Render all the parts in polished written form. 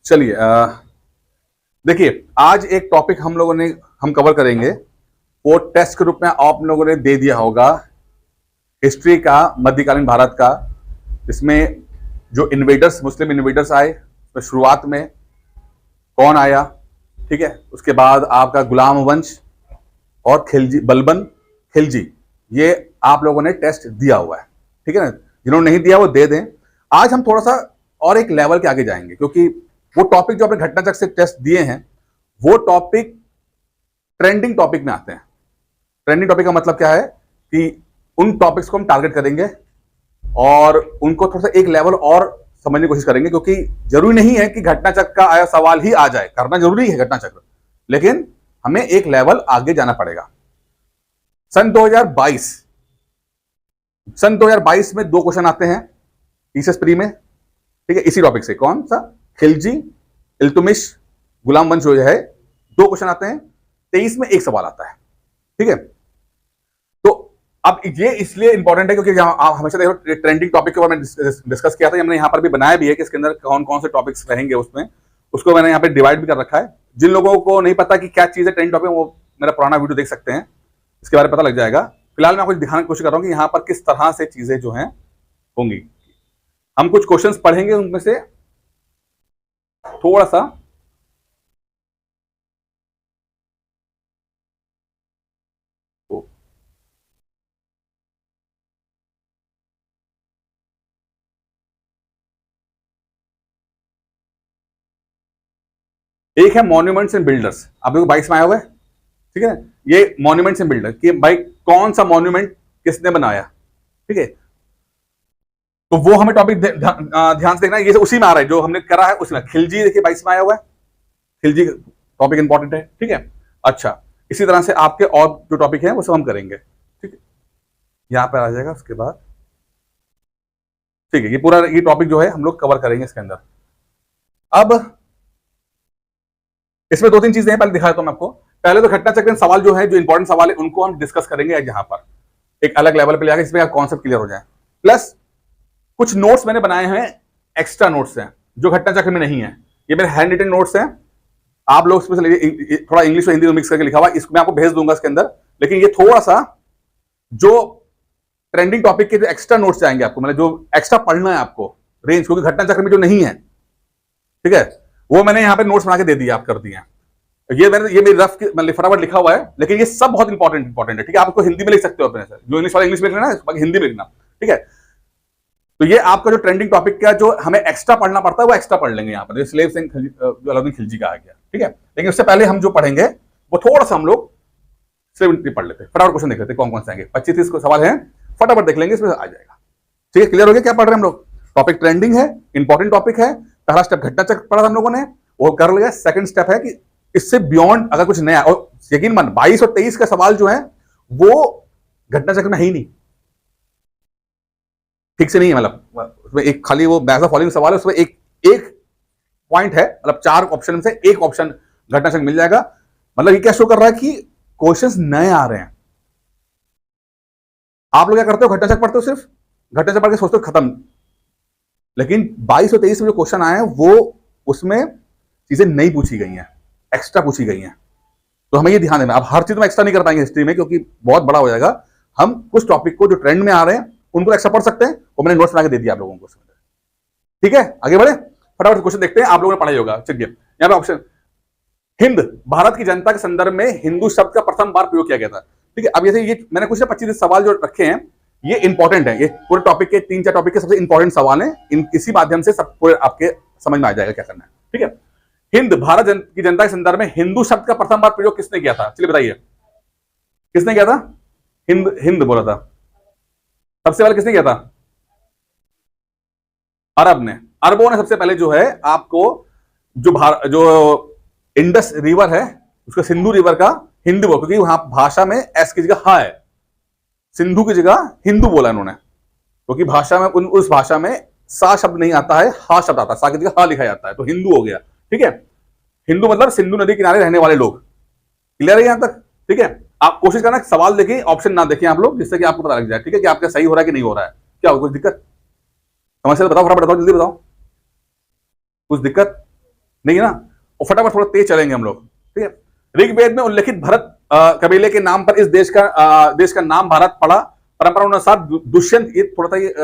चलिए, देखिए आज एक टॉपिक हम कवर करेंगे। वो टेस्ट के रूप में आप लोगों ने दे दिया होगा, हिस्ट्री का, मध्यकालीन भारत का। इसमें जो इन्वेडर्स, मुस्लिम इन्वेडर्स आए, तो शुरुआत में कौन आया, ठीक है। उसके बाद आपका गुलाम वंश और खिलजी, बलबन खिलजी, ये आप लोगों ने टेस्ट दिया हुआ है, ठीक है ना। जिन्होंने नहीं दिया वो दे दें। आज हम थोड़ा सा और एक लेवल के आगे जाएंगे, क्योंकि वो टॉपिक जो आपने घटना चक्र से टेस्ट दिए हैं, वो टॉपिक ट्रेंडिंग टॉपिक में आते हैं। ट्रेंडिंग टॉपिक का मतलब क्या है कि उन टॉपिक्स को हम टारगेट करेंगे और उनको थोड़ा सा एक लेवल और समझने की कोशिश करेंगे, क्योंकि जरूरी नहीं है कि घटना चक्र का आया सवाल ही आ जाए। करना जरूरी है घटना चक्र, लेकिन हमें एक लेवल आगे जाना पड़ेगा। सन 2022 में दो क्वेश्चन आते हैं टीसीएस प्री में, ठीक है, इसी टॉपिक से। कौन सा? खिलजी, इल्तुतमिश, गुलाम वंश जो है, दो क्वेश्चन आते हैं। 23 में एक सवाल आता है, ठीक है। तो अब ये इसलिए इंपॉर्टेंट है क्योंकि आप हमेशा देखो ट्रेंडिंग टॉपिक के बारे में डिस्कस किया था। हमने यहाँ पर भी बनाया भी है कि इसके अंदर कौन कौन से टॉपिक्स रहेंगे, उसमें उसको मैंने यहाँ पे डिवाइड भी कर रखा है। जिन लोगों को नहीं पता कि क्या चीज है ट्रेंडिंग टॉपिक, वो मेरा पुराना वीडियो देख सकते हैं, इसके बारे में पता लग जाएगा। फिलहाल मैं आपको दिखाने की कोशिश कर रहा हूँ कि यहाँ पर किस तरह से चीजें जो हैं होंगी। हम कुछ क्वेश्चंस पढ़ेंगे, उनमें से थोड़ा सा एक है मॉन्यूमेंट्स एंड बिल्डर्स। आप देखो 22 में आया हुआ है, ठीक है। ये मॉन्यूमेंट्स एंड बिल्डर कि भाई कौन सा मॉन्यूमेंट किसने बनाया, ठीक है। तो वो हमें टॉपिक ध्यान से देखना है। ये उसी में आ रहा है जो हमने करा है उसमें। खिलजी देखिए 22 में आया हुआ है, खिलजी टॉपिक इंपॉर्टेंट है, ठीक है। अच्छा, इसी तरह से आपके और जो टॉपिक है वो सब हम करेंगे, ठीक है। यहां पर आ जाएगा, उसके बाद ठीक है, ये पूरा ये टॉपिक जो है हम लोग कवर करेंगे इसके अंदर। अब इसमें दो तीन चीजें हैं, पहले दिखाया तो मैं आपको। पहले तो घटना चक्र सवाल जो है, जो इंपॉर्टेंट सवाल है, उनको हम डिस्कस करेंगे यहाँ पर एक अलग लेवल पे लेकर, इसमें कॉन्सेप्ट क्लियर हो जाए। प्लस कुछ नोट्स मैंने बनाए हैं, एक्स्ट्रा नोट्स हैं जो घटना चक्र में नहीं है। ये मेरे हैंड रिटन नोट्स हैं। आप लोग इसमें थोड़ा इंग्लिश और हिंदी मिक्स करके लिखा हुआ, इसको मैं आपको भेज दूंगा इसके अंदर। लेकिन ये थोड़ा सा जो ट्रेंडिंग टॉपिक के जो एक्स्ट्रा नोट्स जाएंगे आपको, मतलब जो एक्स्ट्रा पढ़ना है आपको रेंज, क्योंकि घटना चक्र में जो नहीं है, ठीक है, वो मैंने यहाँ पे नोट्स बना के दे दिया, आप कर दिए। ये मेरी रफ मतलब फटाफट लिखा हुआ है, लेकिन ये सब बहुत इंपॉर्टेंट है, ठीक है। आप इसको हिंदी में लिख सकते हो अपने से, जो इंग्लिश वाला इंग्लिश में लिखना है, बाकी हिंदी में लिखना, ठीक है। तो ये आपका जो ट्रेंडिंग टॉपिक का जो हमें एक्स्ट्रा पढ़ना पड़ता है, वो एक्स्ट्रा पढ़ लेंगे यहाँ पर। स्लेव सिंह जो अलाउद्दीन खिलजी का आ गया, ठीक है। लेकिन उससे पहले हम जो पढ़ेंगे वो थोड़ा सा हम लोग स्लेव पढ़ लेते हैं। फटाफट क्वेश्चन देख लेते हैं कौन कौन से आएंगे। 25-30 सवाल है, फटाफट देख लेंगे, इसमें आ जाएगा, ठीक है। क्लियर हो गया क्या पढ़ रहे हैं हम लोग? टॉपिक ट्रेंडिंग है, इंपॉर्टेंट टॉपिक है। पहला स्टेप घटना चक्र पढ़ा हम लोगों ने, वो कर लिया। सेकंड स्टेप है कि इससे बियॉन्ड अगर कुछ नया, और यकीन मान 22 और 23 का सवाल जो है वो घटना चक्र में है ही नहीं, ठीक से नहीं है। मतलब उसमें एक खाली वो बैक ऑफ फॉलोइंग सवाल है, उसमें एक एक पॉइंट है, मतलब 4 ऑप्शन में से एक ऑप्शन घटना चक्र मिल जाएगा। मतलब ये क्या शो कर रहा है कि क्वेश्चंस नए आ रहे हैं। आप लोग क्या करते हो, घटना चक्र पढ़ते हो, सिर्फ घटना चक्र पढ़ के सोचते हो खत्म। लेकिन 22 और 23 में जो क्वेश्चन आए हैं वो उसमें चीजें नहीं पूछी गई हैं, एक्स्ट्रा पूछी गई हैं। तो हमें ये ध्यान देना। अब हर चीज में एक्स्ट्रा नहीं कर पाएंगे हिस्ट्री में, क्योंकि बहुत बड़ा हो जाएगा। हम कुछ टॉपिक को जो ट्रेंड में आ रहे हैं उनको एक्स्ट्रा पढ़ सकते हैं, वो मैंने नोट्स बना के दे दिया आप लोगों को, ठीक है। आगे बढ़े, फटाफट क्वेश्चन देखते हैं। आप लोगों ने पढ़ा होगा, चलिए यहाँ पे ऑप्शन, हिंद भारत की जनता के संदर्भ में हिंदू शब्द का प्रथम बार प्रयोग किया गया था, ठीक है। अब ये मैंने कुछ 25 सवाल जो रखे हैं, ये इंपॉर्टेंट है। ये पूरे टॉपिक के 3-4 टॉपिक के सबसे इंपॉर्टेंट सवाल हैं। इसी माध्यम से सब पूरे आपके समझ में आ जाएगा क्या करना है, ठीक है। हिंद भारत की जनता के संदर्भ में हिंदू शब्द का प्रथम बार प्रयोग किसने किया था? चलिए बताइए, किसने किया था? हिंद बोला था सबसे पहले। किसने किया था? अरब ने, अरबों ने सबसे पहले जो है आपको जो इंडस रिवर है उसको सिंधु रिवर का हिंदू बोला, क्योंकि वहां भाषा में एस की जगह हा है, सिंधु की जगह हिंदू बोला इन्होंने, क्योंकि भाषा में उस भाषा में सा शब्द नहीं आता है, हा शब्द आता है, सा की जगह हा लिखा जाता है, तो हिंदू हो गया, ठीक है। हिंदू मतलब सिंधु नदी किनारे रहने वाले लोग। क्लियर है यहां तक? ठीक है। आप कोशिश करना सवाल देखिए, ऑप्शन ना देखिए आप लोग, जिससे कि आपको पता लग जाए, ठीक है, कि आपका सही हो रहा है कि नहीं हो रहा है। क्या हो, कुछ दिक्कत? समस्या तो बताओ, फटाफट बताओ, जल्दी बताओ, कुछ दिक्कत? नहीं है ना, और फटाफट थोड़ा तेज चलेंगे हम लोग, ठीक है। ऋग्वेद में उल्लेखित भरत कबीले के नाम पर इस देश का नाम भारत पड़ा। परंपरा अनुसार दुष्यंत, ये थोड़ा सा ये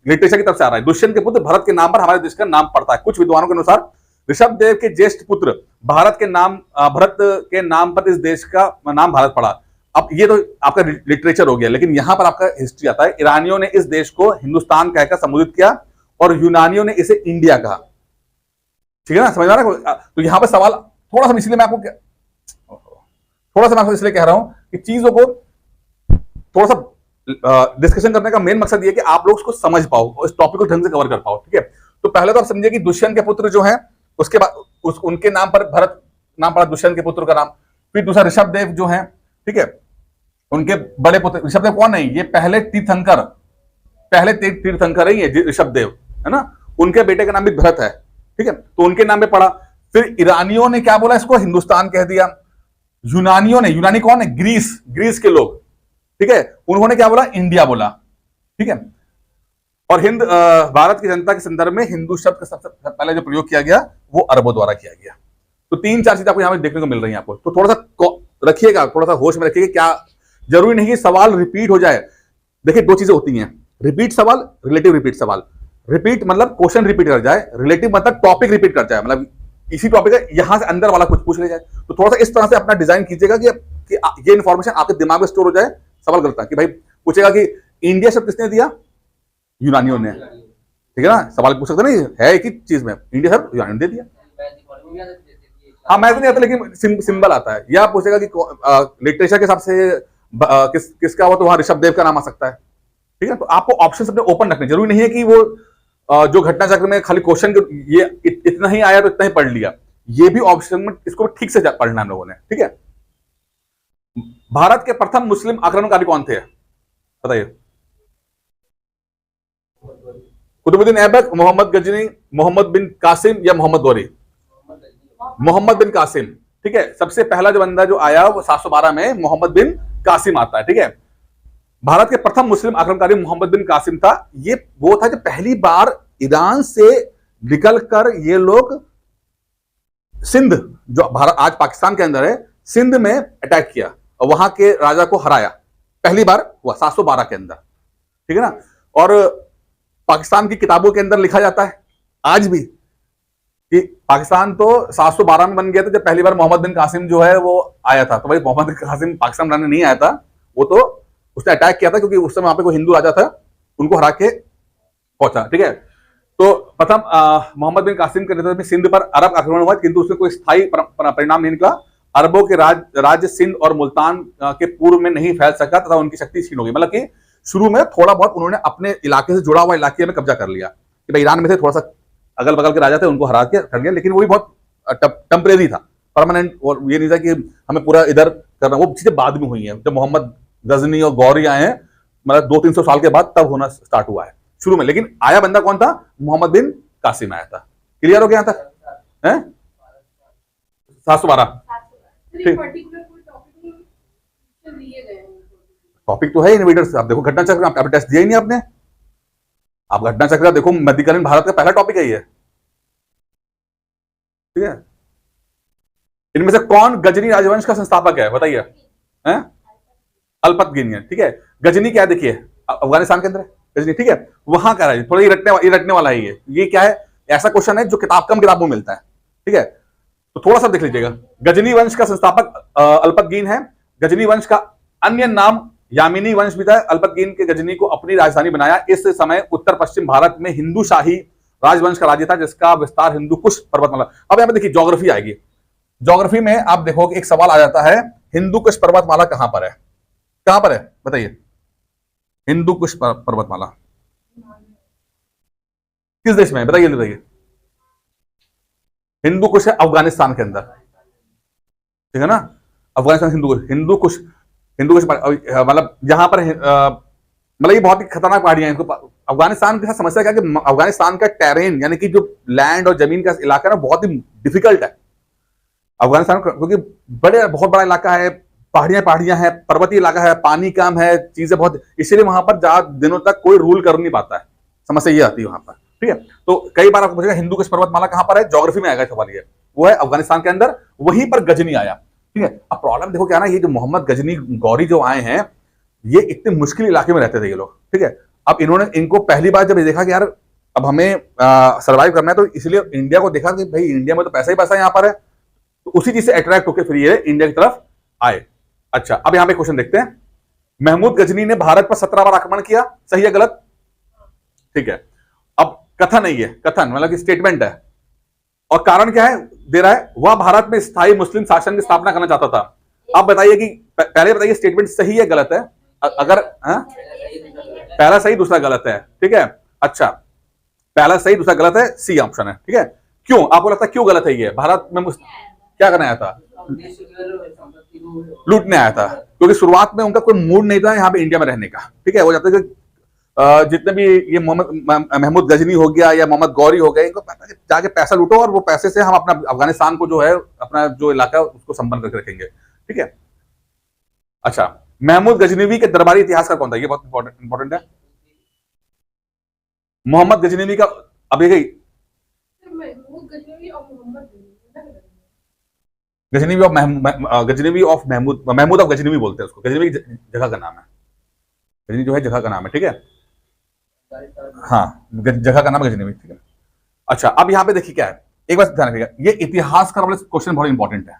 लिटरेचर की तरफ से आ रहा है, दुष्यंत के पुत्र भरत के नाम पर हमारे देश का नाम पड़ता है। कुछ विद्वानों के अनुसार ऋषभ देव के ज्येष्ठ पुत्र भरत के नाम पर इस देश का नाम भारत पड़ा। अब ये तो आपका लिटरेचर हो गया, लेकिन यहां पर आपका हिस्ट्री आता है। ईरानियों ने इस देश को हिंदुस्तान कहकर संबोधित किया और यूनानियों ने इसे इंडिया कहा, ठीक है ना, समझ आ रहा है। तो यहां पर सवाल थोड़ा सा, इसलिए मैं आपको इसलिए कह रहा हूं कि चीजों को थोड़ा सा डिस्कशन करने का मेन मकसद ये कि आप लोग उसको समझ पाओ और इस टॉपिक को ढंग से कवर कर पाओ, ठीक है। तो पहले तो आप समझिए कि दुष्यंत के पुत्र जो हैं, उसके बाद उनके नाम पर भरत नाम पड़ा, दुष्यंत के पुत्र का नाम। फिर दूसरा ऋषभ देव जो है, ठीक है, उनके बड़े पुत्र। ऋषभ देव कौन है? ये पहले तीर्थंकर है ये ऋषभ देव, है ना। उनके बेटे का नाम भी भरत है, ठीक है, तो उनके नाम पे पड़ा। फिर ईरानियों ने क्या बोला, इसको हिंदुस्तान कह दिया। यूनानी कौन है? ग्रीस के लोग, ठीक है, उन्होंने क्या बोला? इंडिया बोला, ठीक है। और भारत की जनता के संदर्भ में हिंदू शब्द का सबसे पहले जो प्रयोग किया गया वो अरबों द्वारा किया गया। तो 3-4 चीजें आपको यहां पे देखने को मिल रही हैं आपको, तो थोड़ा सा रखिएगा, थोड़ा सा होश में रखिएगा। क्या जरूरी नहीं कि सवाल रिपीट हो जाए। देखिए, 2 चीजें होती हैं, रिपीट सवाल, रिलेटिव रिपीट सवाल। रिपीट मतलब क्वेश्चन रिपीट कर जाए, रिलेटिव मतलब टॉपिक रिपीट कर जाए, मतलब इसी टॉपिक है यहां से अंदर वाला कुछ पूछ ले जाए। तो थोड़ा सा इस तरह से अपना डिजाइन कीजिएगा कि ये इंफॉर्मेशन आपके दिमाग में स्टोर हो जाए। सवाल करता है कि भाई पूछेगा कि इंडिया शब्द किसने दिया? यूनानियों ने, ठीक है ना। सवाल पूछ सकते नहीं है एक ही चीज में, इंडिया शब्द यूनानियों ने दे दिया। हाँ, मैथ नहीं आता लेकिन सिंबल आता है। या पूछेगा कि लिटरेचर के हिसाब से किसका हो, तो वहां ऋषभ देव का नाम आ सकता है, ठीक है। तो आपको ऑप्शन अपने ओपन रखने, जरूरी नहीं है कि वो जो घटना चक्र में खाली क्वेश्चन ये इतना ही आया तो इतना ही पढ़ लिया। ये भी ऑप्शन में इसको ठीक से पढ़ना हम लोगों ने, ठीक है। भारत के प्रथम मुस्लिम आक्रमणकारी कौन थे? बताइए। कुतुबुद्दीन ऐबक, मोहम्मद गजनी, मोहम्मद बिन कासिम या मोहम्मद गौरी? मोहम्मद बिन कासिम, ठीक है। सबसे पहला जो बंदा जो आया वो 712 में मोहम्मद बिन कासिम आता है, ठीक है। भारत के प्रथम मुस्लिम आक्रमणकारी मोहम्मद बिन कासिम था। ये वो था जो पहली बार ईरान से निकलकर ये लोग सिंध, जो भारत आज पाकिस्तान के अंदर है, सिंध में अटैक किया और वहां के राजा को हराया। पहली बार हुआ 712 के अंदर, ठीक है ना। और पाकिस्तान की किताबों के अंदर लिखा जाता है आज भी कि पाकिस्तान तो 712 में बन गया था जब पहली बार मोहम्मद बिन कासिम जो है वो आया था। तो भाई मोहम्मद बिन कासिम पाकिस्तान बनाने नहीं आया था, वो तो उसने अटैक किया था क्योंकि उस समय वहां पे कोई हिंदू राजा था, उनको हरा के पहुंचा, ठीक है। तो प्रथम मोहम्मद बिन कासिम के नेतृत्व में सिंध पर अरब आक्रमण हुआ, किंतु उसमें कोई स्थायी परिणाम नहीं निकला। अरबों के राज्य सिंध और मुल्तान के पूर्व में नहीं फैल सका तथा उनकी शक्ति छीन हो गई। मतलब कि शुरू में थोड़ा बहुत उन्होंने अपने इलाके से जुड़ा हुआ इलाके में कब्जा कर लिया कि भाई ईरान में से थोड़ा सा अगल बगल के राजा थे, उनको हरा के कर लिया, लेकिन वो भी बहुत टेम्परेरी था, परमानेंट। और ये नहीं था कि हमें पूरा इधर करना। वो चीजें बाद में हुई हैं, जब मोहम्मद गजनी और गौरी आए हैं, मतलब 200-300 साल के बाद तब होना स्टार्ट हुआ है। शुरू में लेकिन आया बंदा कौन था? मोहम्मद बिन कासिम आया था। क्लियर हो गया यहाँ तक? है 712 टॉपिक तो है इनोवेटर्स। आप देखो घटना चक्र, आप टेस्ट दिया ही नहीं आपने। आप घटना चक्र देखो, मध्यकालीन भारत का पहला टॉपिक है ये, ठीक है। इनमें से कौन गजनी राजवंश का संस्थापक है? बताइए। अल्पतगिन है, ठीक है। गजनी क्या है? देखिए अफगानिस्तान के अंदर है गजनी, ठीक है, वहां का है। थोड़ा ये रटने वाला है ये क्या है? ऐसा क्वेश्चन है जो कम किताबों में मिलता है, ठीक है। तो थोड़ा सा देख लीजिएगा। गजनी वंश का संस्थापक अल्पतगिन है। गजनी वंश का अन्य नाम यामिनी वंश भी था। अल्पतगिन के गजनी को अपनी राजधानी बनाया। इस समय उत्तर पश्चिम भारत में हिंदू शाही राजवंश का राज्य था जिसका विस्तार हिंदू कुश पर्वतमाला। अब यहाँ पे देखिए ज्योग्राफी आएगी। ज्योग्राफी में आप देखोगे एक सवाल आ जाता है, हिंदू कुश पर्वतमाला कहां पर है? कहां पर है बताइए? हिंदू कुश पर्वतमाला किस देश में है? बताइए। हिंदू कुश है अफगानिस्तान के अंदर, ठीक है ना। अफगानिस्तान हिंदू कुश मतलब यहां पर मतलब ये बहुत ही खतरनाक पहाड़ियां हैं। इनको अफगानिस्तान के साथ समस्या क्या है कि अफगानिस्तान का टेरेन यानी कि जो लैंड और जमीन का इलाका है ना बहुत ही डिफिकल्ट है अफगानिस्तान, क्योंकि बहुत बड़ा इलाका है, पहाड़ियां हैं, पर्वतीय इलाका है, पानी कम है, चीजें बहुत, इसलिए वहां पर ज्यादा दिनों तक कोई रूल कर नहीं पाता है। समस्या ये आती है वहां पर, ठीक है। तो कई बार आपको पूछेगा हिंदू कुश पर्वतमाला कहां पर है, ज्योग्राफी में आएगा सवाल ये, वो है अफगानिस्तान के अंदर, वहीं पर गजनी आया। ठीक है। अब प्रॉब्लम देखो क्या ना, ये जो मोहम्मद गजनी गौरी जो आए हैं, ये इतने मुश्किल इलाके में रहते थे ये लोग। ठीक है। अब इन्होंने इनको पहली बार जब देखा कि यार अब हमें सर्वाइव करना है, तो इसलिए इंडिया को देखा कि भाई इंडिया में तो पैसा ही पैसा यहाँ पर है, तो उसी चीज से अट्रैक्ट होकर फिर ये इंडिया की तरफ आए। अच्छा, अब यहां पे क्वेश्चन देखते हैं, महमूद गजनी ने भारत पर 17 बार आक्रमण किया, सही है गलत? ठीक है। अब कथन नहीं है, कथन मतलब कि स्टेटमेंट है, और कारण क्या है दे रहा है, वह भारत में स्थायी मुस्लिम शासन की स्थापना करना चाहता था। अब बताइए कि पहले बताइए स्टेटमेंट सही है गलत है? अगर पहला सही दूसरा गलत है, ठीक है। अच्छा, पहला सही दूसरा गलत है, सी ऑप्शन है। ठीक है। क्यों आपको लगता है क्यों गलत है ये? भारत में क्या करने आया था? लूटने आया था, क्योंकि शुरुआत में उनका कोई मूड नहीं था यहाँ पे इंडिया में रहने का। ठीक है। वो चाहते थे जितने भी ये महमूद गजनी हो गया या मोहम्मद गौरी हो गए, इनको जाके पैसा लूटो और वो पैसे से हम अपना अफगानिस्तान को जो है, अपना जो इलाका है उसको संपन्न करके रखेंगे। ठीक है। अच्छा, महमूद गजनवी के दरबारी इतिहास का कौन था? ये बहुत इंपॉर्टेंट है। मोहम्मद गजनवी का, अब देखिए गजनवी ऑफ महमूद ऑफ गजनवी बोलते हैं उसको, गजनवी जगह का नाम है, गजनी जो है जगह का नाम है। ठीक है। हाँ, जगह का नाम गजनवी। ठीक है। अच्छा, अब यहां पे देखिए क्या है, एक बात ध्यान रखिएगा, ये इतिहास का वाले क्वेश्चन बहुत इंपॉर्टेंट है।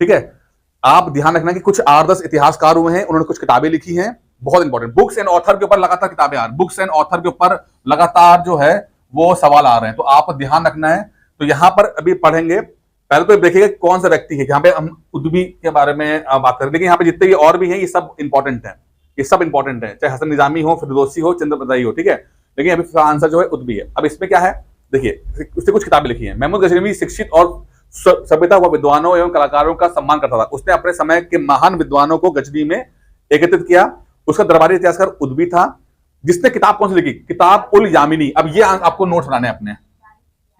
ठीक है। आप ध्यान रखना कि कुछ 8-10 इतिहासकार हुए हैं, उन्होंने कुछ किताबें लिखी हैं, बहुत इंपॉर्टेंट। बुक्स एंड ऑथर के ऊपर लगातार किताबें आ रही, बुक्स एंड ऑथर के ऊपर लगातार जो है वो सवाल आ रहे हैं, तो आप ध्यान रखना है। तो यहां पर अभी पढ़ेंगे, पहले तो देखिएगा कौन सा व्यक्ति है, यहाँ पे हम उद्बी के बारे में बात करें, लेकिन यहाँ पे जितने भी और भी हैं ये सब इंपॉर्टेंट है, ये सब इंपॉर्टेंट है, चाहे हसन निजामी हो, फिरदौसी हो, चंद्रप्रदाई हो। ठीक है। लेकिन अभी इसका आंसर जो है उद्बी है। अब इसमें क्या है देखिए, उसने कुछ किताबें लिखी हैं। महमूद गजनवी शिक्षित और सभ्यता व विद्वानों एवं कलाकारों का सम्मान करता था। उसने अपने समय के महान विद्वानों को गजनी में एकत्रित किया। उसका दरबारी इतिहासकार उद्बी था, जिसने किताब कौन सी लिखी? किताब उल यामिनी। अब ये आपको नोट्स बनाने अपने,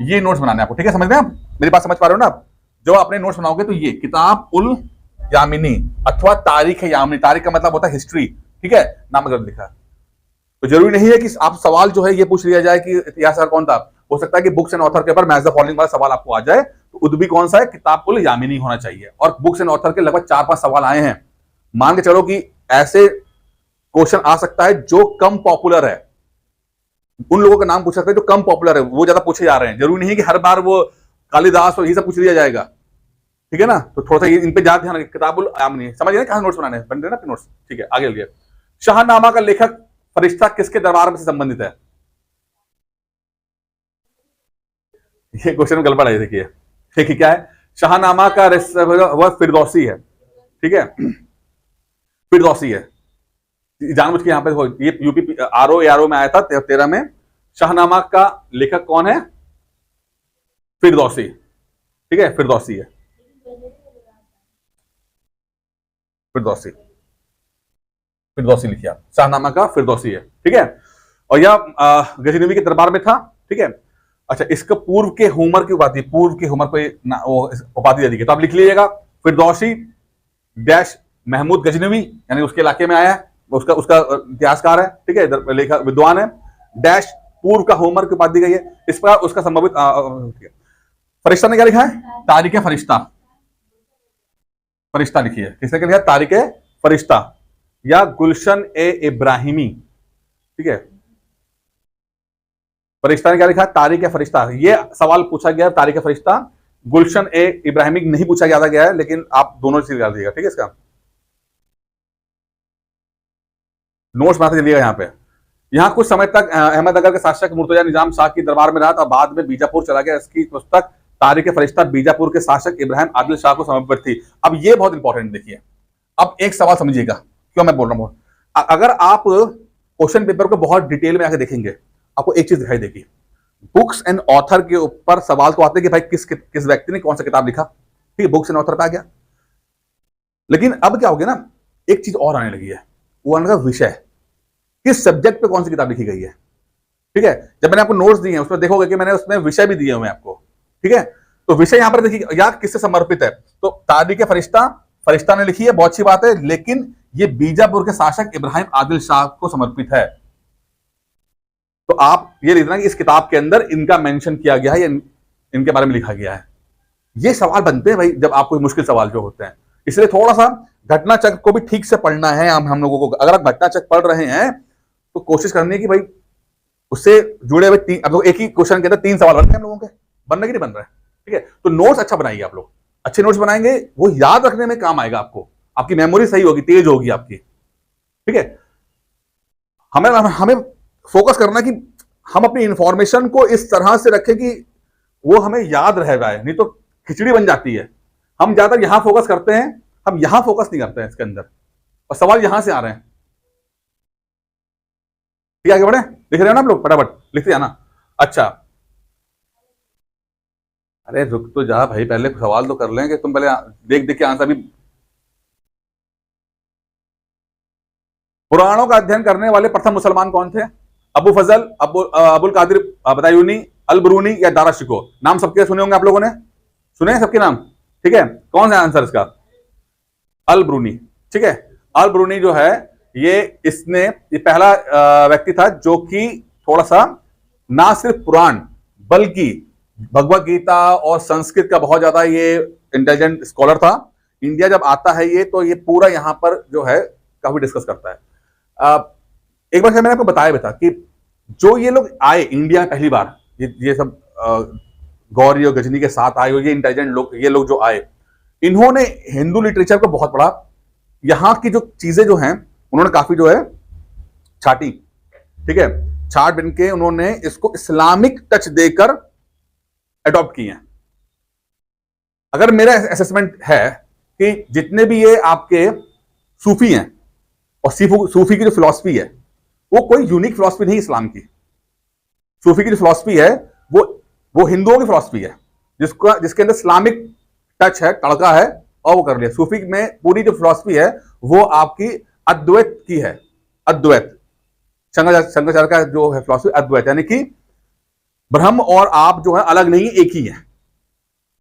ये नोट्स बनाने आपको। ठीक है, समझ में आप मेरी बात समझ पा रहे हो ना? आप जो अपने नोट्स बनाओगे तो ये किताब उल यामिनी अथवा तारीख यामिनी, तारीख का मतलब होता है हिस्ट्री। ठीक है, नाम अगर लिखा, तो जरूरी नहीं है कि आप सवाल जो है ये पूछ लिया जाए कि इतिहासकार कौन था। हो सकता है कि बुक्स एंड ऑथर के ऊपर मैच द फॉलोइंग वाला सवाल आपको आ जाए, तो उद्बी कौन सा है? किताब उल यामिनी होना चाहिए। और बुक्स एंड ऑथर के लगभग 4-5 सवाल आए हैं। मान के चलो कि ऐसे क्वेश्चन आ सकता है जो कम पॉपुलर है, उन लोगों का नाम पूछ सकते हैं जो कम पॉपुलर है, वो ज्यादा पूछे जा रहे हैं। जरूरी नहीं है कि हर बार वो कालिदास और ये सब पूछ लिया जाएगा। ठीक है ना? तो थोड़ा सा इन पे ज्यादा ध्यान रखिए। किताबुल यामिनी समझ गए कहां नोट्स बनाने बन रहे ना नोट्स। ठीक है, आगे लिए शाहनामा का लेखक फरिश्ता किसके दरबार में से संबंधित है? ये क्वेश्चन गड़बड़ है। देखिए ठीक है, क्या है शाहनामा का? वह फिरदौसी है। ठीक है, फिरदौसी है। जानबूझ के यहाँ पे ये यूपी आरओ में आया था 13 में। शाहनामा का लेखक कौन है? फिरदौसी। ठीक है, फिरदौसी है, फिरदौसी, फिरदौसी लिखिए आप। शाहनामा का फिरदौसी है। ठीक है, और यह गजनवी के दरबार में था। ठीक है। अच्छा, इसका पूर्व के होमर की उपाधि, पूर्व के होमर को उपाधि दे दी, तो आप लिख लीजिएगा फिरदौसी डैश महमूद गजनवी, यानी उसके इलाके में आया है, उसका उसका इतिहासकार है। ठीक है, लेखक विद्वान है, डैश पूर्व का होमर की उपाधि दी गई है। इस पर उसका संभवित फरिश्ता ने क्या लिखा है? तारीख फरिश्ता, फरिश्ता लिखी है। किसने क्या लिखा? तारीख फरिश्ता या गुलशन ए इब्राहिमी। ठीक है, फरिश्ता ने क्या लिखा? तारीख फरिश्ता। ये सवाल पूछा गया तारीख फरिश्ता, गुलशन ए इब्राहिमी नहीं पूछा गया है, लेकिन आप दोनों चीज डाल दीजिएगा। ठीक है, इसका नोट्स बनाते चलिएगा। यहाँ पे यहाँ कुछ समय तक अहमदनगर के शासक मुर्तजा निजाम शाह की दरबार में रहा था, बाद में बीजापुर चला गया। इसकी पुस्तक तारीख फरिश्ता बीजापुर के शासक इब्राहिम आदिल शाह को समर्पित थी। अब ये बहुत इंपॉर्टेंट देखिए, अब एक सवाल समझिएगा क्यों मैं बोल रहा हूं। अगर आप क्वेश्चन पेपर को बहुत डिटेल में आके देखेंगे, आपको एक चीज दिखाई देगी, बुक्स एंड ऑथर के ऊपर सवाल तो आते हैं कि भाई किस व्यक्ति ने कौन सा किताब लिखा। ठीक है, बुक्स एंड ऑथर पे आ गया। लेकिन अब क्या हो गया ना, एक चीज और आने लगी है, वो आने का विषय, किस सब्जेक्ट पे कौन सी किताब लिखी गई है। ठीक है, जब मैंने आपको नोट्स दिए हैं उसमें देखोगे कि मैंने उसमें विषय भी दिए हुए हैं आपको। ठीक है, तो विषय यहां पर देखिए यार किससे समर्पित है, तो तारीख फरिश्ता, फरिश्ता ने लिखी है, बहुत अच्छी बात है, लेकिन ये बीजापुर के शासक इब्राहिम आदिल शाह को समर्पित है। तो आप ये लिखना कि इस किताब के अंदर इनका मेंशन किया गया है या इनके बारे में लिखा गया है। ये सवाल बनते हैं भाई जब आपको मुश्किल सवाल जो होते हैं। इसलिए थोड़ा सा घटना चक्र को भी ठीक से पढ़ना है हम लोगों को। अगर आप घटना चक्र पढ़ रहे हैं तो कोशिश करनी है कि भाई उससे जुड़े हुए अब एक ही क्वेश्चन के अंदर 3 सवाल बन रहे हैं हम लोगों के, बन रहे कि नहीं बन रहे हैं, ठीक है। तो नोट्स अच्छा बनाइए आप लोग, अच्छे नोट्स बनाएंगे, वो याद रखने में काम आएगा आपको, आपकी मेमोरी सही होगी, तेज होगी आपकी, ठीक है। हमें हमें फोकस करना कि हम अपनी इंफॉर्मेशन को इस तरह से रखें कि वो हमें याद रह जाए, नहीं तो खिचड़ी बन जाती है। हम ज्यादातर यहां फोकस करते हैं, हम यहां फोकस नहीं करते हैं इसके अंदर, और सवाल यहां से आ रहे हैं। ठीक है, आगे बढ़े, लिख रहे हो ना आप लोग, फटाफट लिखते जाना। अच्छा, अरे रुक तो जा भाई, पहले सवाल तो कर लेंगे, तुम पहले देख देख के आंसर भी। पुराणों का अध्ययन करने वाले प्रथम मुसलमान कौन थे? अबू फजल, अबुल कादिर बदायूनी, अल ब्रूनी या दारा शिको? नाम सबके सुने होंगे आप लोगों ने, सुने हैं सबके नाम, ठीक है। कौन सा आंसर इसका? अल ब्रूनी, ठीक है। अल ब्रूनी जो है ये पहला व्यक्ति था जो कि थोड़ा सा ना सिर्फ पुराण बल्कि भगवत गीता और संस्कृत का बहुत ज्यादा ये इंटेलिजेंट स्कॉलर था। इंडिया जब आता है ये, तो ये पूरा यहां पर जो है काफी डिस्कस करता है। एक बार मैंने आपको बताया भी था कि जो ये लोग आए इंडिया में पहली बार, ये सब गौरी और गजनी के साथ आए, ये इंटेलिजेंट लोग, ये लोग जो आए, इन्होंने हिंदू लिटरेचर को बहुत पढ़ा। यहां की जो चीजें जो हैं उन्होंने काफी जो है छाटी, ठीक है, छाट बन के उन्होंने इसको इस्लामिक टच देकर अडॉप्ट किए हैं। अगर मेरा असेसमेंट है कि जितने भी ये आपके सूफी हैं और सूफी की जो फिलॉसफी है वो कोई यूनिक फिलॉसफी नहीं इस्लाम की। सूफी की जो फिलॉसफी है वो हिंदुओं की फिलॉसफी है, जिसके अंदर इस्लामिक टच है, तड़का है, और वो कर लिया। सूफी में पूरी जो फिलॉसफी है वो आपकी अद्वैत की है, अद्वैत, शंकराचार्य का जो है फिलॉसफी अद्वैत, यानी कि ब्रह्म और आप जो है अलग नहीं, एक ही है,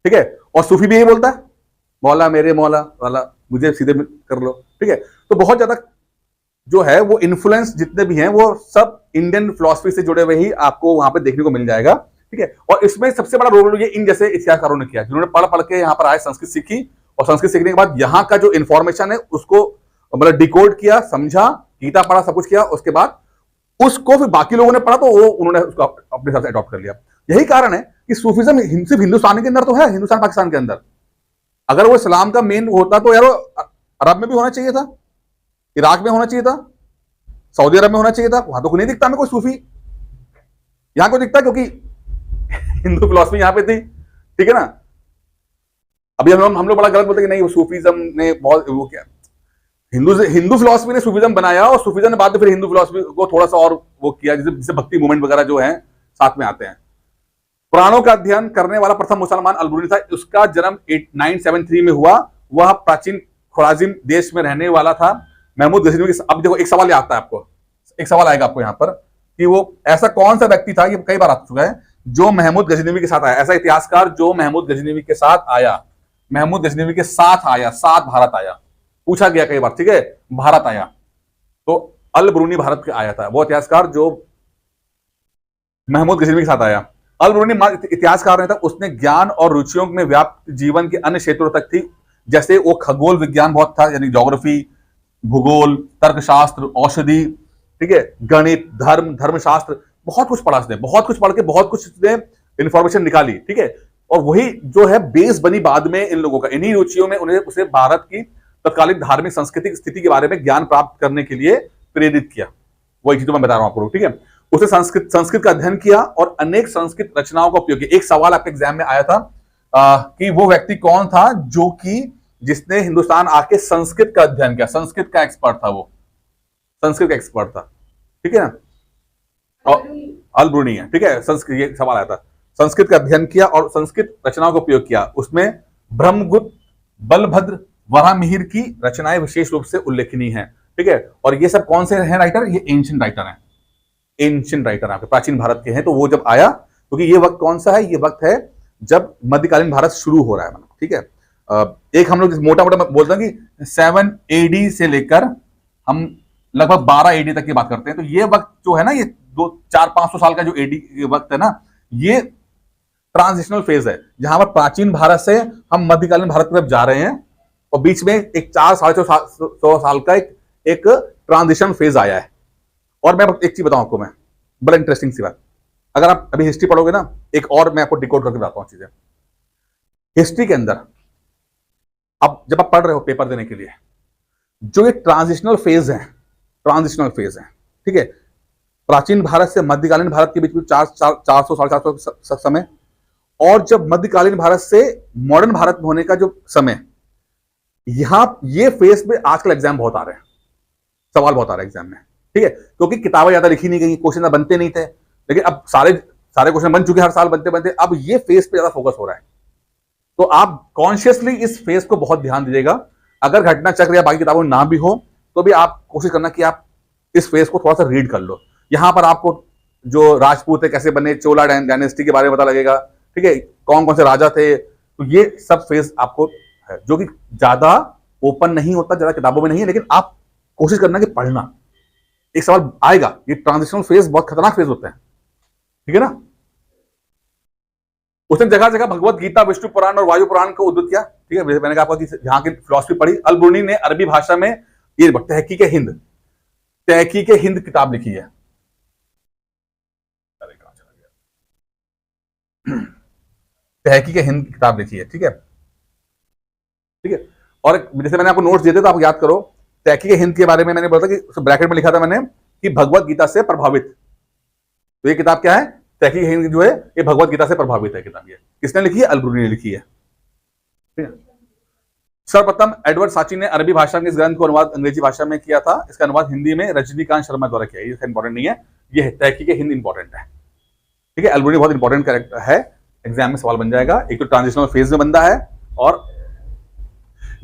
ठीक है। और सूफी भी यही बोलता है, मौला मेरे मौला वाला मुझे सीधे कर लो, ठीक है। तो बहुत ज्यादा जो है वो इन्फ्लुएंस जितने भी हैं वो सब इंडियन फिलॉसफी से जुड़े हुए ही आपको वहां पे देखने को मिल जाएगा, ठीक है। और इसमें सबसे बड़ा रोल ये इन जैसे इतिहासकारों ने किया, जिन्होंने पढ़ पढ़ के यहाँ पर आए, संस्कृत सीखी, और संस्कृत सीखने के बाद यहाँ का जो इन्फॉर्मेशन है उसको मतलब डिकोड किया, समझा, गीता पढ़ा, सब कुछ किया, उसके बाद उसको फिर बाकी लोगों ने पढ़ा तो वो उन्होंने उसको अपने हिसाब से अडॉप्ट कर लिया। यही कारण है कि सूफीज्म सिर्फ हिंदुस्तान के अंदर तो है, हिंदुस्तान पाकिस्तान के अंदर। अगर वो इस्लाम का मेन होता तो यार अरब में भी होना चाहिए था, इराक में होना चाहिए था, सऊदी अरब में होना चाहिए था। वहां तो नहीं दिखता हमें कोई सूफी, यहां को दिखता क्योंकि हिंदू फिलॉसफी यहां पे थी, ठीक है ना। अभी हम लोग बड़ा गलत बोलते हैं कि नहीं वो सूफीज्म ने बहुत वो क्या, हिंदू फिलॉसफी ने सूफीज्म बनाया और सूफीज्म ने बाद में फिर हिंदू फिलॉसफी को थोड़ा सा और वो किया, जैसे भक्ति मूवमेंट वगैरह जो है साथ में आते हैं। पुराणों का अध्ययन करने वाला प्रथम मुसलमान अल ब्रूनी था। उसका जन्म 973 में हुआ। वह प्राचीन खुराजिम देश में रहने वाला था। महमूद गजनवी के, अब देखो एक सवाल आता है आपको, एक सवाल आएगा आपको यहाँ पर कि वो ऐसा कौन सा व्यक्ति था, ये कई बार आ चुका है, जो महमूद गजनवी के साथ आया, ऐसा इतिहासकार जो महमूद गजनवी के साथ आया, महमूद गजनवी के साथ आया, साथ भारत आया, पूछा गया कई बार, ठीक है, भारत आया, तो अल ब्रूनी भारत के आया था, वो इतिहासकार जो महमूद गजनवी के साथ आया। अल ब्रूनी इतिहासकार नहीं था, उसने ज्ञान और रुचियों में व्याप्त जीवन के अन्य क्षेत्रों तक थी, जैसे वो खगोल विज्ञान बहुत था, यानी ज्योग्राफी, भूगोल, तर्कशास्त्र, औषधि, ठीक है, गणित, धर्मशास्त्र, बहुत कुछ पढ़ा उसने, बहुत कुछ पढ़ के बहुत कुछ उसने इंफॉर्मेशन निकाली, ठीक है। और वही जो है बेस बनी बाद में इन लोगों का, इन्हीं रुचियों में उन्हें उसे भारत की तत्कालीन धार्मिक सांस्कृतिक स्थिति के बारे में ज्ञान प्राप्त करने के लिए प्रेरित किया। वही चीज मैं बता रहा हूं आपको, ठीक है। उसे संस्कृत का अध्ययन किया और अनेक संस्कृत रचनाओं का उपयोग किया। एक सवाल आपके एग्जाम में आया था कि वो व्यक्ति कौन था जो कि जिसने हिंदुस्तान आके संस्कृत का अध्ययन किया, संस्कृत का एक्सपर्ट था, वो संस्कृत का एक्सपर्ट था, ठीक है ना। अल ब्रूनी है, ठीक है। संस्कृत, ये सवाल आया था, संस्कृत का अध्ययन किया और संस्कृत रचनाओं का उपयोग किया। उसमें ब्रह्मगुप्त, बलभद्र, वराहमिहिर की रचनाएं विशेष रूप से उल्लेखनीय हैं, ठीक है। और ये सब कौन से हैं राइटर? ये एंशिएंट राइटर हैं, एंशिएंट राइटर आपके प्राचीन भारत के हैं। तो वो जब आया, क्योंकि ये वक्त कौन सा है? ये वक्त है जब मध्यकालीन भारत शुरू हो रहा है, ठीक है। एक हम लोग मोटा मोटा बोलते हैं कि 7 AD से लेकर हम लगभग 12 एडी तक की बात करते हैं। तो ये वक्त जो है ना, ये 2-4-500 साल का जो एडी वक्त है ना, ये ट्रांजिशनल फेज है, जहां पर प्राचीन भारत से हम मध्यकालीन भारत की तरफ जा रहे हैं, और बीच में एक 400-450 साल का एक ट्रांजिशन फेज आया है। और मैं एक चीज बताऊं आपको, मैं बड़ा इंटरेस्टिंग सी बात, अगर आप अभी हिस्ट्री पढ़ोगे ना, एक और मैं आपको डिकोड करके बताता हूं चीजें। हिस्ट्री के अंदर अब जब आप पढ़ रहे हो पेपर देने के लिए, जो ये ट्रांजिशनल फेज है, ठीक है, प्राचीन भारत से मध्यकालीन भारत के बीच में 400-450 समय, और जब मध्यकालीन भारत से मॉडर्न भारत में होने का जो समय, यहां ये फेज पे आजकल एग्जाम बहुत आ रहे हैं, सवाल बहुत आ रहे हैं एग्जाम में, ठीक है, क्योंकि किताबें ज्यादा लिखी नहीं गई, क्वेश्चन बनते नहीं थे, लेकिन अब सारे क्वेश्चन बन चुके, हर साल बनते बनते, अब ये फेज पे ज्यादा फोकस हो रहा है। तो आप कॉन्शियसली इस फेज को बहुत ध्यान दीजिएगा। अगर घटना चक्र या बाकी किताबों में ना भी हो, तो भी आप कोशिश करना कि आप इस फेज को थोड़ा सा रीड कर लो। यहां पर आपको जो राजपूत है कैसे बने, चोला डायनेस्टी के बारे में पता लगेगा, ठीक है, कौन कौन से राजा थे, तो ये सब फेज आपको है, जो कि ज्यादा ओपन नहीं होता, ज्यादा किताबों में नहीं है, लेकिन आप कोशिश करना कि पढ़ना। एक सवाल आएगा, ये ट्रांजिशनल फेज बहुत खतरनाक फेज होते हैं, ठीक है ना। उसने जगह जगह भगवत गीता, विष्णु पुराण और वायु पुराण को उद्धृत किया, ठीक है। मैंने कहा कि यहाँ की फिलॉसफी पढ़ी। अल-बुर्नी ने अरबी भाषा में ये तहकीक हिंद किताब लिखी है। तहकीक हिंद किताब लिखी है, ठीक है, ठीक है। और जैसे मैंने आपको नोट्स दिए थे, तो आप याद करो, तहकीक हिंद के बारे में मैंने बोला था कि ब्रैकेट में लिखा था मैंने कि भगवत गीता से प्रभावित। तो ये किताब क्या है, तहकीक हिंद जो है, ये भगवत गीता से प्रभावित है किताब। ये किसने लिखी है, अल-बुर्नी ने लिखी है, ठीक है। सर्वप्रथम एडवर्ड साची ने अरबी भाषा में इस ग्रंथ को अनुवाद अंग्रेजी भाषा में किया था। इसका अनुवाद हिंदी में रजनीकांत शर्मा द्वारा किया। ये इंपॉर्टेंट नहीं है, ये तहकीक हिंद इंपॉर्टेंट है, ठीक है। अल-बुर्नी बहुत इंपॉर्टेंट कैरेक्टर है, एग्जाम में सवाल बन जाएगा। एक तो ट्रांजिशनल फेज में बंदा है, और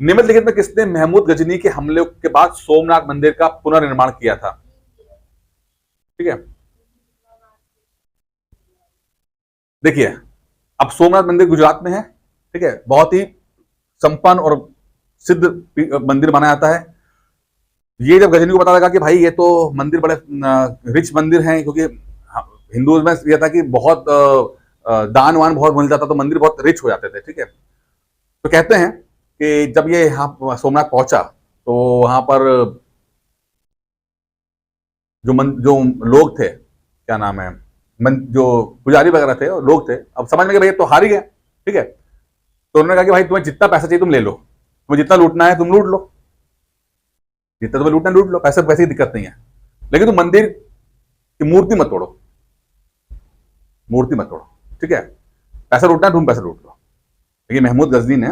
निम्नलिखित में किसने महमूद गजनी के हमले के बाद सोमनाथ मंदिर का पुनर्निर्माण किया था, ठीक है। देखिए, अब सोमनाथ मंदिर गुजरात में है, ठीक है, बहुत ही संपन्न और सिद्ध मंदिर माना जाता है। ये जब गजनी को पता लगा कि भाई ये तो मंदिर बड़े रिच मंदिर हैं, क्योंकि हिंदू में यह था कि बहुत दान वान बहुत मिल जाता, तो मंदिर बहुत रिच हो जाते थे, ठीक है। तो कहते हैं कि जब ये यहाँ सोमनाथ पहुंचा, तो वहां पर जो लोग थे, क्या नाम है, जो पुजारी वगैरह थे और लोग थे, अब समझ में कि भाई तो हार ही गया, ठीक है। तो उन्होंने कहा कि भाई तुम्हें जितना पैसा चाहिए तुम ले लो, तुम्हें जितना लूटना है तुम लूट लो, जितना तुम्हें लूटना लूट लो, पैसे की दिक्कत नहीं है, लेकिन तुम मंदिर की मूर्ति मत तोड़ो, ठीक है। पैसा लूटना है तुम पैसा लूट लो। लेकिन महमूद गजनी ने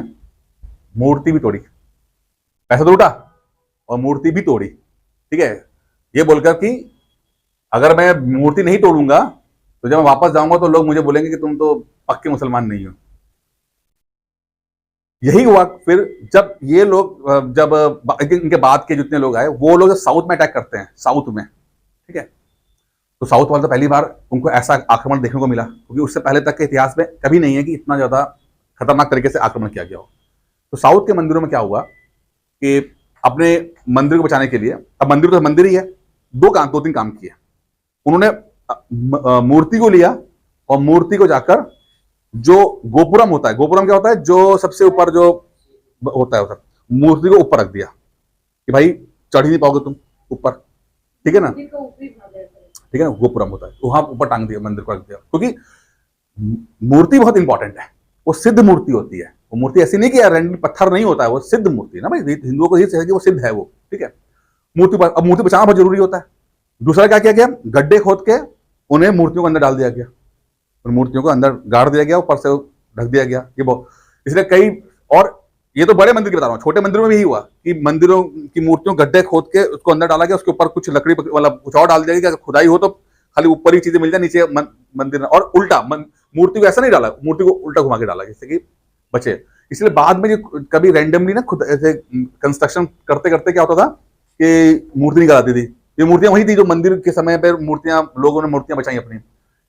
मूर्ति भी तोड़ी, पैसा तो लूटा और मूर्ति भी तोड़ी, ठीक है, ये बोलकर कि अगर मैं मूर्ति नहीं तोड़ूंगा तो जब मैं वापस जाऊंगा तो लोग मुझे बोलेंगे कि तुम तो पक्के मुसलमान नहीं हो। यही हुआ फिर, जब ये लोग, जब इनके बाद के जितने लोग आए, वो लोग साउथ में अटैक करते हैं, साउथ में, ठीक है। तो साउथ वाले तो पहली बार उनको ऐसा आक्रमण देखने को मिला, क्योंकि उससे पहले तक के इतिहास में कभी नहीं है कि इतना ज्यादा खतरनाक तरीके से आक्रमण किया गया हो। तो साउथ के मंदिरों में क्या हुआ कि अपने मंदिर को बचाने के लिए, अब मंदिर तो मंदिर ही है, दो तीन काम किए उन्होंने। मूर्ति को लिया और मूर्ति को जाकर जो गोपुरम होता है, गोपुरम क्या होता है, जो सबसे ऊपर जो होता है, उधर मूर्ति को ऊपर रख दिया कि भाई चढ़ ही नहीं पाओगे तुम ऊपर, ठीक है ना, ठीक है ना, गोपुरम होता है, वहां ऊपर टांग दिया, मंदिर को रख दिया, क्योंकि मूर्ति बहुत इंपॉर्टेंट है, वो सिद्ध मूर्ति होती है। वो मूर्ति ऐसी नहीं कि यार रैंडम पत्थर नहीं होता है, वो सिद्ध मूर्ति है ना भाई, हिंदुओं को ये चाहिए कि वो सिद्ध है वो, ठीक है। अब मूर्ति बचाना बहुत जरूरी होता है। दूसरा क्या किया गया, गड्ढे खोद के उन्हें मूर्तियों को अंदर डाल दिया गया, और मूर्तियों को अंदर गाड़ दिया गया, ऊपर से ढक दिया गया। ये बहुत, इसलिए कई, और ये तो बड़े मंदिर की बता रहा हूँ, छोटे मंदिरों में भी यही हुआ कि मंदिरों की मूर्तियों गड्ढे खोद के उसको अंदर डाला गया, उसके ऊपर कुछ लकड़ी वाला कुछ और डाल दिया गया, खुदाई हो तो खाली ऊपर ही चीजें मिल जाए, नीचे मंदिर, और उल्टा मूर्ति को ऐसा नहीं डाला, मूर्ति को उल्टा घुमा के डाला जिससे कि बचे। इसलिए बाद में कभी रैंडमली ना खुद ऐसे कंस्ट्रक्शन करते करते क्या होता था कि मूर्ति निकाल आती थी। ये मूर्तियां वही थी जो मंदिर के समय पर मूर्तियां, लोगों ने मूर्तियां बचाई अपनी।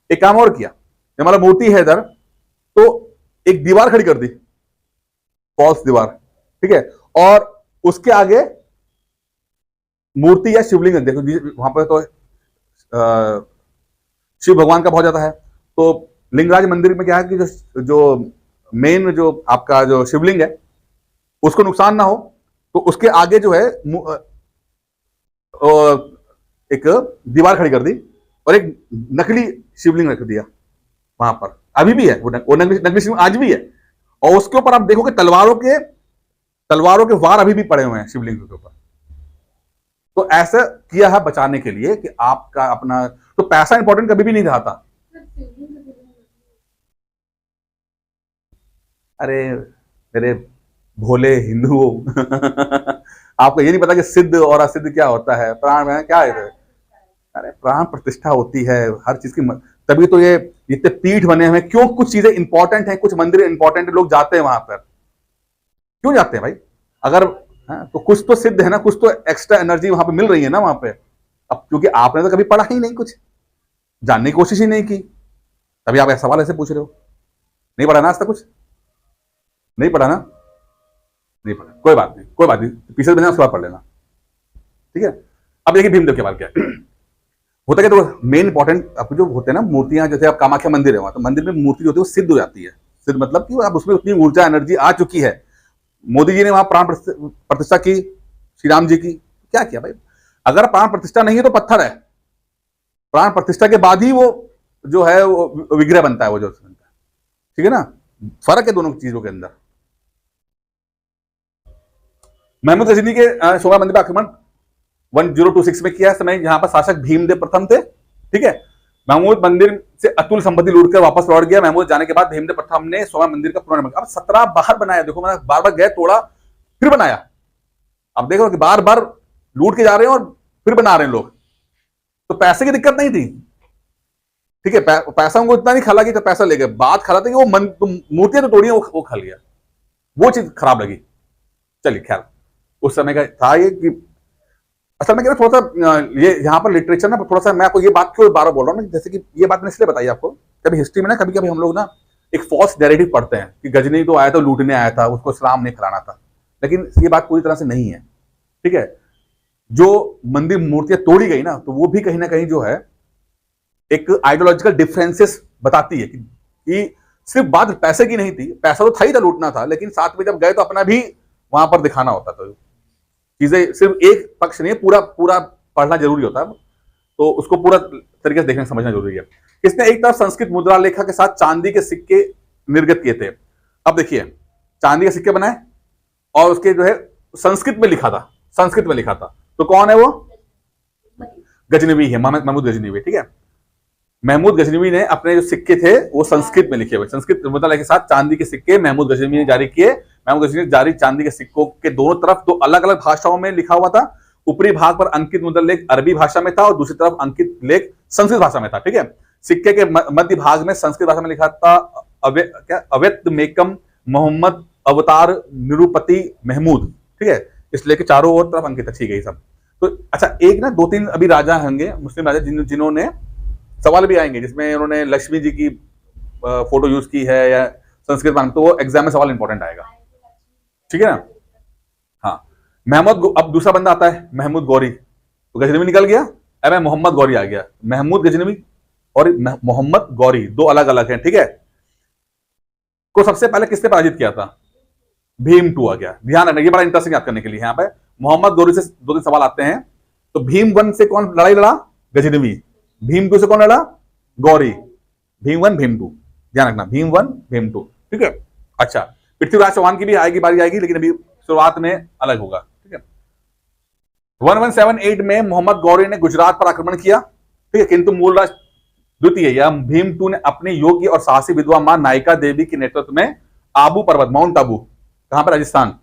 एक काम और किया, जब हमारा मूर्ति है इधर, तो एक दीवार खड़ी कर दी, फॉल्स दीवार, ठीक है, और उसके आगे मूर्ति या शिवलिंग देखो वहां पर तो शिव भगवान का बहुत ज्यादा है। तो लिंगराज मंदिर में क्या है कि जो मेन जो आपका जो शिवलिंग है उसको नुकसान ना हो, तो उसके आगे जो है एक दीवार खड़ी कर दी और एक नकली शिवलिंग रख दिया वहां पर। अभी भी है वो नकली शिवलिंग आज भी है, और उसके ऊपर आप देखोगे तलवारों के वार अभी भी पड़े हुए हैं शिवलिंग के ऊपर। तो ऐसा किया है बचाने के लिए कि आपका अपना तो पैसा इंपॉर्टेंट कभी भी नहीं रहा था। अरे मेरे भोले हिंदुओं आपको ये नहीं पता कि सिद्ध और असिद्ध क्या होता है, प्राण में क्या है? अरे प्राण प्रतिष्ठा होती है हर चीज की तभी तो ये इतने पीठ बने हुए। क्यों? कुछ चीजें इंपॉर्टेंट हैं, कुछ मंदिर इंपॉर्टेंट है, लोग जाते हैं वहां पर। क्यों जाते हैं भाई? अगर तो कुछ तो सिद्ध है ना, कुछ तो एक्स्ट्रा एनर्जी वहां पे मिल रही है ना वहां पे। अब क्योंकि आपने तो कभी पढ़ा ही नहीं, कुछ जानने की कोशिश ही नहीं की, तभी आप ऐसा सवाल ऐसे पूछ रहे हो। नहीं पढ़ा ना आज तक कुछ? नहीं पढ़ा ना? नहीं पढ़ा, कोई बात नहीं, कोई बात नहीं, पीछे बना उसके बाद पढ़ लेना, ठीक है। अब देखिए भीमदेव के बारे क्या होता है। तो मेन इंपॉर्टेंट अब जो होते हैं ना मूर्तियां, जैसे आप कामाख्या मंदिर है वहां, तो मंदिर में मूर्ति जो होती है वो सिद्ध हो जाती है। सिद्ध मतलब कि अब उसमें उतनी ऊर्जा एनर्जी आ चुकी है। मोदी जी ने वहां प्राण प्रतिष्ठा की श्री राम जी की, क्या किया भाई? अगर प्राण प्रतिष्ठा नहीं है तो पत्थर है, प्राण प्रतिष्ठा के बाद ही वो जो है वो विग्रह बनता है, वो जो बनता है, ठीक है ना। फर्क है दोनों चीजों के अंदर। महमूद गजनी के सोमा मंदिर पर आक्रमण 1026 में किया समय जहां पर शासक भीमदेव प्रथम थे, ठीक है। महमूद मंदिर से अतुल संपत्ति लूटकर वापस लौट गया। महमूद जाने के बाद भीमदेव प्रथम ने सोमा मंदिर का पुनर्निर्माण, अब 17 बार बनाया। देखो मैं बार बार गए, तोड़ा, फिर बनाया। अब देखो कि बार बार लूट के जा रहे हैं और फिर बना रहे हैं लोग। तो पैसे की दिक्कत नहीं थी, ठीक है। पैसा उनको इतना नहीं खला कि तो पैसा ले गए। बात खरा था कि वो मूर्तियां तो तोड़ी, वो खा लिया, वो चीज खराब लगी। चलिए खैर, उस समय का था ये कि असल में क्या थोड़ा सा ये यहाँ पर लिटरेचर ना थोड़ा सा, मैं आपको ये बात क्यों बार बोल रहा हूँ ना, जैसे कि ये बात मैंने इसलिए बताई आपको, कभी हिस्ट्री में ना कभी कभी हम लोग ना एक फॉल्स नैरेटिव पढ़ते हैं कि गजनी तो आया था लूटने आया था, उसको इस्लाम नहीं खिलाना था। लेकिन ये बात पूरी तरह से नहीं है, ठीक है। जो मंदिर मूर्तियां तोड़ी गई ना, तो वो भी कहीं ना कहीं जो है एक आइडियोलॉजिकल डिफरेंसेस बताती है कि सिर्फ बात पैसे की नहीं थी। पैसा तो था ही था, लूटना था, लेकिन साथ में जब गए तो अपना भी वहां पर दिखाना होता था। चीजें सिर्फ एक पक्ष नहीं है, पूरा पूरा पढ़ना जरूरी होता है, तो उसको पूरा तरीके से देखना समझना जरूरी है। इसने एक तरफ संस्कृत मुद्रा लेखा के साथ चांदी के सिक्के निर्गत किए थे। अब देखिए चांदी के सिक्के बनाए और उसके जो है संस्कृत में लिखा था, संस्कृत में लिखा था। तो कौन है वो? गजनवी है, महमूद गजनवी, ठीक है। महमूद गजनवी ने अपने जो सिक्के थे वो संस्कृत में लिखे हुए, संस्कृत मुद्रा के साथ चांदी के सिक्के महमूद गजनवी ने जारी किए। महमूद गजनवी ने जारी चांदी के सिक्कों के दोनों तरफ दो अलग अलग भाषाओं में लिखा हुआ था। ऊपरी भाग पर अंकित मुद्रा लेख अरबी भाषा में था और दूसरी तरफ अंकित लेख संस्कृत भाषा में था, ठीक है। सिक्के के मध्य भाग में संस्कृत भाषा में लिखा था अव्यक्त मेकम मोहम्मद अवतार निरुपति महमूद, ठीक है। इसलिए कि चारों ओर तरफ अंकित अच्छी गई सब। तो अच्छा, एक ना दो तीन अभी राजा होंगे मुस्लिम राजा जिन्होंने सवाल भी आएंगे जिसमें उन्होंने लक्ष्मी जी की फोटो यूज की है या संस्कृत में, तो वो एग्जाम में सवाल इंपॉर्टेंट आएगा, ठीक है ना। हाँ, महमूद, अब दूसरा बंदा आता है महमूद गौरी। तो गजनवी निकल गया, अब मोहम्मद गौरी आ गया। महमूद गजनवी और मोहम्मद गौरी दो अलग अलग हैं, ठीक है। को सबसे पहले किसने पराजित किया था? भीम टू आ गया। ध्यान रखना, ये बड़ा इंटरेस्टिंग याद करने के लिए यहाँ पे मोहम्मद गौरी से दो तीन सवाल आते हैं। तो भीम वन से कौन लड़ाई लड़ा? गजनवी। भीम टू से कौन लड़ा? गौरी। भीम वन भीम टू, ध्यान रखना, भीम वन भीम टू, ठीक है। अच्छा, पृथ्वीराज चौहान की भी आएगी बारी आएगी, लेकिन अभी शुरुआत में अलग होगा, ठीक है। 1178 में मोहम्मद गौरी ने गुजरात पर आक्रमण किया, ठीक है, किंतु मूलराज द्वितीय या भीम टू ने अपनी योग्य और साहसी विधवा मां नायिका देवी के नेतृत्व में आबू पर्वत, माउंट आबू, कहां पर? राजस्थान,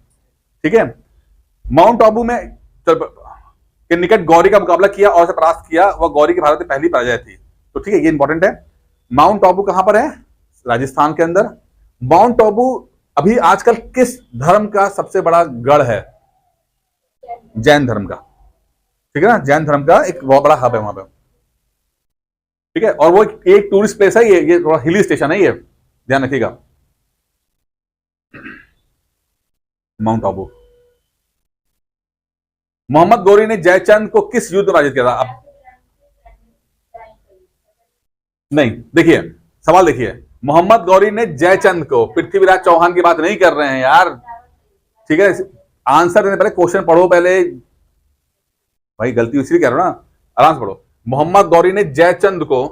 ठीक है। माउंट आबू में के निकट गौरी का मुकाबला किया और उसे परास्त किया। वह गौरी की भारत में पहली पराजय थी। तो ठीक है, ये इंपॉर्टेंट है। माउंट आबू कहां पर है? राजस्थान के अंदर। माउंट आबू अभी आजकल किस धर्म का सबसे बड़ा गढ़ है? जैन धर्म का, ठीक है ना। जैन धर्म का एक बहुत बड़ा हब है वहां पे, ठीक है। और वो एक टूरिस्ट प्लेस है, ये थोड़ा हिली स्टेशन है, ये ध्यान रखिएगा। माउंट आबू मोहम्मद गौरी ने जयचंद को किस युद्ध में पराजित किया था? अब नहीं, देखिए सवाल देखिए, मोहम्मद गौरी ने जयचंद को, पृथ्वीराज चौहान की बात नहीं कर रहे हैं यार, ठीक है? आंसर देने पहले क्वेश्चन पढ़ो पहले भाई, गलती उसी कह रहा हूं ना, आराम से पढ़ो। मोहम्मद गौरी ने जयचंद को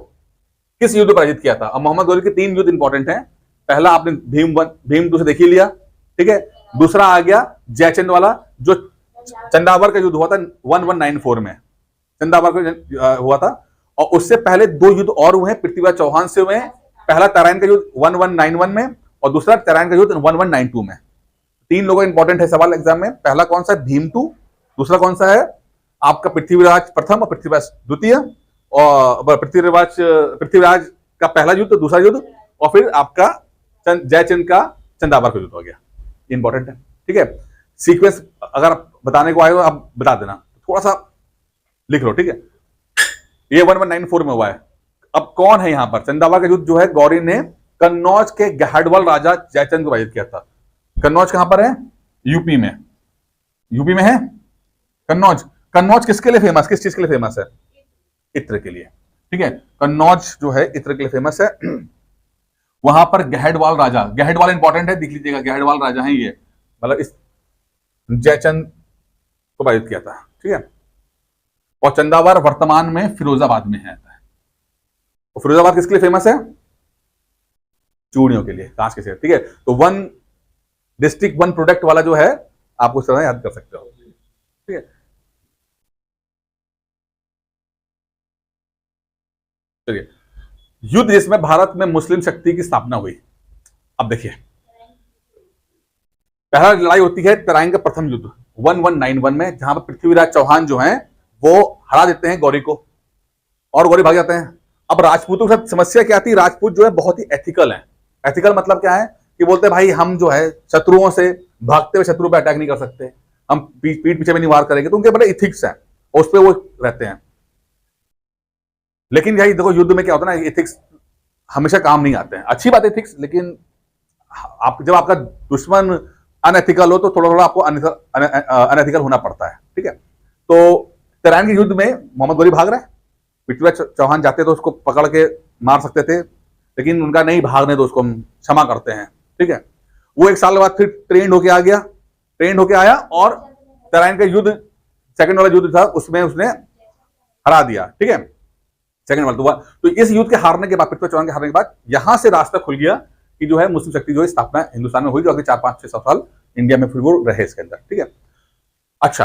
किस युद्ध में पराजित किया था? अब मोहम्मद गौरी के 3 युद्ध इंपॉर्टेंट हैं। पहला आपने भीम 2 से देख ही लिया, ठीक है? दूसरा आ गया जयचंद वाला, जो चंदावर का युद्ध हुआ था 1194 में, चंदावर का हुआ था। और उससे पहले 2 युद्ध और हुए हैं पृथ्वीराज चौहान से हुए हैं। पहला तराइन का युद्ध 1191 में और दूसरा तराइन का युद्ध 1192 में। 3 लोगों इंपॉर्टेंट है सवाल एग्जाम में। पहला कौन सा है? भीम 2। दूसरा कौन सा है आपका? पृथ्वीराज प्रथम और पृथ्वीराज द्वितीय, और पृथ्वीराज का पहला युद्ध, दूसरा युद्ध, और फिर आपका जयचंद का चंदावर का युद्ध हो गया। इंपॉर्टेंट है, ठीक है? सीक्वेंस अगर आप बताने को आए हो आप बता देना, थोड़ा सा लिख लो, ठीक है? ये 1194 में हुआ है। अब कौन है यहां पर? चंदावर का युद्ध जो है गौरी ने कन्नौज के गहडवल राजा जयचंद को पराजित किया था। कन्नौज कहां पर है? यूपी में। यूपी में है कन्नौज। कन्नौज किसके लिए फेमस, किस चीज के लिए फेमस है? इत्र के लिए, ठीक है? कन्नौज जो है इत्र के लिए फेमस है। वहां पर गहडवाल राजा, गहडवाल इंपॉर्टेंट है, देख लीजिएगा, गहडवाल राजा है ये, मतलब इस जयचंद को पराजित किया था, ठीक है? और चंदावर वर्तमान में फिरोजाबाद में है। और फिरोजाबाद किसके लिए फेमस है? चूड़ियों के लिए, कांच के सेट, ठीक है? तो 1 डिस्ट्रिक्ट 1 प्रोडक्ट वाला जो है आप उस तरह याद कर सकते हो, ठीक है? चलिए, युद्ध जिसमें भारत में मुस्लिम शक्ति की स्थापना हुई। अब देखिए, पहला लड़ाई होती है तराइन का प्रथम युद्ध 1191 में, जहां पर पृथ्वीराज चौहान जो हैं वो हरा देते हैं गौरी को और गौरी भाग जाते हैं। अब राजपूतों के साथ समस्या क्या थी? राजपूत जो है बहुत ही एथिकल है। एथिकल मतलब क्या है कि बोलते हैं भाई हम जो है शत्रुओं से भागते हुए शत्रु पे अटैक नहीं कर सकते, हम पीठ पीछे में नहीं वार करेंगे, तो उनके बड़े इथिक्स हैं और उस पर वो रहते हैं। लेकिन यही देखो, युद्ध में क्या होता है ना, इथिक्स हमेशा काम नहीं आते हैं। अच्छी बात है इथिक्स, लेकिन आप जब आपका दुश्मन अनएथिकल हो तो थोड़ा थोड़ा आपको अनएथिकल होना पड़ता है, ठीक है? तो तराइन के युद्ध में मोहम्मद गौरी भाग रहा है, पृथ्वीराज चौहान जाते तो उसको पकड़ के मार सकते थे, लेकिन उनका नहीं भागने तो उसको हम क्षमा करते हैं, ठीक है? वो 1 साल बाद फिर ट्रेंड होके आ गया, ट्रेंड होके आया और तराइन का युद्ध, सेकंड वाला युद्ध था, उसमें उसने हरा दिया, ठीक है? सेकंड वाला तो इस युद्ध के हारने के बाद, पृथ्वीराज चौहान के हारने के बाद, यहां से रास्ता खुल गया कि जो है मुस्लिम शक्ति जो है स्थापना हिंदुस्तान में हुई, जो अगले 4-5-6 साल इंडिया में फिर वो रहे इसके अंदर, ठीक है? अच्छा,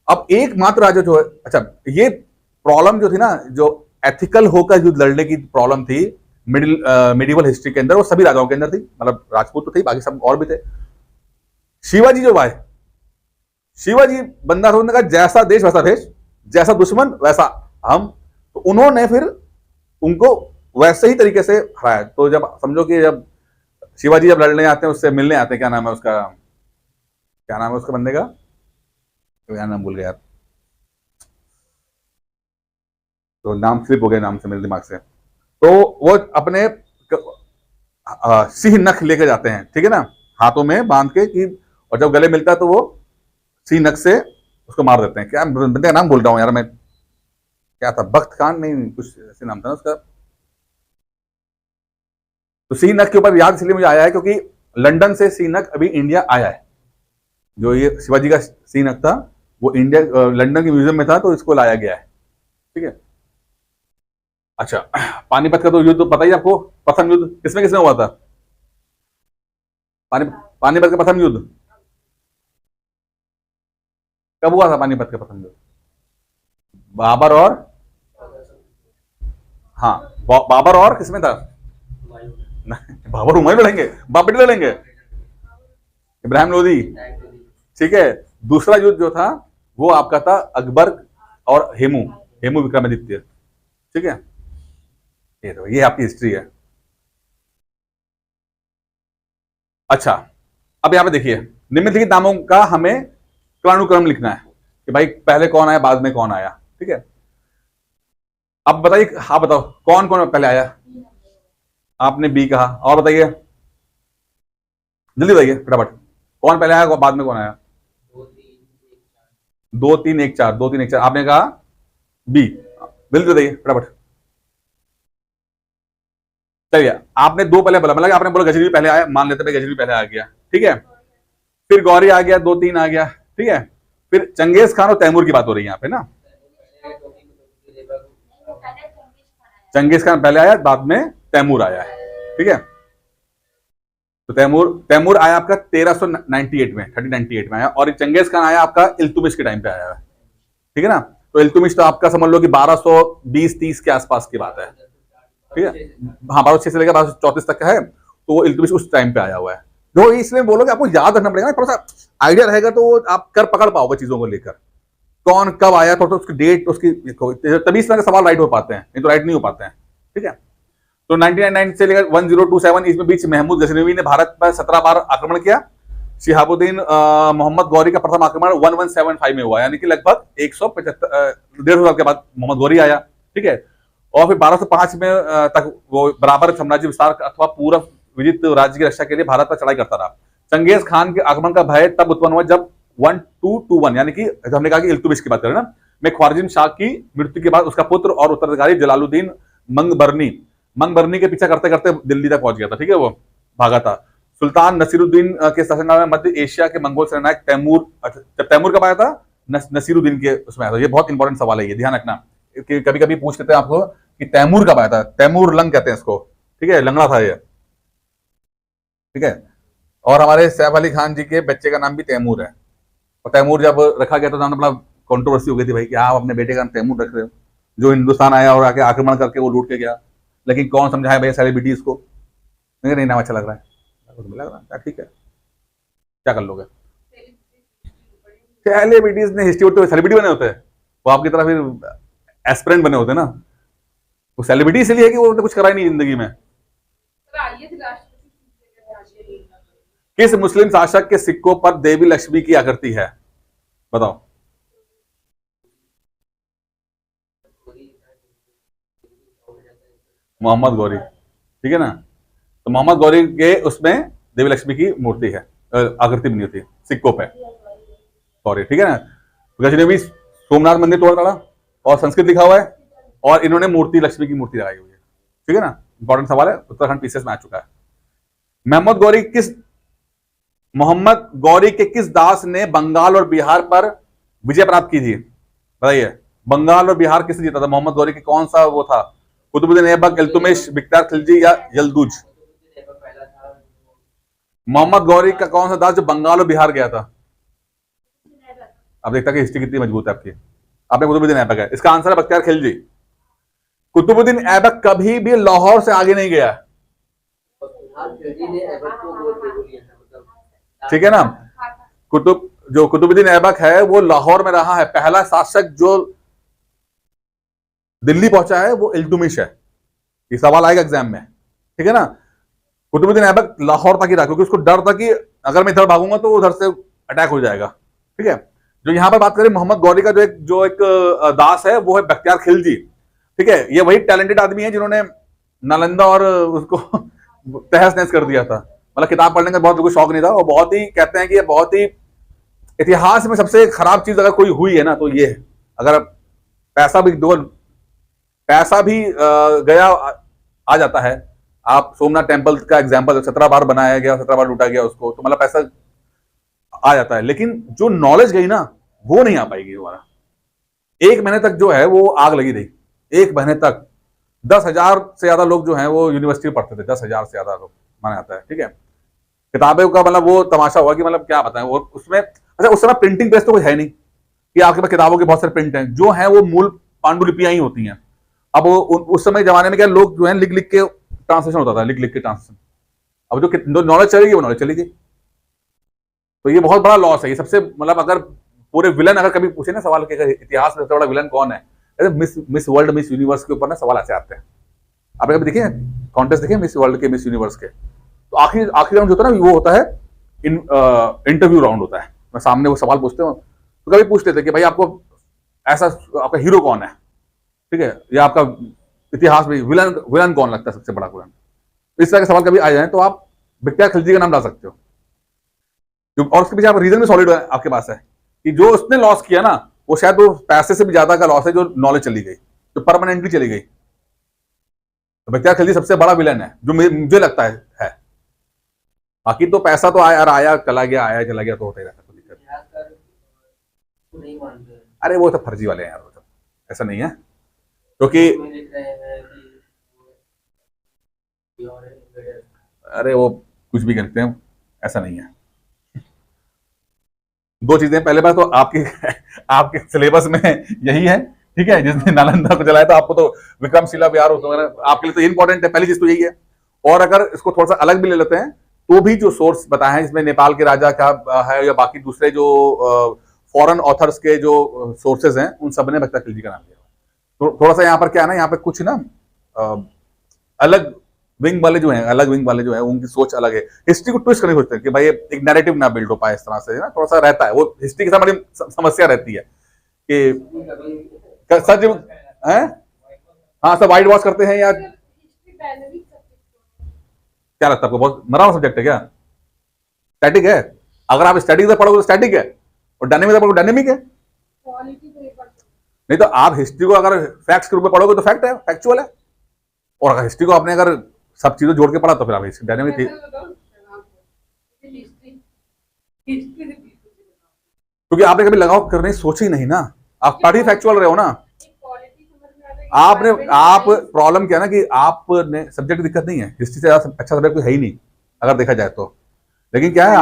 अब एकमात्र राजा जो है, अच्छा ये प्रॉब्लम जो थी ना, जो एथिकल होकर युद्ध लड़ने की प्रॉब्लम थी मिडिवल हिस्ट्री के अंदर, वो सभी राजाओं के अंदर थी, मतलब राजपूत तो थे, बाकी सब और भी थे। शिवाजी जो भाई, शिवाजी बंदा था, उन्होंने कहा जैसा देश वैसा भेष, जैसा दुश्मन वैसा हम, तो उन्होंने फिर उनको वैसे ही तरीके से हराया। तो जब समझो कि जब शिवाजी जब लड़ने आते हैं, उससे मिलने आते हैं, क्या नाम है उसका, क्या नाम है उसका बंदे का, क्या नाम भूल गया यार, तो नाम स्लिप हो गया नाम से मेरे दिमाग से। तो वो अपने सिंह नख लेके जाते हैं, ठीक है ना, हाथों में बांध के कि, और जब गले मिलता है तो वो सिंह नख से उसको मार देते हैं। क्या बंदे का नाम भूल रहा हूँ यार मैं, क्या था, बख्त खान नहीं, कुछ ऐसे नाम था ना उसका। तो सिंह नख के ऊपर याद इसलिए मुझे आया है क्योंकि लंदन से सिंह नख अभी इंडिया आया है। जो ये शिवाजी का सिंह नख था वो इंडिया लंदन के म्यूजियम में था, तो इसको लाया गया है, ठीक है? अच्छा, पानीपत का तो युद्ध तो पता ही आपको, प्रथम युद्ध किसमें किसमें हुआ था? पानीपत का प्रथम युद्ध कब हुआ था? पानीपत का प्रथम युद्ध बाबर और, हाँ, बाबर और किसमें था? बाबर हुमायूं लड़ेंगे, बाबर लड़ेंगे, इब्राहिम लोदी, ठीक है? दूसरा युद्ध जो था वो आपका था अकबर और हेमू विक्रमादित्य, ठीक है? ये आपकी हिस्ट्री है। अच्छा, अब यहां पे देखिए, निम्नलिखित नामों का हमें क्रमानुक्रम लिखना है कि भाई पहले कौन आया, बाद में कौन आया, ठीक है? अब बताइए, हाँ बताओ, कौन कौन पहले आया? आपने बी कहा, और बताइए, जल्दी बताइए फटाफट, कौन पहले आया, बाद में कौन आया? 2 3 1 4, 2 3 1 4, आपने कहा बी। बिल्कुल बताइए फटाफट। चलिए, आपने दो पहले बोला, मतलब आपने बोला गजनवी पहले आया, मान लेते हैं गजनवी पहले आ गया, ठीक है। फिर गौरी आ गया, 2 3 आ गया, ठीक है। फिर चंगेज खान और तैमूर की बात हो रही है यहाँ पे ना। चंगेज खान पहले आया, बाद में तैमूर आया है, ठीक है। तो तैमूर तैमूर आया आपका 1398 में, 1398 में आया, और चंगेज खान आया आपका इल्तुमिश के टाइम पे आया है, ठीक है ना। तो इल्तुमिश तो आपका समझ लो कि 1220-30 के आसपास की बात है, ठीक है। हाँ, 1206 से लेकर 1234 तक का है, तो वो इल्तुमिश उस टाइम पे आया हुआ है। जो इसलिए बोलोगे, आपको याद रखना पड़ेगा ना, थोड़ा सा आइडिया रहेगा तो आप कर पकड़ पाओगे चीजों को लेकर, कौन कब आया, थोड़ा उसकी डेट, उसकी, तभी इस तरह के सवाल राइट हो पाते हैं, नहीं तो राइट नहीं हो पाते हैं, ठीक है। तो 1999 से लेकर 1027 इसमें बीच महमूद गजनवी ने भारत पर 17 बार आक्रमण किया। शिहाबुद्दीन मोहम्मद गौरी का प्रथम आक्रमण 1175 में हुआ, यानी कि लगभग 175 साल के बाद मोहम्मद गौरी आया, ठीक है। और फिर 1205 में तक वो बराबर साम्राज्य विस्तार अथवा पूर्व विजित राज्य की रक्षा के लिए भारत पर चढ़ाई करता रहा। चंगेज खान के आक्रमण का भय तब उत्पन्न हुआ जब 1221, यानी कि हमने कहा कि इल्तुमिश की बात करें ना, में ख्वारिज़म शाह की मृत्यु के बाद उसका पुत्र और उत्तराधिकारी जलालुद्दीन मंगबरनी के पीछा करते करते दिल्ली तक पहुंच गया था, ठीक है, वो भागा था। सुल्तान नसीरुद्दीन के शासनकाल में मध्य एशिया के मंगोल सेनानायक तैमूर, जब तैमूर कब आया था, नसीरुद्दीन के उसमें आया था। ये बहुत इंपॉर्टेंट सवाल है, ये ध्यान रखना, कभी कभी पूछ लेते हैं आपको कि तैमूर कब आया था। तैमूर लंग कहते हैं इसको, ठीक है, लंगड़ा था ये, ठीक है। और हमारे सैफ अली खान जी के बच्चे का नाम भी तैमूर है, और तैमूर जब रखा गया था, बड़ा कंट्रोवर्सी हो गई थी भाई कि आप अपने बेटे का नाम तैमूर रख रहे हो, जो हिंदुस्तान आया और आके आक्रमण करके वो लूट के गया। लेकिन कौन समझाए भैया सेलिब्रिटीज को, नहीं नाम अच्छा लग रहा है, लग रहा है ठीक है, क्या कर लोगे। सेलिब्रिटीज ने हिस्ट्री, तो सेलिब्रिटी बने होते हैं, वो आपकी तरह फिर एस्पिरेंट बने होते हैं ना। वो सेलिब्रिटी इसलिए है कि वो कुछ करा ही नहीं जिंदगी में। किस मुस्लिम शासक के सिक्कों पर देवी लक्ष्मी की आकृति है, बताओ। मोहम्मद गौरी, ठीक है ना। तो मोहम्मद गौरी के उसमें देवी लक्ष्मी की मूर्ति है, आकृति बनी होती है सिक्कों पे, गौरी, ठीक है ना। गजनवी सोमनाथ मंदिर तोड़ डाला और संस्कृत लिखा हुआ है, और इन्होंने मूर्ति लक्ष्मी की मूर्ति लगाई हुई है, ठीक है ना। इंपॉर्टेंट सवाल है, उत्तराखंड पीसीएस में आ चुका है। मोहम्मद गौरी के किस दास ने बंगाल और बिहार पर विजय प्राप्त की थी, बताइए। बंगाल और बिहार किसने जीता था मोहम्मद गौरी के, कौन सा वो था, कुतुबुद्दीन ऐबक, इल्तुमिश, बिख्तियार खिलजी या यलदुज। मोहम्मद गौरी का कौन सा दास जो बंगाल और बिहार गया था। अब देखता कि हिस्ट्री कितनी मजबूत है आपकी। आपने कुतुबुद्दीन ऐबक है, इसका आंसर है बख्तियार खिलजी। कुतुबुद्दीन ऐबक कभी भी लाहौर से आगे नहीं गया, ठीक है ना। कुतुबुद्दीन ऐबक है वो लाहौर में रहा है, पहला शासक जो दिल्ली पहुंचा है वो इल्तुमिश है। ये सवाल आएगा एग्जाम में, ठीक है ना। कुतुबुद्दीन ऐबक लाहौर तक ही रहा, क्योंकि उसको डर था कि अगर मैं इधर भागूंगा तो उधर से अटैक हो जाएगा, ठीक है। जो यहां पर बात करें मोहम्मद गौरी का जो एक दास है, वो है बख्तियार खिलजी, ठीक है। ये वही टैलेंटेड आदमी है जिन्होंने नालंदा और उसको तहस नहस कर दिया था। मतलब किताब पढ़ने का बहुत शौक नहीं था, और बहुत ही कहते हैं कि ये बहुत ही इतिहास में सबसे खराब चीज अगर कोई हुई है ना तो ये है। अगर पैसा भी गया आ जाता है। आप सोमनाथ टेम्पल का एग्जाम्पल, 17 बार बनाया गया, 17 बार लूटा गया उसको, तो मतलब पैसा आ जाता है, लेकिन जो नॉलेज गई ना वो नहीं आ पाएगी दोबारा। 1 महीने तक जो है वो आग लगी रही, 1 महीने तक 10,000 से ज्यादा लोग जो हैं वो यूनिवर्सिटी पढ़ते थे, 10,000 से ज्यादा लोग माना जाता है, ठीक है। किताबों का मतलब वो तमाशा हुआ कि मतलब क्या बताएं, वो उसमें अच्छा उस समय प्रिंटिंग प्रेस तो कुछ है नहीं कि आपके पास किताबों के बहुत सारे प्रिंट हैं, जो है वो मूल पांडुलिपियां ही होती हैं। अब वो उस समय जमाने में क्या लोग जो है लिख लिख के ट्रांसलेशन होता था, लिख लिख के ट्रांसलेशन। अब जो नॉलेज चलेगी वो नॉलेज चलेगी, तो ये बहुत बड़ा लॉस है। ये सबसे मतलब अगर पूरे विलन अगर कभी पूछे ना सवाल के इतिहास में सबसे बड़ा विलन कौन है, मिस वर्ल्ड मिस यूनिवर्स के ऊपर ना सवाल ऐसे आते हैं। आपने कभी देखे कॉन्टेस्ट देखे मिस वर्ल्ड के मिस यूनिवर्स के, तो आखिरी राउंड होता है ना वो होता है इंटरव्यू राउंड होता है। मैं सामने वो सवाल पूछते हो तो कभी पूछ लेते कि भाई आपको ऐसा आपका हीरो कौन है, ठीक है, या आपका इतिहास में विलन कौन लगता है सबसे बड़ा विलन। इस तरह के सवाल कभी आ जाए तो आप बख्तियार खिलजी का नाम डाल सकते हो, और उसके पीछे आप रीजन भी सॉलिड आपके पास है कि जो उसने लॉस किया ना, वो शायद वो पैसे से भी ज्यादा का लॉस है जो नॉलेज चली गई, जो परमानेंटली चली गई। तो बख्तियार खिलजी सबसे बड़ा विलन है जो मुझे लगता है। बाकी तो पैसा तो आया आया चला गया, आया चला गया, तो होता ही रहता है, कोई दिक्कत नहीं। अरे वो तो फर्जी वाले हैं यार, वो तो ऐसा नहीं है, क्योंकि अरे वो कुछ भी करते हैं, ऐसा नहीं है। दो चीजें, पहले बात तो आपके आपके सिलेबस में यही है, ठीक है, जिसने नालंदा को जलाया, तो आपको तो विक्रमशिला बिहार हो, तो आपके लिए तो इंपॉर्टेंट है, पहली चीज तो यही है। और अगर इसको थोड़ा सा अलग भी ले लेते हैं, तो भी जो सोर्स बताए हैं इसमें नेपाल के राजा का है या बाकी दूसरे जो फॉरेन ऑथर्स के जो सोर्सेज हैं, उन सब ने बख्तियार खिलजी का नाम लिया। तो थोड़ा सा यहाँ पर क्या है ना, यहाँ पे कुछ ना अलग विंग वाले जो हैं, अलग विंग वाले जो है, उनकी सोच अलग है। हिस्ट्री को ट्विस्ट करने की सोचते हैं कि भाई एक नैरेटिव ना बिल्ड हो पाए इस तरह से, ना थोड़ा सा रहता है, वो हिस्ट्री के साथ बड़ी समस्या रहती है कि सच है। हाँ, सब वाइट वॉश करते हैं या क्या लगता है आपको, बहुत मरा हुआ सब्जेक्ट है क्या? स्टैटिक है? अगर आप स्टैटिक से पढ़ोगे तो स्टैटिक है, और डायनेमिक से पढ़ोगे डायनेमिक है। नहीं तो आप हिस्ट्री को अगर फैक्ट्स के रूप में पढ़ोगे तो फैक्ट है, फैक्चुअल है, और अगर हिस्ट्री को आपने अगर सब चीजें जोड़ के पढ़ा तो फिर आप डायनेमिक थी। क्योंकि आपने कभी लगाव करने की सोची नहीं ना, आप पढ़ी फैक्चुअल रहे हो ना। आपने आप प्रॉब्लम क्या ना कि आपने सब्जेक्ट दिक्कत नहीं है, हिस्ट्री से अच्छा सब्जेक्ट कोई है ही नहीं अगर देखा जाए तो, लेकिन क्या है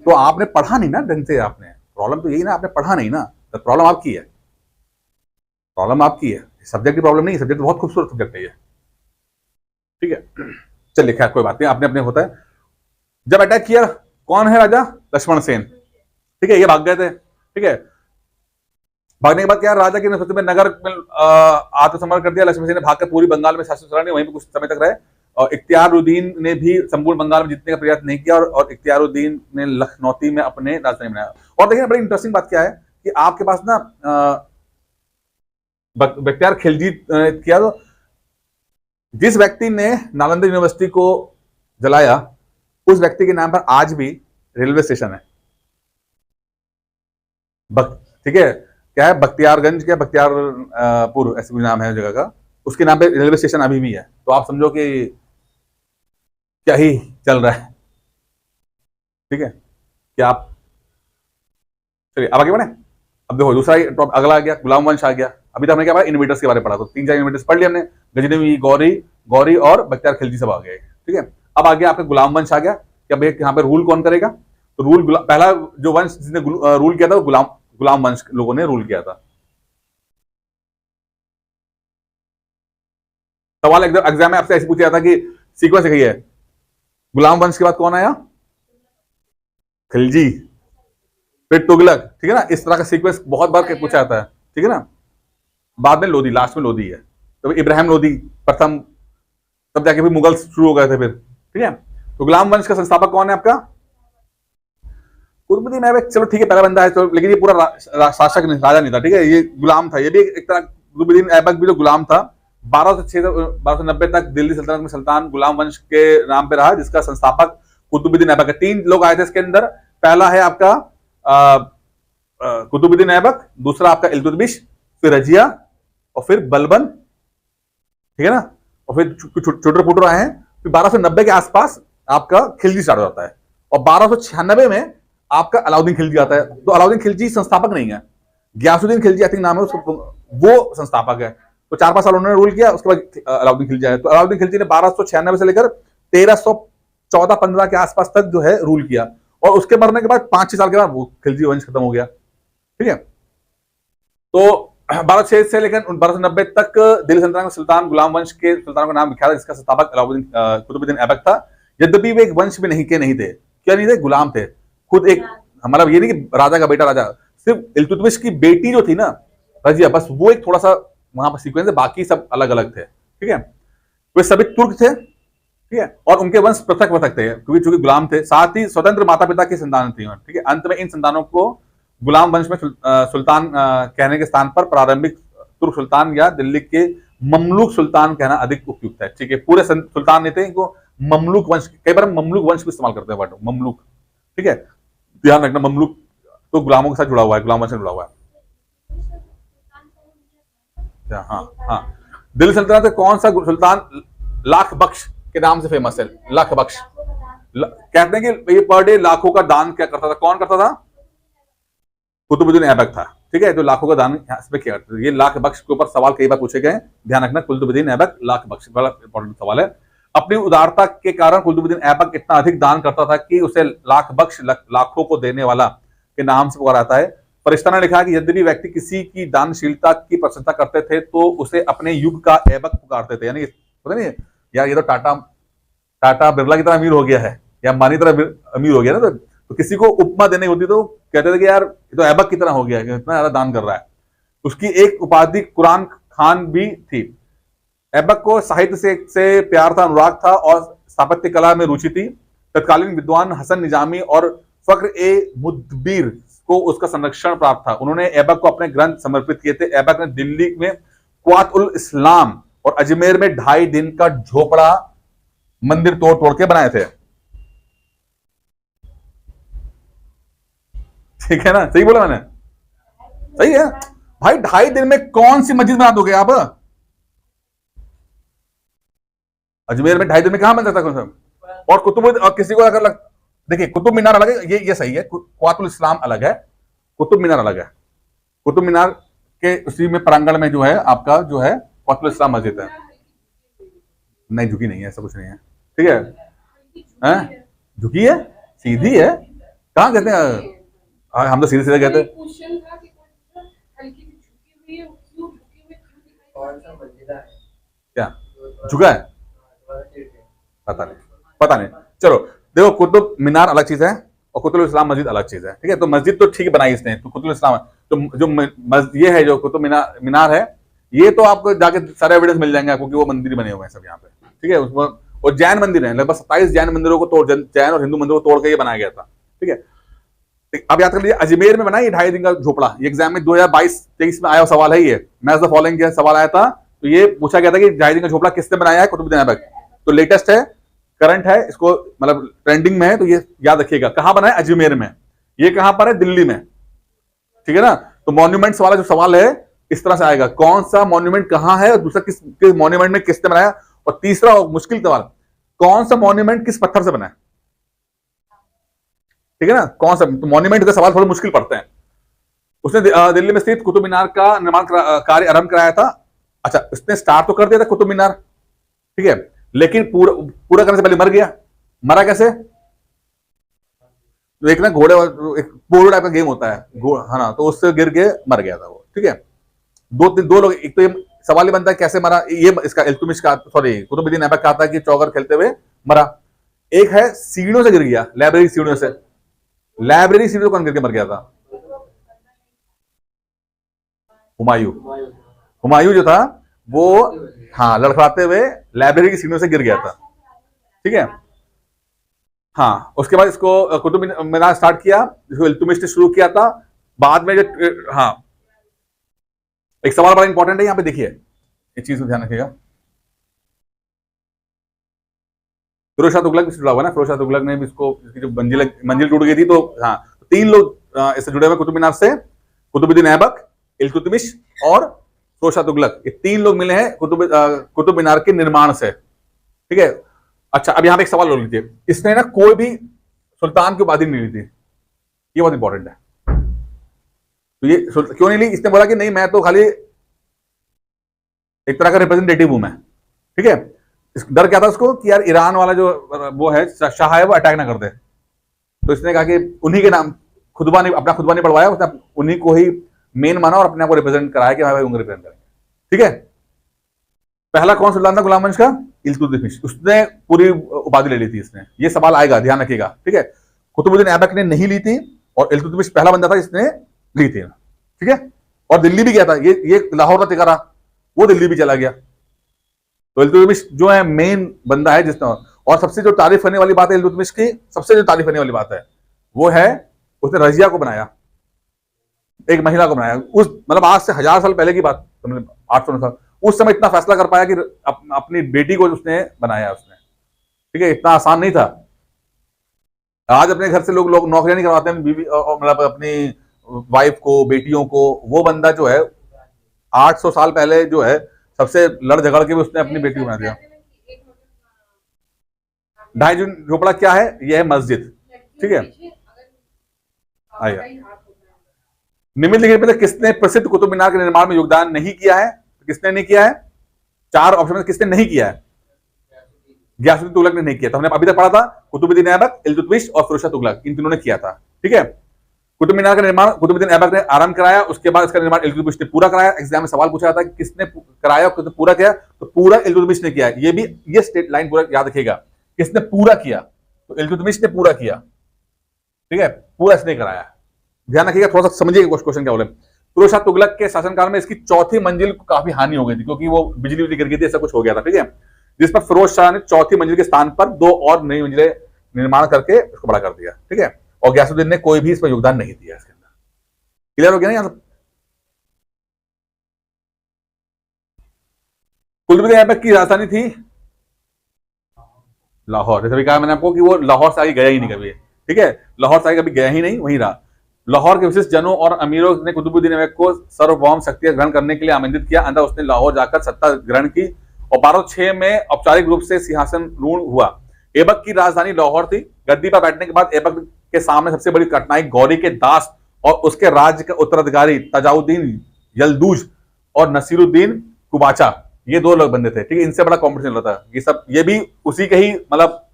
तो आपने पढ़ा नहीं ना ढंग से। आपने प्रॉब्लम तो यही ना, आपने पढ़ा नहीं ना, तो प्रॉब्लम आपकी है, प्रॉब्लम आपकी है, सब्जेक्ट की प्रॉब्लम नहीं है। सब्जेक्ट बहुत खूबसूरत सब्जेक्ट है ये, ठीक है। चलिए खैर कोई बात नहीं, अपने अपने होता है। जब अटैक किया कौन है राजा? लक्ष्मण सेन, ठीक है, ये भाग गए थे, ठीक है। भागने के बाद क्या, राजा की नेतृत्व में नगर में आत्मसमर्पण कर दिया। लक्ष्मण सेन ने भागकर पूरी बंगाल में शासन चलाने, वहीं पर कुछ समय तक रहे। और इख्तियारुद्दीन ने भी संपूर्ण बंगाल में जीतने का प्रयास नहीं किया, और इख्तियारुद्दीन ने लखनौती में अपने राजधानी बनाया। और देखिए बड़ी इंटरेस्टिंग बात क्या है कि आपके पास ना बख्तियार खिलजी किया, तो जिस व्यक्ति ने नालंदा यूनिवर्सिटी को जलाया, उस व्यक्ति के नाम पर आज भी रेलवे स्टेशन है, ठीक है। क्या है, बख्तियारगंज, क्या बख्तियारपुर, ऐसे भी नाम है जगह का, उसके नाम पे रेलवे स्टेशन अभी भी है। तो आप समझो कि क्या ही चल रहा है, ठीक है। क्या आप, चलिए अब आगे बढ़े। अब देखो दूसरा अगला आ गया, गुलाम वंश आ गया। अभी तो हमने क्या पढ़ा, इन्वेडर्स के बारे में पढ़ा, तो 3-4 इन्वेडर्स पढ़ लिया हमने, गजनवी, गौरी और बख्तियार खिलजी सब आ गए, ठीक है। अब आ गया आपका गुलाम वंश आ गया। क्या भाई यहाँ पे रूल कौन करेगा? तो रूल पहला जो वंश जिसने रूल किया था, गुलाम वंश लोगों ने रूल किया था। सवाल एग्जाम में आपसे ऐसे पूछा था कि सीक्वेंस यही है, गुलाम वंश के बाद कौन आया? खिलजी, फिर तुगलक, ठीक है ना। इस तरह का सीक्वेंस बहुत बार पूछा जाता है, ठीक है ना। बाद में लोधी, लास्ट में लोधी है, तो इब्राहिम लोधी प्रथम, तब जाके फिर मुगल शुरू हो गए थे फिर, ठीक है। तो गुलाम वंश का संस्थापक कौन है आपका? कुतुबुद्दीन ऐबक, चलो ठीक है, पहला बंदा है तो, लेकिन ये पूरा शासक नहीं, राजा नहीं था, ठीक है, ये गुलाम था। ये भी एक तरह, कुतुबुद्दीन ऐबक भी जो गुलाम था, 1290 तक दिल्ली सल्तनत में सुल्तान गुलाम वंश के नाम पे रहा, जिसका संस्थापक कुतुबुद्दीन ऐबक है। 3 लोग आए थे इसके अंदर, पहला है आपका कुतुबुद्दीन ऐबक, दूसरा आपका इल्तुतमिश, फिर रजिया, और फिर बलबन, ठीक है ना, और फिर छोटे पुटर आए हैं। फिर 1290 के आसपास आपका खिलजी स्टार्ट हो जाता है, और 1296 में आपका अलाउद्दीन खिलजी आता है। तो अलाउद्दीन खिलजी संस्थापक नहीं है, गयासुद्दीन खिलजी आई थिंक नाम है उसको, वो संस्थापक है। तो 4-5 साल उन्होंने रूल किया, उसके बाद अलाउद्दीन खिलजी आए। तो अलाउद्दीन खिलजी ने 1296 से लेकर 1314-15 के आसपास तक जो है रूल किया, और उसके मरने के बाद 5-6 साल के बाद वो खिलजी वंश खत्म हो गया, ठीक है। तो 1206 से लेकर 1290 तक दिल्ली सल्तनत में सुल्तान गुलाम वंश के सुल्तानों का नाम लिखा था, जिसका संस्थापक कुतुबुद्दीन ऐबक था। यद्यपि वे एक वंश में नहीं थे, क्या नहीं थे, गुलाम थे खुद। एक हमारा ये नहीं कि राजा का बेटा राजा, सिर्फ इल्तुतमिश की बेटी जो थी ना रजिया, बस वो एक थोड़ा सा वहां पर सीक्वेंस है, बाकी सब अलग अलग थे, ठीक है। वे सभी तुर्क थे, ठीक है, और उनके वंश पृथक पृथक थे, क्योंकि चूंकि गुलाम थे, साथ ही स्वतंत्र माता पिता की संतान थी, ठीक है। अंत में इन संतानों को गुलाम वंश में सुल्तान कहने के स्थान पर प्रारंभिक तुर्क सुल्तान या दिल्ली के ममलूक सुल्तान कहना अधिक उपयुक्त है, ठीक है। पूरे सुल्तान नहीं थे, इनको ममलूक वंश, कई बार हम ममलूक वंश को इस्तेमाल करते हैं वर्ड ममलूक, ठीक है, ध्यान रखना। ममलूक तो गुलामों के साथ जुड़ा हुआ है, गुलाम वंश से जुड़ा हुआ है। क्या? हाँ हाँ, दिल्ली सल्तनत में कौन सा सुल्तान लाख बख्श के नाम से फेमस है? लाख बख्श। कहते हैं कि ये पर डे लाखों का दान क्या करता था? कौन करता था? कुतुबुद्दीन ऐबक था। ठीक है, जो लाखों का दान इसमें किया करता था। ये लाख बख्श के ऊपर सवाल कई बार पूछे गए, ध्यान रखना। कुतुबुद्दीन ऐबक लाख बख्श, बड़ा इंपॉर्टेंट सवाल है। अपनी उदारता के कारण कुतुबुद्दीन ऐबक इतना अधिक दान करता था कि उसे लाख बख्श, लाखों को देने वाला के नाम से पुकारा जाता है। फरिश्ता ने लिखा कि यदि व्यक्ति किसी की दानशीलता की प्रशंसा करते थे तो उसे अपने युग का ऐबक पुकारते थे। यानी पता नहीं यार, ये तो टाटा बिरला की तरह अमीर हो गया है, या अंबानी की तरह अमीर हो गया ना। तो किसी को उपमा देनी होती तो कहते थे कि यार ये तो ऐबक की तरह हो गया, इतना ज्यादा दान कर रहा है। उसकी एक उपाधि कुरान खान भी थी। ऐबक को साहित्य से प्यार था, अनुराग था और स्थापत्य कला में रुचि थी। तत्कालीन विद्वान हसन निजामी और फक्र ए मुदबिर को उसका संरक्षण प्राप्त था। उन्होंने ऐबक को अपने ग्रंथ समर्पित किए थे। ऐबक ने दिल्ली में क्वात उल इस्लाम और अजमेर में 2.5 दिन का झोपड़ा मंदिर तोड़ तोड़ के बनाए थे। ठीक है ना, सही बोला मैंने? सही है भाई। 2.5 दिन में कौन सी मस्जिद बना दोगे आप? अजमेर में 2.5 दिन में कहां बन सकता कौन सा? और कुतुब, और किसी को अगर देखिए, कुतुब मीनार अलग है, ये सही है। क्वातुल इस्लाम अलग है, कुतुब मीनार अलग है। कुतुब मीनार के उसी में प्रांगण में जो है आपका जो है क्वातुल इस्लाम मस्जिद है। नहीं, झुकी नहीं है, ऐसा कुछ नहीं है। ठीक है, झुकी है, सीधी है। कहां कहते हैं? हम तो सीधे सीधे कहते हैं। क्या झुका है? पता नहीं। चलो देखो, कुतुब मीनार अलग चीज है और कुतुब इस्लाम मस्जिद अलग चीज है। ठीक है, तो मस्जिद तो ठीक बनाई इसने, तो कुतुब इस्लाम। तो जो ये है जो कुतुब मीनार है, ये तो आपको जाके सारे एविडेंस मिल जाएंगे आपको कि वो मंदिर बने हुए हैं सब यहाँ पे। ठीक है, उसमें और जैन मंदिर है, लगभग 27 जैन मंदिरों को तोड़, जैन और हिंदू मंदिरों को तोड़ के ये बनाया गया था। ठीक है, अब याद कर लीजिए, अजमेर में बना ये 2.5 दिन का झोपड़ा। ये एग्जाम में 2022-23 में आया सवाल है। ये मैच द फॉलोइंग सवाल आया था, तो ये पूछा गया था कि 2.5 दिन का झोपड़ा किसने बनाया है? कुतुबुद्दीन ऐबक। तो लेटेस्ट है, करंट है, इसको मतलब ट्रेंडिंग में है, तो ये याद रखिएगा। कहां बना है? अजमेर में। ये कहां पर है? दिल्ली में। ठीक है ना, तो मॉन्यूमेंट्स वाला जो सवाल है इस तरह से आएगा, कौन सा मॉन्यूमेंट कहां है और दूसरा किस मॉन्यूमेंट में किसने बनाया, और तीसरा मुश्किल सवाल, कौन सा मॉन्यूमेंट किस पत्थर से बना है? ठीक है ना, कौन सा? तो मॉन्यूमेंट का सवाल थोड़ा मुश्किल पड़ते हैं। उसने दिल्ली में स्थित कुतुब मीनार का निर्माण कार्य आरंभ कराया था। अच्छा, उसने स्टार्ट तो कर दिया था कुतुब मीनार, ठीक है, लेकिन पूरा करने से पहले मर गया। मरा कैसे? तो एक ना घोड़े, एक पोलो टाइप का गेम होता है, है ना, तो उससे गिर के मर गया था वो। ठीक है, दो लोग। एक तो ये सवाल ही बनता है कैसे मरा। ये इसका इल्तुतमिश का, सॉरी, कुतुबुद्दीन ऐबक का था कि चौगर खेलते हुए मरा। एक है सीढ़ियों से गिर गया, लाइब्रेरी सीढ़ियों से। लाइब्रेरी सीढ़ियों कौन गिर के मर गया था? हुमायूं जो था वो, हाँ, लड़खड़ाते हुए लाइब्रेरी की सीढ़ियों से गिर गया था। ठीक है, हाँ, उसके बाद इसको कुतुब मीनार स्टार्ट किया, जिसको इल्तुतमिश ने शुरू किया था। बाद में जो, हाँ, एक सवाल बड़ा इंपॉर्टेंट है यहां पे, देखिए, इस चीज को ध्यान रखिएगा। फिरोज शाह तुगलक भी जुड़ा हुआ ना, फिरोज शाह तुगलक ने भी इसको, इसकी जो मंजिल टूट गई थी, तो हाँ, 3 लोग इससे जुड़े हुए कुतुब मीनार से, कुतुबुद्दीन ऐबक, इल्तुतमिश और फिरोज शाह तुगलक। ये 3 लोग मिले हैं कुतुब मीनार के निर्माण से। ठीक है, अच्छा, अब यहां पे एक सवाल और लीजिए, इसने ना कोई भी सुल्तान की उपाधि नहीं ली थी। ये बहुत इंपॉर्टेंट है। तो ये क्यों नहीं ली? इसने बोला कि नहीं, मैं तो खाली एक तरह का रिप्रेजेंटेटिव हूं मैं। ठीक है, डर क्या था उसको कि यार ईरान वाला जो वो है शाह है, वो अटैक ना कर दे। तो इसने कहा कि उन्हीं के नाम, खुतबा नहीं पढ़वाया, उसने उन्हीं को ही मेन माना और अपने आप को रिप्रेजेंट कराया कि भाई उनको रिप्रेजेंट करेंगे। ठीक है, पहला कौन सुल्तान था गुलाम वंश का? इल्तुतमिश। उसने पूरी उपाधि ले ली थी इसने। ये सवाल आएगा, ध्यान रखिएगा। ठीक है, कुतुबुद्दीन ऐबक ने नहीं ली थी और इल्तुतमिश पहला बंदा था जिसने ली थी। ठीक है, और दिल्ली भी गया था। ये लाहौर का तिकारा, वो दिल्ली भी चला गया। तो इल्तुतमिश जो है मेन बंदा है जिसने, और सबसे जो तारीफ करने वाली बात है इल्तुतमिश की, सबसे जो तारीफ करने वाली बात है वो है उसने रजिया को बनाया, एक महिला को बनाया। उस मतलब आज से 1000 साल पहले की बात, 800 साल, उस समय इतना फैसला कर पाया कि अपनी बेटी को उसने बनाया उसने। ठीक है, इतना आसान नहीं था। आज अपने घर से लोग लोग नौकरियां नहीं करवाते हैं बीवी मतलब अपनी वाइफ को, बेटियों को। वो बंदा जो है 800 साल पहले जो है सबसे लड़ झगड़ के भी उसने अपनी बेटी को बना दिया। 2.5 झोपड़ा क्या है? यह है मस्जिद। ठीक है, आइए। निम्नलिखित में से किसने प्रसिद्ध कुतुब मीनार के निर्माण में योगदान नहीं किया है? किसने नहीं किया है? 4 ऑप्शन में किसने नहीं किया है? गयासुद्दीन तुगलक ने नहीं किया। तो हमने अभी तक पढ़ा था कुतुबुद्दीन ऐबक, इल्तुतमिश और फिरोज शाह तुगलक, इन तीनों ने किया था। ठीक है, कुतुब मीनार का निर्माण कुतुबुद्दीन ऐबक ने आरंभ कराया, उसके बाद इसका निर्माण इल्तुतमिश ने पूरा कराया। एग्जाम में सवाल पूछा था कि किसने कराया और पूरा किया, तो पूरा इल्तुतमिश ने किया। ये भी ये स्टेट लाइन पूरा याद रखिएगा, किसने पूरा किया? तो इल्तुतमिश ने पूरा किया। ठीक है, पूरा इसने कराया। ध्यान रखिएगा, थोड़ा सा समझिएगा क्वेश्चन क्या बोले। फिरोज शाह तुगलक के शासनकाल में इसकी 4थी मंजिल को काफी हानि हो गई थी, क्योंकि वो बिजली गिर गई थी, ऐसा कुछ हो गया था। ठीक है, जिस पर फिरोज शाह ने 4थी मंजिल के स्थान पर 2 और नई मंजिलें निर्माण करके उसको बड़ा कर दिया। ठीक है, और गयासुद्दीन ने कोई भी इस पर योगदान नहीं दिया। इसके अंदर क्लियर हो गया ना यहां सब? कुतुबुद्दीन ऐबक की राजधानी थी लाहौर। जैसे भी कहा मैंने आपको कि वो लाहौर से आगे गया ही नहीं कभी। ठीक है, लाहौर से आगे कभी गया ही नहीं, वहीं रहा। लाहौर के विशिष्ट जनों और अमीरों ने कुतुबुद्दीन ऐबक को सार्वभौम शक्तियां ग्रहण करने के लिए आमंत्रित किया। अंदर उसने लाहौर जाकर सत्ता ग्रहण की और 1206 में औपचारिक रूप से सिंहासन रूढ़ हुआ। ऐबक की राजधानी लाहौर थी। गद्दी पर बैठने के बाद ऐबक के सामने सबसे बड़ी कठिनाई गौरी के दास और उसके राज्य के उत्तराधिकारी तजाउद्दीन यल्दूज और नसीरुद्दीन कुबाचा, ये 2 लोग बंदे थे। ठीक है, इनसे बड़ा कॉम्पिटिशन होता है। ये सब ये भी उसी के ही मतलब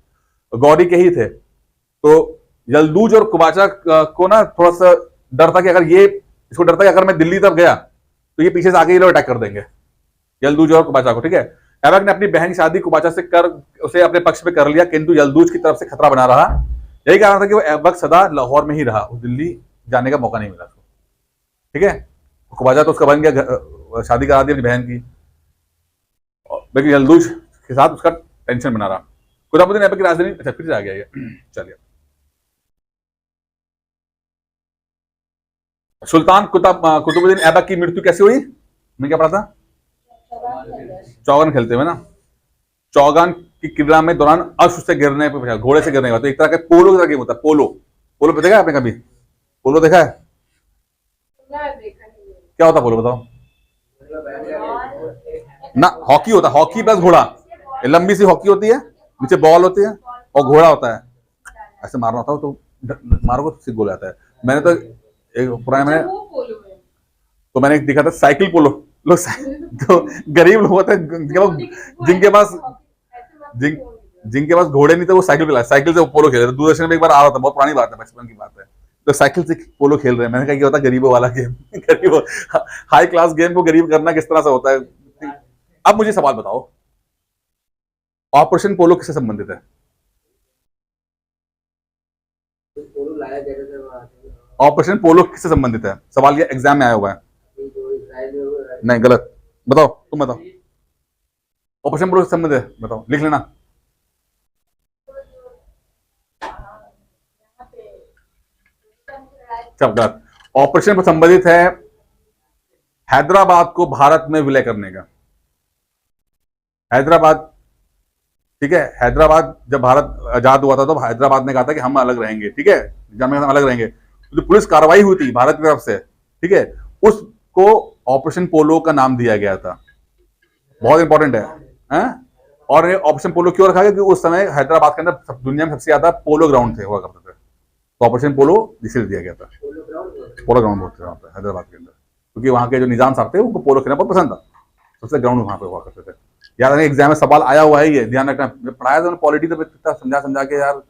गौरी के ही थे। तो यल्दूज और कुबाचा को ना थोड़ा सा डर था कि अगर ये इसको डर था कि अगर मैं दिल्ली तरफ गया तो ये पीछे से आगे ये लोग अटैक कर देंगे, यल्दूज और कुबाचा को। ठीक है, ऐबक ने अपनी बहन की शादी कुबाचा से कर उसे अपने पक्ष में कर लिया, किंतु यल्दूज की तरफ से खतरा बना रहा। यही कारण था कि वो ऐबक सदा लाहौर में ही रहा, दिल्ली जाने का मौका नहीं मिला उसको। ठीक है, कुबाचा तो उसका बन गया, शादी करा दी अपनी बहन की, लेकिन यल्दूज के साथ उसका टेंशन बना रहा। कुतुबुद्दीन ऐबक की राजधानी, अच्छा फिर से आ गया ये, चलिए। सुल्तान कुतुबुद्दीन ऐबक की मृत्यु कैसे हुई? मैं क्या पढ़ा था? चौगन खेलते हुए ना, चौगन की क्रीड़ा में दौरान अश्व से गिरने पर, घोड़े से गिरने का, तो एक तरह का पोलो की तरह गेम होता है। पोलो, पोलो देखा है आपने कभी? पोलो देखा है? क्या होता है पोलो, बताओ ना? हॉकी होता है, हॉकी प्लस घोड़ा। लंबी सी हॉकी होती है, नीचे बॉल होती है और घोड़ा होता है। ऐसे मारना होता है तो मारो तो सिर्फ गोल आता है। मैंने तो एक पुराने में तो मैंने देखा था साइकिल पोलो। लोग तो गरीब लोग होते हैं जिनके पास जिनके पास घोड़े नहीं थे, वो साइकिल पे साइकिल से वो पोलो खेल रहे थे। दूरदर्शन में एक बार आ रहा था, बहुत पुरानी बात है, बचपन की बात है। तो साइकिल से पोलो खेल रहे हैं। मैंने कहा क्या होता है गरीबों वाला गेम, गरीबों हाई क्लास गेम को गरीब करना किस तरह से होता है। अब मुझे सवाल बताओ, ऑपरेशन पोलो किससे संबंधित है? ऑपरेशन पोलो किससे संबंधित है? सवाल ये एग्जाम में आया हुआ है। नहीं, गलत। बताओ, तुम बताओ, ऑपरेशन पोलो से संबंधित है? बताओ, लिख लेना। सब गलत। ऑपरेशन पर संबंधित है हैदराबाद को भारत में विलय करने का। हैदराबाद, ठीक है, हैदराबाद जब भारत आजाद हुआ था तो हैदराबाद ने कहा था कि हम अलग रहेंगे। ठीक है, जब हम अलग रहेंगे तो पुलिस कार्रवाई हुई थी भारत की तरफ से, ठीक है, उसको ऑपरेशन पोलो का नाम दिया गया था। बहुत इंपॉर्टेंट है। और ये ऑपरेशन पोलो क्यों रखा गया? क्योंकि उस समय हैदराबाद के अंदर दुनिया में सबसे ज्यादा पोलो ग्राउंड थे हुआ करते थे, तो ऑपरेशन पोलो इसलिए दिया गया था। पोलो ग्राउंड होते वहां पर हैदराबाद के अंदर, क्योंकि वहां के जो निजाम साहब थे उनको पोलो खेलना बहुत पसंद था। सबसे ग्राउंड वहां पे हुआ करते थे। याद रखना, एग्जाम में सवाल आया हुआ है, ये ध्यान रखना। पढ़ाया था पॉलिटी तो समझा समझा के यार,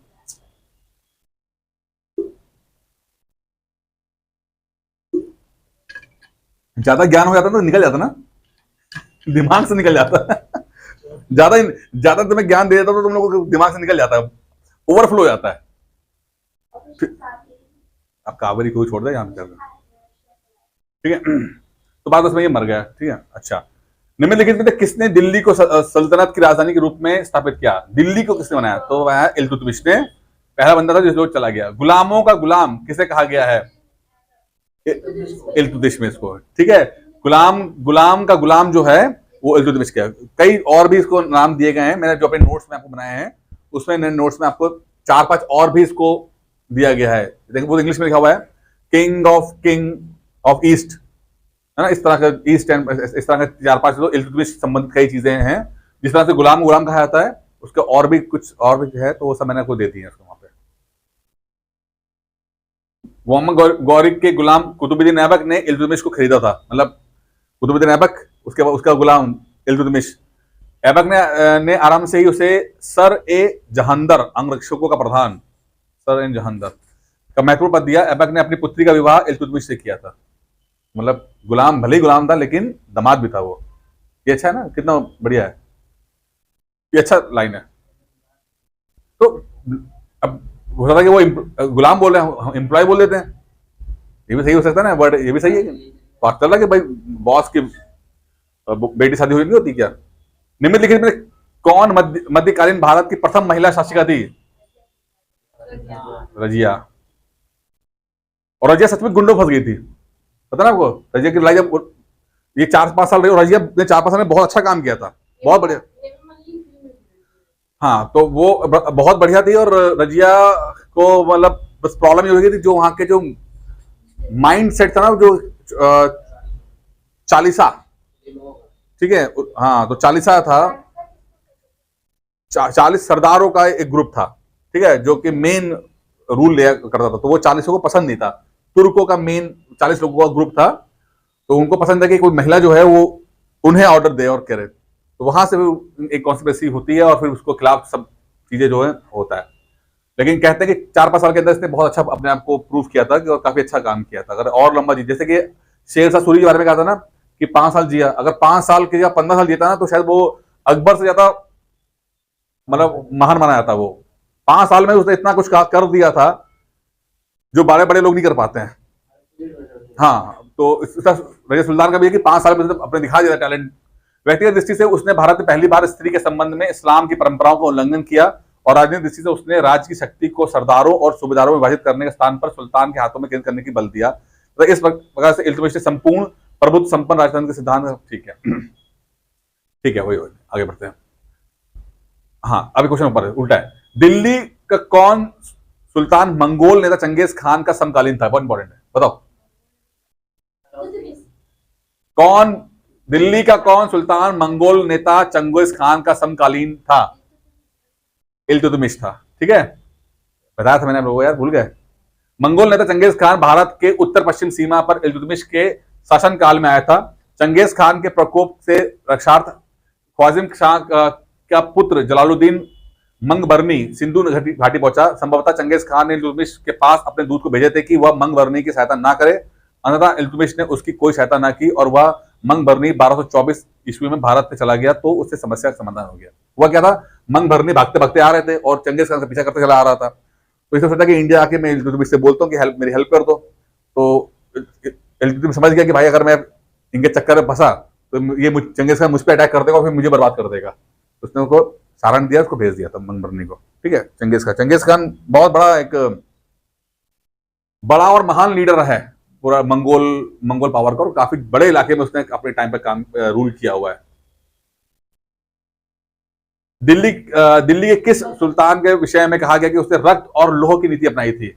ज्यादा ज्ञान हो जाता तो निकल जाता ना, दिमाग से निकल जाता। ज्यादा ज्यादा तुम्हें ज्ञान दे देता तो तुम लोगों को दिमाग से निकल जाता है, ओवरफ्लो हो जाता है। अब कावेरी को छोड़ दे यहां पे, ठीक है। तो बात उसमें ये मर गया, ठीक है। अच्छा, निम्नलिखित में किसने दिल्ली को सल्तनत की राजधानी के रूप में स्थापित किया? दिल्ली को किसने बनाया? तो वह इल्तुतमिश ने, पहला बंदा था जिस लोग चला गया। गुलामों का गुलाम किसे कहा गया है? इल्तुतमिश को, ठीक है। गुलाम का गुलाम जो है वो इल्तुतमिश का। कई और भी इसको नाम दिए गए हैं, मैंने जो अपने नोट्स में आपको बनाए हैं उसमें नोट्स में आपको 4-5 और भी इसको दिया गया है। देखो वो इंग्लिश में लिखा हुआ है किंग ऑफ ईस्ट, है ना, इस तरह का ईस्ट एंड इस तरह के 4-5 जो इल्तुतमिश संबंधित कई चीजें हैं। जिस तरह से गुलाम कहा जाता है, उसके और भी कुछ और भी है, तो वो सब मैंने आपको दे दी है उसको वहां पे। मोहम्मद गौरी के गुलाम कुतुबुद्दीन ऐबक ने इल्तुतमिश को खरीदा था, मतलब कुतुबुद्दीन ऐबक उसके उसका गुलाम इल्तुतमिश ऐबक ने आराम से ही उसे सर ए जहांदर, अंगरक्षकों का प्रधान सर ए जहांदर का महत्वपूर्ण पद दिया। ऐबक ने अपनी पुत्री का विवाह इल्तुतमिश से किया था, मतलब गुलाम भले ही गुलाम था लेकिन दामाद भी था वो। ये अच्छा है ना, कितना बढ़िया है, ये अच्छा लाइन है। तो अब हो सकता है कि वो गुलाम बोल रहे हैं, हम एम्प्लॉय बोल देते हैं, ये भी सही हो सकता है ना वर्ड, ये भी सही है। बात चल रहा है कि भाई बॉस की बेटी शादी हुई नहीं होती क्या। निम्नलिखित में कौन मध्यकालीन भारत की प्रथम महिला शासिका थी? रजिया। और रजिया सच में गुंडों फंस गई थी, पता ना आपको। रजिया की लड़ाई जब ये 4-5 साल रही, और रजिया ने 4-5 साल में बहुत अच्छा काम किया था, बहुत बढ़िया। हाँ, तो वो बहुत बढ़िया थी। और रजिया को मतलब बस प्रॉब्लम ये हो गई थी, जो वहां के जो माइंड सेट था ना, जो चालीसा, ठीक है, हाँ, तो चालीसा था, 40 सरदारों का एक ग्रुप था, ठीक है, जो कि मेन रूल लिया करता था। तो वो 40 को पसंद नहीं था, तुर्कों का मेन 40 लोगों का ग्रुप था, तो उनको पसंद है कि कोई महिला जो है वो उन्हें ऑर्डर दे और करे। तो वहां से एक कॉन्स्पिरेसी होती है और फिर उसको खिलाफ सब चीजें जो है होता है। लेकिन कहते हैं कि 4-5 साल के अंदर इसने बहुत अच्छा अपने आप को प्रूव किया था, और काफी अच्छा काम किया था। अगर और लंबा जी, जैसे कि शेरशाह सूरी के बारे में कहा था ना कि 5 साल जिया, अगर 5 साल के या 15 साल जीता ना, तो शायद वो अकबर से ज्यादा मतलब महान माना जाता। वो 5 साल में उसने इतना कुछ कर दिया था जो बड़े बड़े लोग नहीं कर पाते हैं। हाँ, तो रजिया सुल्तान का भी है कि 5 साल में अपने दिखा दिया टैलेंट। व्यक्तिगत दृष्टि से उसने भारत में पहली बार स्त्री के संबंध में इस्लाम की परंपराओं का उल्लंघन किया, और राजनीतिक दृष्टि से उसने राज्य की शक्ति को सरदारों और सूबेदारों में विभाजित करने के स्थान पर सुल्तान के हाथों में केंद्रित करने की बल दिया। तो इस प्रकार से इल्तुतमिश ने संपूर्ण प्रभुत्व संपन्न राजतंत्र के सिद्धांत, ठीक है, ठीक है, वही आगे बढ़ते हैं। हाँ, अभी क्वेश्चन ऊपर है, उल्टा है। दिल्ली का कौन सुल्तान मंगोल नेता चंगेज खान का समकालीन था? बहुत इंपॉर्टेंट है, बताओ कौन दिल्ली का कौन सुल्तान मंगोल नेता चंगेज खान का समकालीन था? इल्तुतमिश था, ठीक है, बताया था मैंने आप लोगों को, यार भूल गए। मंगोल नेता चंगेज खान भारत के उत्तर पश्चिम सीमा पर इल्तुतमिश के शासन काल में आया था। चंगेज खान के प्रकोप से रक्षार्थ ख्वाजिम शाह का पुत्र जलालुद्दीन मंगबरनी सिंधु घाटी पहुंचा। संभवतः चंगेज खान ने इल्तुतमिश के पास अपने दूत को भेजे थे कि वह मंगबरनी की सहायता ना करे। अंततः इल्तुतमिश ने उसकी कोई सहायता ना की और वह मंगबरनी 1224 ईस्वी में भारत से चला गया, तो उससे समस्या का समाधान हो गया। वह क्या था, मंगबरनी भागते भागते आ रहे थे और चंगेज खान से पीछा करते चला आ रहा था। तो इसने सोचा कि इंडिया आके मैं इल्तुतमिश से बोलता हूँ कि मेरी हेल्प कर दो। तो इल्तुतमिश समझ गया कि भाई अगर मैं इनके चक्कर में फंसा तो ये चंगेज खान मुझ पर अटैक कर देगा और फिर मुझे बर्बाद कर देगा। उसने उनको सारण दिया, उसको भेज दिया था मंगबरनी को, ठीक है। चंगेज खान बहुत बड़ा एक बड़ा और महान लीडर है पूरा मंगोल पावर का, और काफी बड़े इलाके में उसने अपने टाइम पे काम रूल किया हुआ है। दिल्ली के किस सुल्तान के विषय में कहा गया कि उसने रक्त और लोह की नीति अपनाई थी?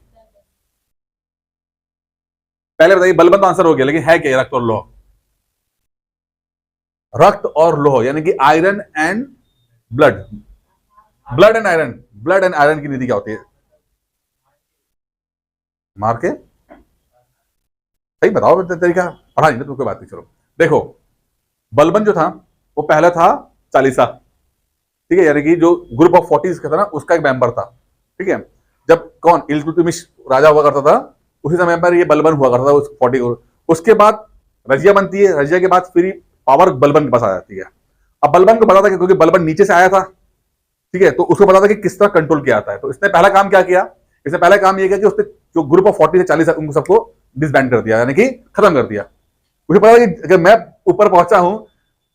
पहले बताइए, बलबंद आंसर हो गया, लेकिन है क्या रक्त और लोह? रक्त और लोह यानी कि iron and blood, blood and iron की नीति क्या होती है? मार के सही बताओ तरीका, पढ़ा नहीं तो कोई बात नहीं। चलो देखो, बलबन जो था वो पहला था चालीसा, ठीक है, यानी कि जो ग्रुप ऑफ 40 का था ना, उसका एक मेंबर था, ठीक है। जब कौन इल्तुतमिश राजा हुआ करता था, उसी समय पर ये बलबन हुआ करता था उस 40। उसके बाद रजिया बनती है, रजिया के बाद फिर पावर बलबन के पास आ जाती है। अब बलबन को पता था कि क्योंकि बलबन नीचे से आया था, ठीक है, तो उसको पता था कि किस तरह कंट्रोल किया जाता है। तो इसने पहला काम क्या किया, इसने पहला काम यह किया कि उसने जो ग्रुप ऑफ 40 से 40 उनको सबको डिसबैंड कर दिया, यानी कि खत्म कर दिया। मुझे पता है कि अगर मैं ऊपर पहुंचा हूं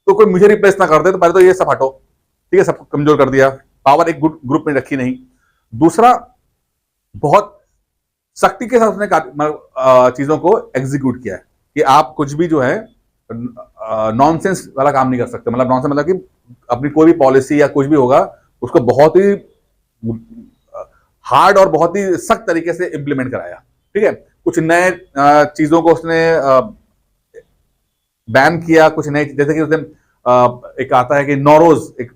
तो कोई मुझे रिप्लेस ना कर दे, तो पहले तो ये सब हटो, ठीक है, सबको कमजोर कर दिया, पावर एक ग्रुप में रखी नहीं। दूसरा, बहुत सख्ती के साथ उसने चीजों को एग्जीक्यूट किया है कि आप कुछ भी जो है नॉनसेंस वाला काम नहीं कर सकते। मतलब नॉनसेंस मतलब कि अपनी कोई भी पॉलिसी या कुछ भी होगा उसको बहुत ही हार्ड और बहुत ही सख्त तरीके से इंप्लीमेंट कराया। ठीक है, कुछ नए चीजों को उसने बैन किया, कुछ नए, जैसे कि उसने एक आता है कि नौरोज, एक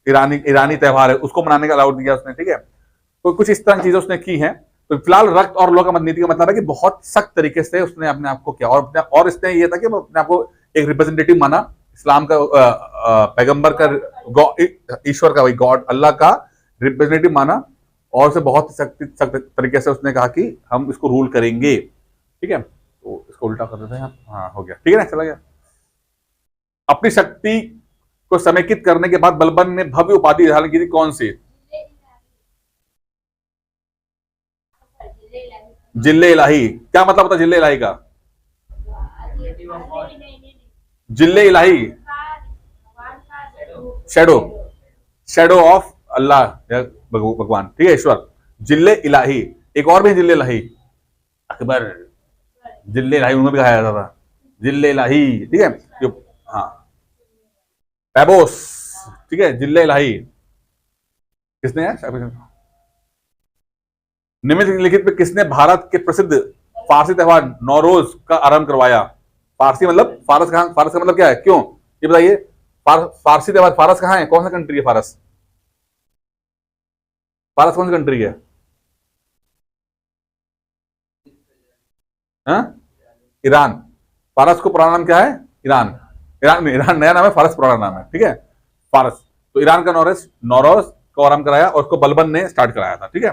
ईरानी त्योहार है, उसको मनाने का अलाउड दिया उसने। ठीक है, तो कुछ इस तरह की चीजें उसने की हैं। तो फिलहाल रक्त और लॉ का नीति का मतलब है कि बहुत सख्त तरीके से उसने अपने आप को किया, और इसने ये था कि अपने आप को एक रिप्रेजेंटेटिव माना, इस्लाम का पैगंबर का, ईश्वर का, वही गॉड अल्लाह का रिप्रेजेंटेटिव माना, और उसे बहुत सख्त तरीके से उसने कहा कि हम इसको रूल करेंगे। ठीक है, तो इसको उल्टा कर देते हैं। हाँ, हो गया, ठीक है ना, चला गया। अपनी शक्ति को समेकित करने के बाद बलबन ने भव्य उपाधि धारण की थी, कौन सी? जिल्ले इलाही। क्या मतलब होता है जिल्ले इलाही का? जिल्ले इलाही, शेडो, शेडो ऑफ अल्लाह, भगवान। ठीक है, ईश्वर, जिल्ले इलाही। एक और भी जिल्ले इलाही, अकबर, जिल्ले इलाही उन्होंने भी कहा जाता था, जिल्ले इलाही। ठीक है, जो, हाँ, पैबोस। ठीक है, जिल्ले इलाही किसने है? निम्नलिखित में किसने भारत के प्रसिद्ध फारसी त्योहार नौरोज का आरंभ करवाया? फारसी मतलब फारस कहां, फारस का मतलब क्या है, क्यों, ये बताइए। फारसी त्योहार, फारस कहां है, कौन सा कंट्री है फारस? फारस कौन सी कंट्री है? हाँ? ईरान। फारस को पुराना नाम क्या है? ईरान। ईरान नया नाम है, फारस पुराना नाम है। ठीक है, फारस। तो ईरान का नौरोज, नौरोज को आरंभ कराया, और उसको बलबन ने स्टार्ट कराया था। ठीक है,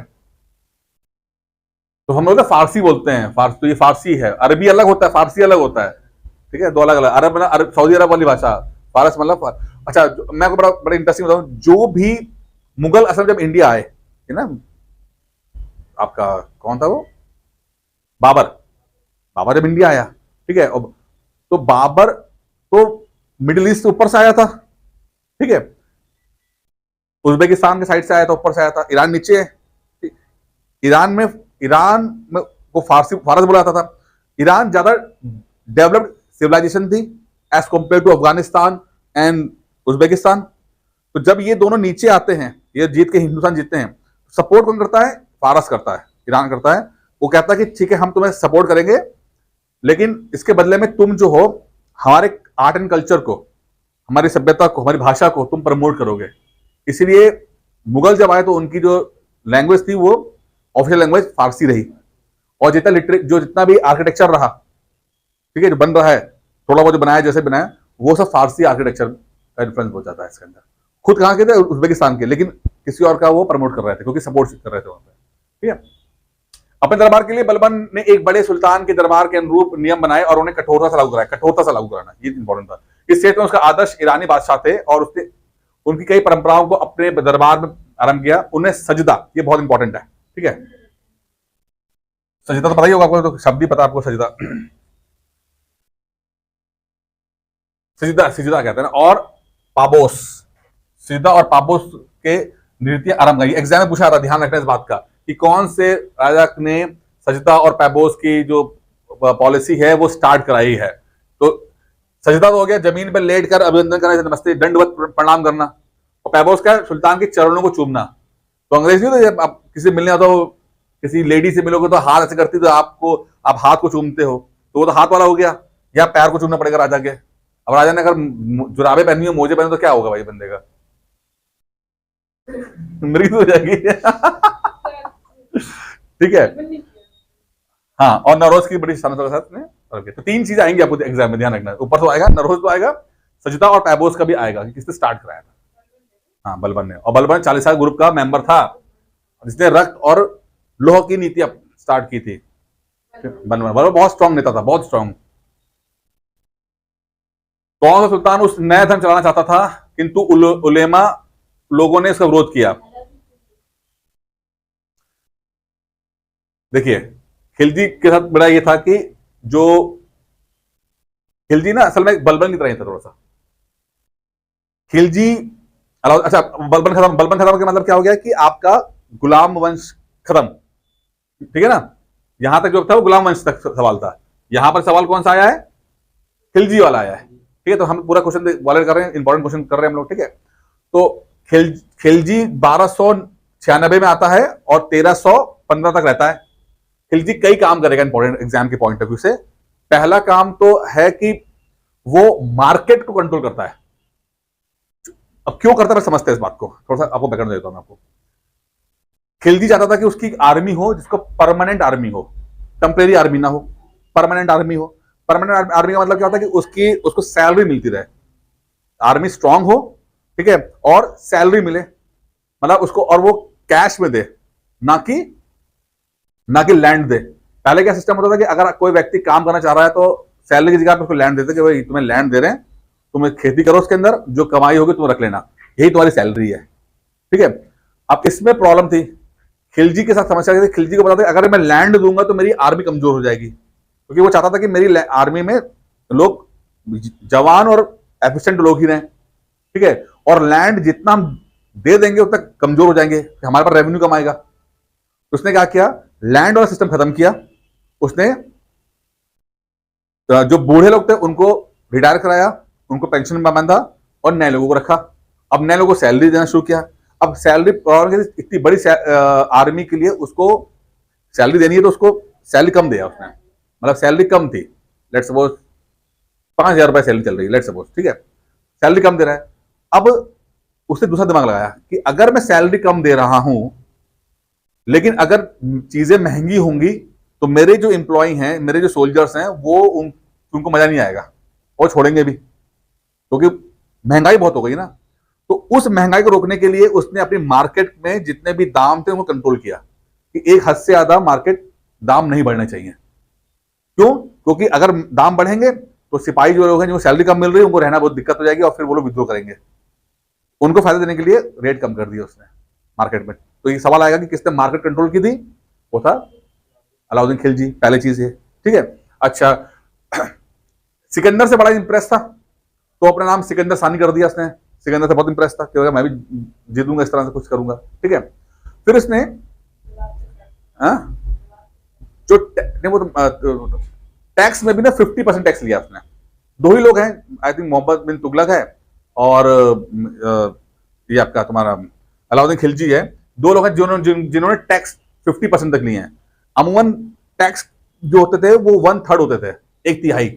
तो हम लोग फारसी बोलते हैं, फारस, तो ये फारसी है। अरबी अलग होता है, फारसी अलग होता है। ठीक है, दो अलग अलग। अरब मतलब अरब, सऊदी अरब वाली भाषा, फारस मतलब अच्छा, मैं आपको बड़ा इंटरेस्टिंग बताऊं, जो भी मुगल असल जब इंडिया आए, है ना, आपका कौन था वो, बाबर। बाबर जब इंडिया आया, ठीक है, तो बाबर तो मिडिल ईस्ट ऊपर से आया था। ठीक है, उज्बेकिस्तान के साइड से आया था, ऊपर से आया था। ईरान नीचे है। ईरान में को फारस बोला जाता था। ईरान ज्यादा डेवलप्ड सिविलाइजेशन थी as compare to Afghanistan and Uzbekistan. तो जब ये दोनों नीचे आते हैं, ये जीत के हिंदुस्तान जीतते हैं, सपोर्ट कौन करता है? फारस करता है, ईरान करता है। वो कहता है कि ठीक है, हम तुम्हें सपोर्ट करेंगे, लेकिन इसके बदले में तुम जो हो, हमारे आर्ट एंड कल्चर को, हमारी सभ्यता को, हमारी भाषा को तुम प्रमोट करोगे। इसीलिए मुगल जब आए तो उनकी जो लैंग्वेज थी वो ऑफिशियल लैंग्वेज फारसी रही, और जितना भी आर्किटेक्चर रहा, ठीक है, जो बन रहा है, थोड़ा बहुत जो बनाया, जैसे बनाया, वो सब फारसी आर्किटेक्चर का इन्फ्लुएंस हो जाता है इसके अंदर। खुद कहाँ के थे? उज्बेकिस्तान के, लेकिन किसी और का वो प्रमोट कर रहे थे, क्योंकि सपोर्ट कर रहे थे वहां पे। ठीक है, अपने दरबार के लिए बलबन ने एक बड़े सुल्तान के दरबार के अनुरूप नियम बनाए और उन्हें कठोरता से लागू कराया। कठोरता से लागू कराना, ये इंपॉर्टेंट था। इस क्षेत्र में उसका आदर्श ईरानी बादशाह थे, और उसने उनकी कई परंपराओं को अपने दरबार में आरंभ किया। उन्हें सजदा, ये बहुत इंपॉर्टेंट है। ठीक है, सजदा तो पता ही होगा आपको, तो शब्द ही पता आपको, सजदा, सजदा, सजदा कहते हैं ना। और पाबोस, सजदा और पाबोस के नृत्य आरंभ करी। एग्जाम में पूछा था, ध्यान रखना इस बात का, कि कौन से राजा ने सजदा और पैबोस की जो पॉलिसी है वो स्टार्ट कराई है। तो सजदा तो हो गया, जमीन पर लेट कर अभिनंदन करना, नमस्ते, दंडवत प्रणाम करना। और पैबोस का सुल्तान के चरणों को चूमना। तो अंग्रेज नहीं, तो जब आप किसी मिलने आता हो, किसी लेडी से मिलोगे तो हाथ ऐसे करती, तो आप हाथ को चूमते हो, तो वो तो हाथ वाला हो गया, या पैर को चूमना पड़ेगा राजा के। अब राजा ने अगर जुराबे पहनी हो, मोजे पहने, तो क्या होगा भाई बंदे का? मृत्यु हो जाएगी। ठीक है, हाँ, और नरोज की बड़ी शानदार के साथ में। तो 3 चीजें आएंगी आपको एग्जाम में, ध्यान रखना। ऊपर तो आएगा, नरोज तो आएगा, सजदा और पैबोस का भी आएगा, किसने स्टार्ट कराया था? हाँ, बलबन ने। और बलबन 40 साल ग्रुप का मेंबर था, जिसने रक्त और लोह की नीति स्टार्ट की थी। बलबन बहुत स्ट्रांग नेता था, बहुत स्ट्रांग। कौन सा सुल्तान उस नया धर्म चलाना चाहता था, किंतु उलेमा लोगों ने इसका विरोध किया? देखिए, खिलजी के साथ बड़ा ये था कि जो खिलजी ना असल में बलबन की तरह ही था थोड़ा सा। खिलजी, अच्छा, बलबन खत्म का मतलब क्या हो गया कि आपका गुलाम वंश खत्म। ठीक है ना, यहां तक जो था वो गुलाम वंश तक सवाल था। यहां पर सवाल कौन सा आया है? खिलजी वाला आया है। ठीक है, तो हम पूरा क्वेश्चन वॉलेट कर रहे हैं, इंपॉर्टेंट क्वेश्चन कर रहे हैं हम लोग। ठीक है, तो खिलजी 96 में आता है और 1315 तक रहता है। खिलजी कई काम करेगा इंपॉर्टेंट एग्जाम के पॉइंट ऑफ व्यू से। पहला काम तो है कि वो मार्केट को कंट्रोल करता है। अब क्यों करता है मैं समझते हैं इस बात को, थोड़ा सा आपको बैकग्राउंड देता हूं मैं आपको। खिलजी चाहता था कि उसकी आर्मी हो जिसको परमानेंट आर्मी हो, टेम्परेरी आर्मी ना हो, परमानेंट आर्मी हो। परमानेंट आर्मी का मतलब क्या होता है कि उसको सैलरी मिलती रहे, आर्मी स्ट्रांग हो, ठीक है, और सैलरी मिले, मतलब उसको, और वो कैश में दे, ना कि लैंड दे। पहले क्या सिस्टम होता था कि अगर कोई व्यक्ति काम करना चाह रहा है तो सैलरी की जगह पे उसको लैंड देते कि भाई तुम्हें लैंड दे रहे हैं, तुम्हें खेती करो, उसके अंदर जो कमाई होगी तुम रख लेना, यही तुम्हारी सैलरी है, ठीक है। अब इसमें प्रॉब्लम थी, खिलजी के साथ समस्या थी। खिलजी को पता था अगर मैं लैंड दूंगा तो मेरी आर्मी कमजोर हो जाएगी, क्योंकि वो चाहता था कि मेरी आर्मी में लोग जवान और एफिशिएंट लोग ही रहें, ठीक है, और लैंड जितना हम दे देंगे उतना कमजोर हो जाएंगे, हमारे पास रेवेन्यू कम आएगा। उसने क्या किया, लैंड वाला सिस्टम खत्म किया। उसने जो बूढ़े लोग थे उनको रिटायर कराया, उनको पेंशन में बांधा और नए लोगों को रखा। अब नए लोगों को सैलरी देना शुरू किया। अब सैलरी इतनी बड़ी आर्मी के लिए उसको सैलरी देनी है तो उसको सैलरी कम दिया उसने, मतलब सैलरी कम थी, लेट्स सपोज 5,000 रुपए सैलरी चल रही है, लेट्स सपोज, ठीक है, सैलरी कम दे रहा है। अब उसने दूसरा दिमाग लगाया कि अगर मैं सैलरी कम दे रहा हूं लेकिन अगर चीजें महंगी होंगी तो मेरे जो एम्प्लॉय हैं, मेरे जो सोल्जर्स हैं, वो उनको मजा नहीं आएगा और छोड़ेंगे भी, क्योंकि महंगाई बहुत हो गई ना। तो उस महंगाई को रोकने के लिए उसने अपनी मार्केट में जितने भी दाम थे उनको कंट्रोल किया कि एक हद से ज्यादा मार्केट दाम नहीं बढ़ने चाहिए। क्यों? क्योंकि अगर दाम बढ़ेंगे तो सिपाही जो लोग हैं, जो सैलरी कम मिल रही है, उनको रहना बहुत दिक्कत हो जाएगी और फिर वो लोग विद्रोह करेंगे। उनको फायदा देने के लिए रेट कम कर दिया उसने मार्केट में। तो ये सवाल आएगा कि किसने मार्केट कंट्रोल की थी? वो था अलाउद्दीन खिलजी, पहले चीज है, ठीक है। अच्छा, सिकंदर से बड़ा इंप्रेस था तो अपना नाम सिकंदर सानी कर दिया उसने। सिकंदर से बहुत इंप्रेस था कि मैं भी जीतूंगा, इस तरह से कुछ करूंगा, ठीक है। फिर उसने जो टैक्स में भी ना 50% टैक्स लिया उसने। दो ही लोग हैं, आई थिंक मोहम्मद बिन तुगलक है और ये आपका तुम्हारा अलाउद्दीन खिलजी है। दो लोग हैं जिन्होंने टैक्स 50% तक लिए हैं। अमूमन टैक्स जो होते थे वो 1/3 होते थे, एक तिहाई।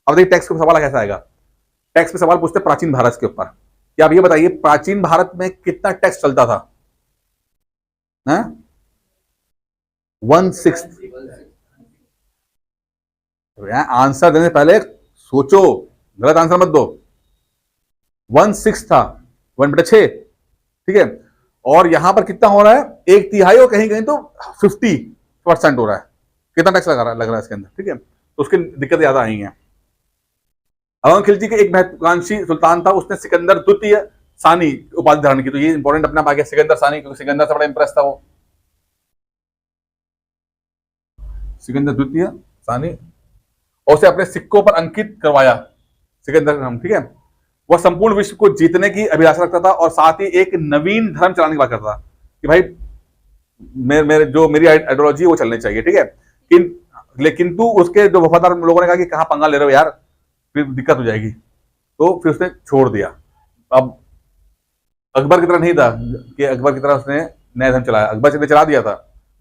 अब देखिए टैक्स का सवाल कैसा आएगा। टैक्स पे सवाल पूछते प्राचीन भारत के ऊपर कि आप ये बताइए प्राचीन भारत में कितना टैक्स चलता था? 1/6। आंसर देने से पहले सोचो, गलत आंसर मत दो। 1/6 था, 1/6, ठीक है। और यहां पर कितना हो रहा है? एक तिहाई, और कहीं कहीं तो 50% हो रहा है। कितना टैक्स लग रहा है इसके अंदर, ठीक है। तो उसकी दिक्कत ज्यादा आई है। अलाउद्दीन खिलजी के एक महत्वाकांक्षी सुल्तान था, उसने सिकंदर द्वितीय सानी उपाधि धारण की। तो ये इंपॉर्टेंट अपना आ गया सिकंदर सानी, क्योंकि सिकंदर से बड़ा इंप्रेस था वो। सिकंदर द्वितीय सानी, और उसे अपने सिक्कों पर अंकित करवाया सिकंदर का नाम, ठीक है। वह संपूर्ण विश्व को जीतने की अभिलाषा रखता था और साथ ही एक नवीन धर्म चलाने की बात करता था कि भाई मेरी आइडियोलॉजी वो चलनी चाहिए, ठीक है। लेकिन तू उसके जो वफादार लोगों ने कहा कि कहां पंगा ले रहे हो यार, फिर दिक्कत हो जाएगी, तो फिर उसने छोड़ दिया। अब अकबर की तरह नहीं था कि अकबर की तरह उसने नया धर्म चलाया। अकबर ने चला दिया था,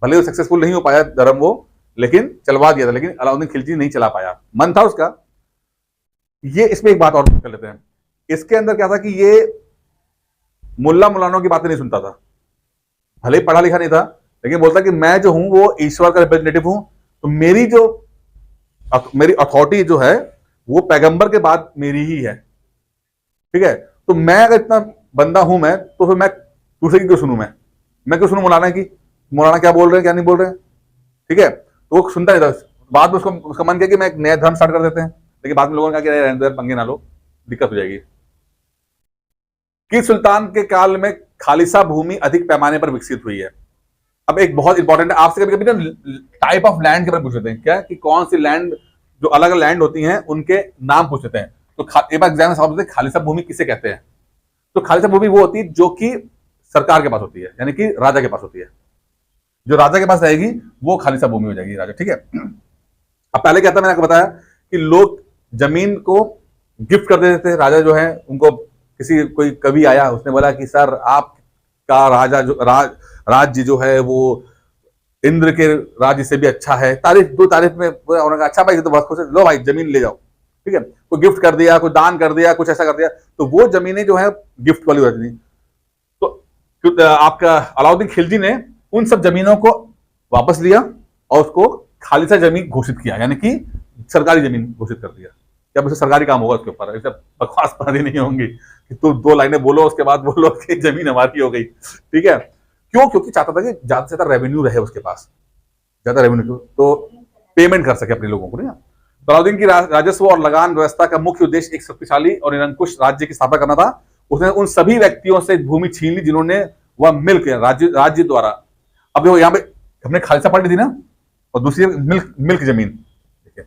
भले वो सक्सेसफुल नहीं हो पाया धर्म वो, लेकिन चलवा दिया था। लेकिन अलाउद्दीन खिलजी नहीं चला पाया, मन था उसका। ये इसमें एक बात और कर लेते हैं। इसके अंदर क्या था कि ये मुल्ला मुलानों की बातें नहीं सुनता था, भले ही पढ़ा लिखा नहीं था, लेकिन बोलता कि मैं जो हूं वो ईश्वर का रिप्रेजेंटेटिव हूं, तो मेरी अथॉरिटी जो है वो पैगंबर के बाद मेरी ही है, ठीक है। तो मैं अगर इतना बंदा हूं मैं, तो फिर मैं दूसरे की क्यों सुनूं? मैं क्यों सुनूं मौलाना की? मौलाना क्या बोल रहे हैं क्या नहीं बोल रहे हैं, ठीक है। तो वो सुनता नहीं था। बाद में उसका मन किया कि मैं एक नया धर्म स्टार्ट कर देते हैं, लेकिन बाद में लोगों ने कहा कि पंगे ना लो, दिक्कत हो जाएगी। किस सुल्तान के काल में खालिसा भूमि अधिक पैमाने पर विकसित हुई है? अब एक बहुत इंपॉर्टेंट है, आपसे कभी कभी ना टाइप ऑफ लैंड के बारे में पूछ लेते हैं क्या, कि कौन सी लैंड, जो अलग अलग लैंड होती हैं उनके नाम पूछ लेते हैं। तो एक बार एग्जाम में सवाल पूछते हैं खालिसा भूमि किसे कहते हैं? तो खालिसा भूमि वो होती है जो कि सरकार के पास होती है, यानी कि राजा के पास होती है। जो राजा के पास रहेगी वो खालिसा भूमि हो जाएगी, राजा, ठीक है। अब पहले क्या था, मैंने आपको बताया कि लोग जमीन को गिफ्ट कर देते थे। राजा जो है उनको, कोई कवि आया, उसने बोला कि सर आपका राजा जो राज्य जो है वो इंद्र के राज्य से भी अच्छा है, तारीफ दो, तारीफ में उन्होंने कहा अच्छा भाई ये तो बहुत खुश है, लो भाई जमीन ले जाओ, ठीक है। कोई गिफ्ट कर दिया, कोई दान कर दिया, कुछ ऐसा कर दिया, तो वो जमीनें जो है गिफ्ट वाली हो जाती थी। तो आपका अलाउद्दीन खिलजी ने उन सब जमीनों को वापस लिया और उसको खालिसा जमीन घोषित किया, यानी कि सरकारी जमीन घोषित कर दिया। क्या उसे सरकारी काम होगा उसके ऊपर, ऐसे बकवास बातें नहीं होंगी कि तू दो लाइनें बोलो उसके बाद बोलो कि जमीन हमारी हो गई, ठीक है। क्यों? क्योंकि चाहता था कि ज्यादा से ज्यादा रेवेन्यू रहे उसके पास, ज्यादा रेवेन्यू तो पेमेंट कर सके अपने लोगों को, नहीं। तो अलाउद्दीन की राजस्व और लगान व्यवस्था का मुख्य उद्देश्य एक शक्तिशाली और निरंकुश राज्य की स्थापना करना था। उसने उन सभी व्यक्तियों से भूमि छीन ली जिन्होंने वह मिल्क राज्य द्वारा, अब देखो यहाँ पे हमने खालसा पार्टी थी ना, और दूसरी मिल्क जमीन, देखिए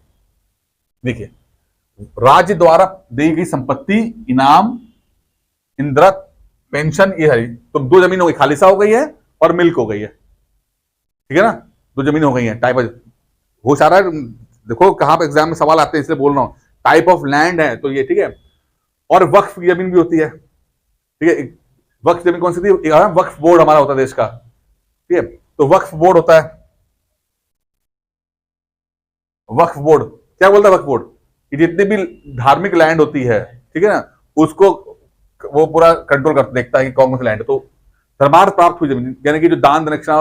देखिए, राज्य द्वारा दी गई संपत्ति, इनाम, इंद्रत, पेंशन, ये है तो दो जमीन हो गई, खालिसा हो गई है और मिल्क हो गई है, ठीक है ना, दो जमीन हो गई है। टाइप हो सारा देखो कहां पर एग्जाम में सवाल आते हैं, इसलिए बोल रहा हूं, टाइप ऑफ लैंड है तो ये, ठीक है। और वक्फ की जमीन भी होती है, ठीक है। वक्फ जमीन कौन सी थी? वक्फ बोर्ड हमारा होता है देश का, ठीक है। तो वक्फ बोर्ड होता है, वक्फ बोर्ड क्या बोलता है? वक्फ बोर्ड कि जितनी भी धार्मिक लैंड होती है, ठीक है ना, उसको वो पूरा कंट्रोल कर देखता है कि कौन कौन सी लैंड है। तो धर्मार्थ प्राप्त हुई जमीन, यानी कि जो दान दक्षिणा,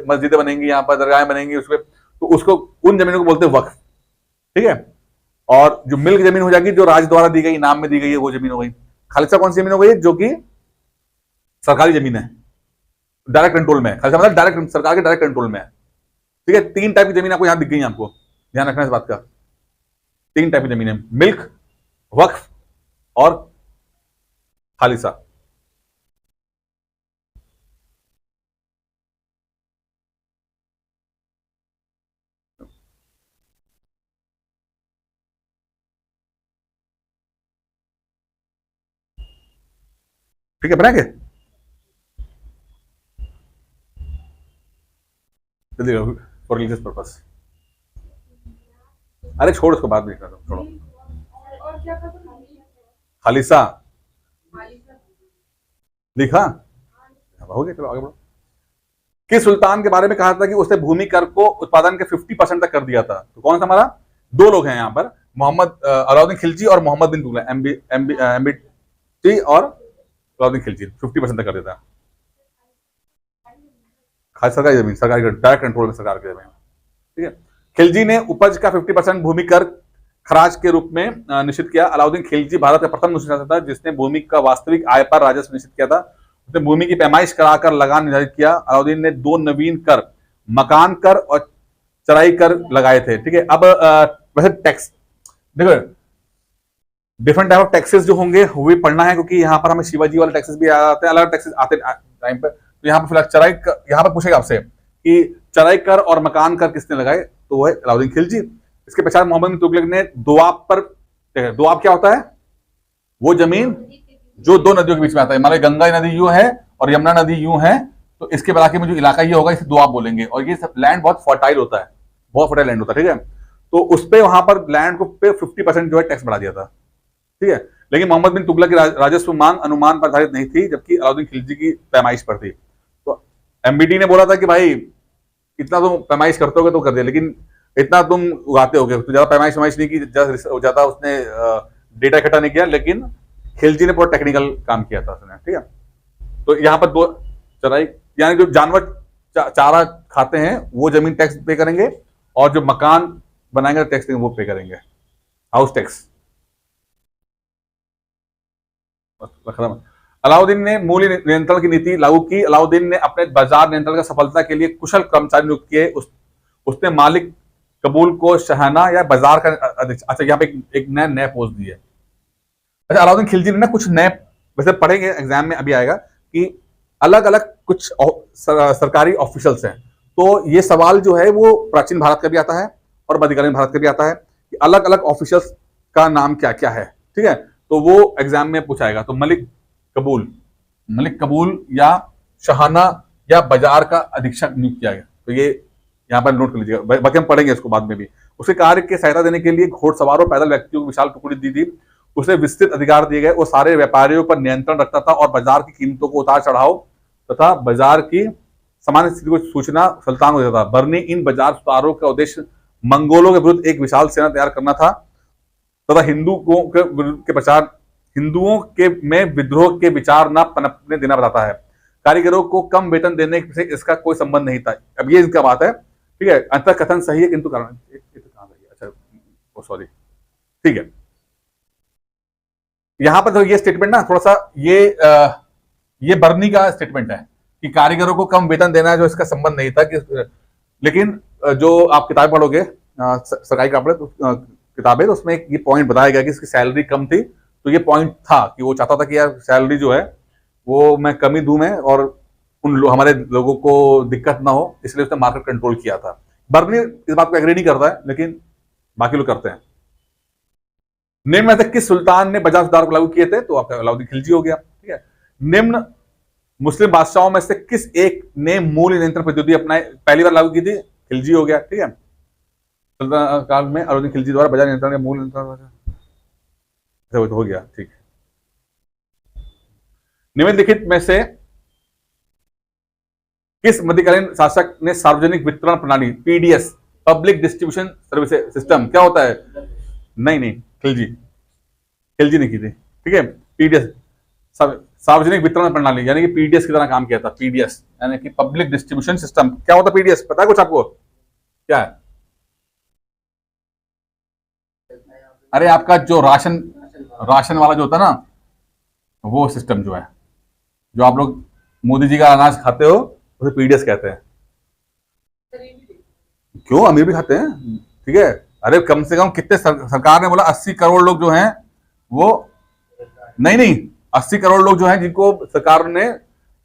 मस्जिदें बनेंगी यहाँ पर, दरगाहें बनेंगी उसमें, तो उसको उन जमीनों को बोलते हैं वक्फ, ठीक है। और जो मिल्क जमीन हो जाएगी, जो राज्य द्वारा दी गई, इनाम में दी गई है, वो जमीन हो गई। खालिसा कौन सी जमीन हो गई? जो कि सरकारी जमीन है, डायरेक्ट कंट्रोल में है। खालिसा मतलब डायरेक्ट सरकार के डायरेक्ट कंट्रोल में है, ठीक है। तीन टाइप की जमीन आपको यहां दिख गई, आपको ध्यान रखना इस बात का। तीन टाइप की जमीन है, मिल्क, वक्फ और खालिसा। ठीक है, बनाएंगे जल्दी फॉर रिलीजियस पर्पस। अरे छोड़ उसको, बाद में देखना, छोड़ो। खालिसा लिखा हो गया, चलो आगे बढ़ो। किस सुल्तान के बारे में कहा था कि उसने भूमि कर को उत्पादन के 50% तक कर दिया था? तो कौन सा हमारा? दो लोग हैं यहाँ पर, मोहम्मद अलाउद्दीन खिलजी और मोहम्मद बिन तुगलक, एमबीटी और अलाउद्दीन खिलजी 50% तक कर देता है। खास सरकारी जमीन, सरकारी डायरेक्ट कंट्रोल में सरकार की जमीन, ठीक है। खिलजी ने उपज का 50% भूमि कर खराज के रूप में निश्चित किया। अलाउद्दीन खिलजी भारत का प्रथम मुस्लिम शासक था जिसने भूमि का वास्तविक आय पर राजस्व निश्चित किया था। उसने भूमि की पैमाइश कराकर लगान निर्धारित किया। अलाउद्दीन ने दो नवीन कर, मकान कर और चराई कर लगाए थे, ठीक है। अब वैसे टैक्स देखो, डिफरेंट टाइप ऑफ टैक्सेस जो होंगे वो भी पढ़ना है, क्योंकि यहाँ पर हमें शिवाजी वाले टैक्सेस भी आते हैं, अलग टैक्सेस आते टाइम पर। तो यहाँ पर फिलहाल चराई, यहाँ पर पूछेगा आपसे कि चराई कर और मकान कर किसने लगाए, तो वो है अलाउद्दीन खिलजी। इसके पश्चात मोहम्मद बिन तुगलक ने दोआब पर, दोआब क्या होता है? वो जमीन जो दो नदियों के बीच में आता है, हमारे गंगा नदी यूं है और यमुना नदी यूं है, तो इसके इलाके में जो इलाका ये होगा इसे दोआब बोलेंगे। और ये सब लैंड बहुत फर्टाइल होता है, बहुत फर्टाइल लैंड होता है, ठीक है। तो उस पर वहां पर लैंड को पे 50% जो है टैक्स बढ़ा दिया था, ठीक है। लेकिन मोहम्मद बिन तुगलक की राजस्व मांग अनुमान पर आधारित नहीं थी, जबकि अलाउद्दीन खिलजी की पैमाइश पर थी। तो एमबीडी ने बोला था कि भाई इतना तुम पैमाइश करते होगे तो कर दिया, लेकिन इतना तुम उगाते होगे, तो ज्यादा पैमाइश नहीं की, ज्यादा उसने डेटा इकट्ठा नहीं किया, लेकिन खिलजी ने पूरा टेक्निकल काम किया था उसने, ठीक है। तो यहाँ पर दो चराई, यानी जो जानवर चारा खाते हैं वो जमीन टैक्स पे करेंगे, और जो मकान बनाएंगे टैक्स देंगे वो पे करेंगे, हाउस टैक्स। अलाउद्दीन ने मूल्य नियंत्रण की नीति लागू की। अलाउद्दीन ने अपने बाजार नियंत्रण की सफलता के लिए कुशल कर्मचारी नियुक्त किए। उसने मालिक कबूल को शहाना या बाजार का अध्यक्ष, अच्छा यहाँ पे एक नया पोस्ट दिया है। अच्छा, अलाउद्दीन खिलजी ने ना कुछ नए, वैसे पढ़ेंगे एग्जाम में अभी आएगा, कि अलग अलग कुछ सरकारी ऑफिशियल्स हैं। तो ये सवाल जो है वो प्राचीन भारत का भी आता है और मध्यकालीन भारत का भी आता है कि अलग अलग ऑफिशियल्स का नाम क्या क्या है, ठीक है। तो वो एग्जाम में पूछाएगा। तो मलिक कबूल या शहाना या बाजार का अधीक्षक नियुक्त किया गया। तो ये यहाँ पर नोट कर लीजिएगा, बाकी हम पढ़ेंगे इसको बाद में भी। उसे कार्य की सहायता देने के लिए घोड़सवारों पैदल व्यक्तियों को विशाल टुकड़ी दी थी। उसे विस्तृत अधिकार दिए गए। वो सारे व्यापारियों पर नियंत्रण रखता था और बाजार की कीमतों को उतार चढ़ाव तथा बाजार की सामान्य स्थिति को सूचना सुल्तान को देता था। बर्नी इन बाजार सुधारों का उद्देश्य मंगोलों के विरुद्ध एक विशाल सेना तैयार करना था तथा हिंदुओं के विरुद्ध के प्रचार हिंदुओं के में विद्रोह के विचार न पनपने देना बताता है। कारीगरों को कम वेतन देने से इसका कोई संबंध नहीं था। अब ये इनका बात है, ठीक है। अंतर कथन सही है किंतु कारण अच्छा सॉरी, ठीक है। यहां पर तो ये स्टेटमेंट ना थोड़ा सा ये बर्नी का स्टेटमेंट है कि कारीगरों को कम वेतन देना जो इसका संबंध नहीं था कि, लेकिन जो आप किताब पढ़ोगे सरकारी किताबें तो उसमें ये पॉइंट बताया गया कि इसकी सैलरी कम थी, तो ये पॉइंट था कि वो चाहता था कि यार सैलरी जो है वो मैं कमी दूं मैं और हमारे लोगों को दिक्कत ना हो, इसलिए उसने मार्केट कंट्रोल किया था। बर्नी इस बात को एग्री नहीं करता है, लेकिन बाकी लोग करते हैं। निम्न में से किस सुल्तान ने बाजार सुधार को लागू किए थे? तो आपका अलाउद्दीन खिलजी हो गया, ठीक है। निम्न मुस्लिम बादशाहों में से किस एक ने मूल नियंत्रण पद्धति अपनाई पहली बार लागू की थी? खिलजी हो गया, ठीक है। सुल्तान काल में अलाउद्दीन खिलजी द्वारा बाजार नियंत्रण का मूल नियंत्रण हो गया, ठीक। निम्नलिखित में से किस मध्यकालीन शासक ने सार्वजनिक वितरण प्रणाली PDS public distribution service system क्या होता है? नहीं, खिलजी ने की थी, ठीक है। पीडीएस सार्वजनिक वितरण प्रणाली यानी कि पीडीएस की तरह काम किया था। पीडीएस यानी कि पब्लिक डिस्ट्रीब्यूशन सिस्टम। क्या होता है पीडीएस? पता है कुछ आपको क्या है? अरे आपका जो राशन वाला जो होता है ना, वो सिस्टम जो है, जो आप लोग मोदी जी का अनाज खाते हो उसे पीडीएस कहते हैं। क्यों? अमीर भी खाते हैं, ठीक है। अरे कम से कम कितने सरकार ने बोला 80 करोड़ लोग जो हैं वो नहीं 80 करोड़ लोग जो हैं जिनको सरकार ने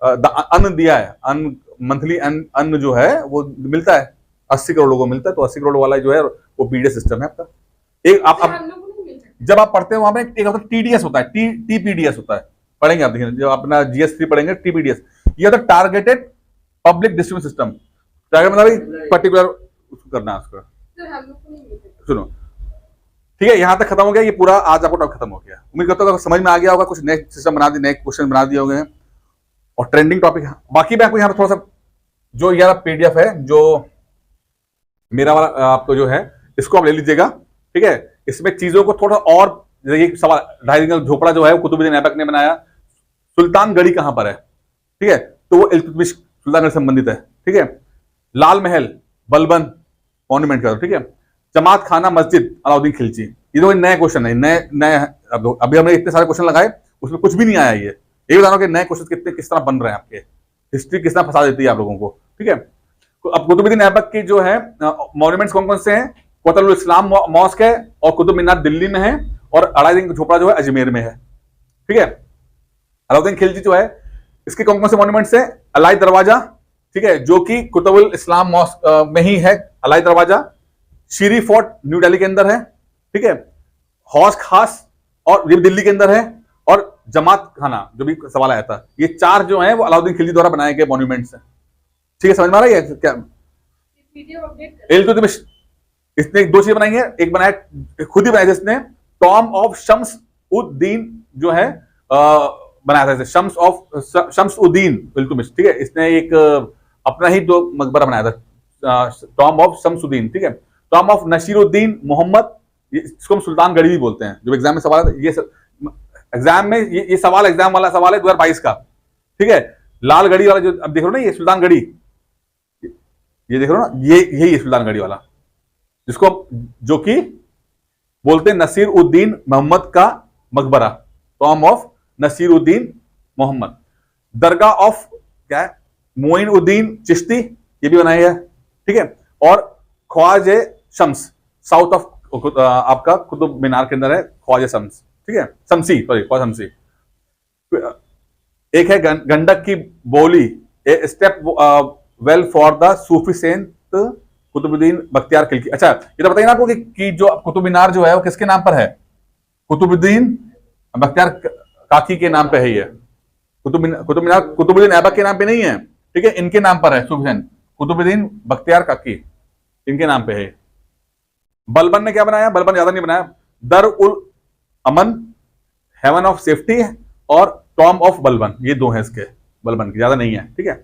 अन्न दिया है, अन्न मंथली अन्न जो है वो मिलता है, 80 करोड़ लोगों को मिलता है। तो 80 करोड़ वाला जो है वो पीडीएस सिस्टम है आपका। एक आप जब आप पढ़ते हो वहां पे एक होता है टीडीएस होता है, टीपीडीएस होता है, पढ़ेंगे आप, देखेंगे जब अपना जीएस3 पढ़ेंगे टीपीडीएस। ये होता है targeted public distribution system. Target मतलब पर्टिकुलर उसको करना है उसका। सुनो, ठीक है, यहां तक खत्म हो गया। ये पूरा आज आपको खत्म हो गया। उम्मीद करता हूँ समझ में आ गया होगा। कुछ नेक्स्ट सिस्टम बना दिए, नेक्स्ट क्वेश्चन बना दिए होंगे और ट्रेंडिंग टॉपिक। बाकी मैं आपको यहाँ पर थोड़ा सा जो यार पीडीएफ है जो मेरा वाला आपको जो है इसको आप ले लीजिएगा, ठीक है। इसमें चीजों को थोड़ा और सवाल ढाई झोपड़ा जो है वो कुतुबुद्दीन ऐबक ने बनाया। सुल्तानगढ़ी कहां पर है? ठीक है, तो वो इल्तुतमिश सुल्तानगढ़ से संबंधित है, ठीक है। लाल महल बलबन मॉन्यूमेंट का, ठीक है। जमात खाना मस्जिद अलाउद्दीन खिलजी। ये तो नए क्वेश्चन है, नए अभी हमने इतने सारे क्वेश्चन लगाए उसमें कुछ भी नहीं आया। ये बता रहा हूं कि नए क्वेश्चन कितने किस तरह बन रहे हैं आपके, हिस्ट्री किस तरह फंसा देती है आप लोगों को, ठीक है। अब कुतुबुद्दीन ऐबक की जो है मॉन्यूमेंट्स कौन कौन से हैं? कोतल इस्लाम मॉस्क है और कुतुब मीनार दिल्ली में है और अढ़ाई दिन झोपड़ा जो है अजमेर में है, ठीक है। अलाउद्दीन खिलजी जो है इसके कौन कौन से मॉन्यूमेंट्स हैं? अलाई दरवाजा, ठीक है, जो कि कुतुबुल इस्लाम मॉस्क में ही है। अलाई दरवाजा, शीरी फोर्ट न्यू दिल्ली के अंदर है, ठीक है। हौस खास और ये दिल्ली के अंदर है, और जमात खाना जो भी सवाल आया था। ये चार जो है वो अलाउद्दीन खिलजी द्वारा बनाए गए मॉन्यूमेंट्स हैं, ठीक है। समझ में आ रही है क्या? इल्तुतमिश इसने दो चीजें बनाई है। एक बनाया खुद ही बनाया इसने, टॉम ऑफ शम्स उद दीन जो है बनाया था, शम्स उद दीन इल्तुतमिश, ठीक है। इसने एक अपना ही दो मकबरा बनाया था, टॉम ऑफ शम्स उद दीन, ठीक है। टॉम ऑफ नसीरुद्दीन मोहम्मद, इसको हम सुल्तानगढ़ी भी बोलते हैं। जो एग्जाम में सवाल है, ये एग्जाम में ये सवाल एग्जाम वाला सवाल है 2022 का, ठीक है। लालगढ़ी वाला जो अब देख रहे हो ना, ये सुल्तानगढ़ी, ये देख रहे हो ना, ये यही है सुल्तानगढ़ी वाला, जिसको जो कि बोलते हैं नसीर उद्दीन मोहम्मद का मकबरा, tomb of Nasir Uddin Mohammad. Dargah of क्या है? मोइन उद्दीन चिश्ती, ये भी बनाई है, ठीक है। और ख्वाजा शम्स साउथ ऑफ आपका कुतुब मीनार के अंदर है ख्वाजा शम्स, ठीक है, शमसी, सॉरी ख्वाजा शमसी। एक है गंडक की बोली, a step well for the Sufi saint Qutbuddin Bakhtiyar Khilji. अच्छा, ये तो बताइए ना आपको कि जो कुतुब मीनार जो है वो किसके नाम पर है? कुतुबुद्दीन बख्तियार काकी के नाम पे है। ये कुतुब मीनार कुतुबुद्दीन ऐबक के नाम पे नहीं है, ठीक है, इनके नाम पर है। सूफी सेंट कुतुबुद्दीन बख्तियार काकी इनके नाम पे है। बलबन ने क्या बनाया? बलबन ज्यादा नहीं बनाया। दर उल अमन, हेवन ऑफ सेफ्टी और टॉम ऑफ बलबन, ये दो हैं इसके बलबन के, ज्यादा नहीं है, ठीक है।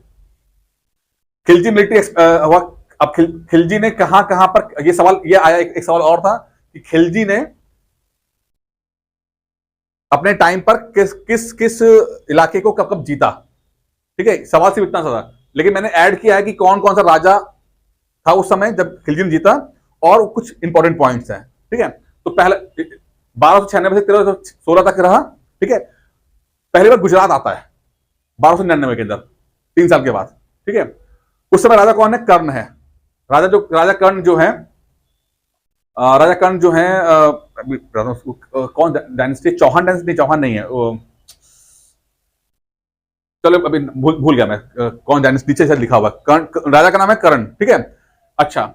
खिलजी मिलिट्री हुआ। अब खिलजी ने कहां कहां पर, ये सवाल ये आया, एक सवाल और था कि खिलजी ने अपने टाइम पर किस किस किस इलाके को कब कब जीता। ठीक है, सवाल सिर्फ इतना सा था, लेकिन मैंने ऐड किया है कि कौन कौन सा राजा था उस समय जब खिलजी ने जीता, और कुछ इंपॉर्टेंट पॉइंट्स हैं। ठीक है, तो पहले 1296 से 1316 तक रहा। ठीक है, पहली बार गुजरात आता है 1299 के अंदर, 3 साल के बाद। ठीक है, उस समय राजा कौन है? कर्ण है। राजा कर्ण जो है, राजा कर्ण जो है, कौन डायनेस्टी? चौहान डायनेस्टी? चौहान नहीं है वो, चलो अभी भूल गया मैं कौन डायनेस्टी, नीचे से लिखा हुआ कर्ण, राजा का नाम है कर्ण। ठीक है, अच्छा,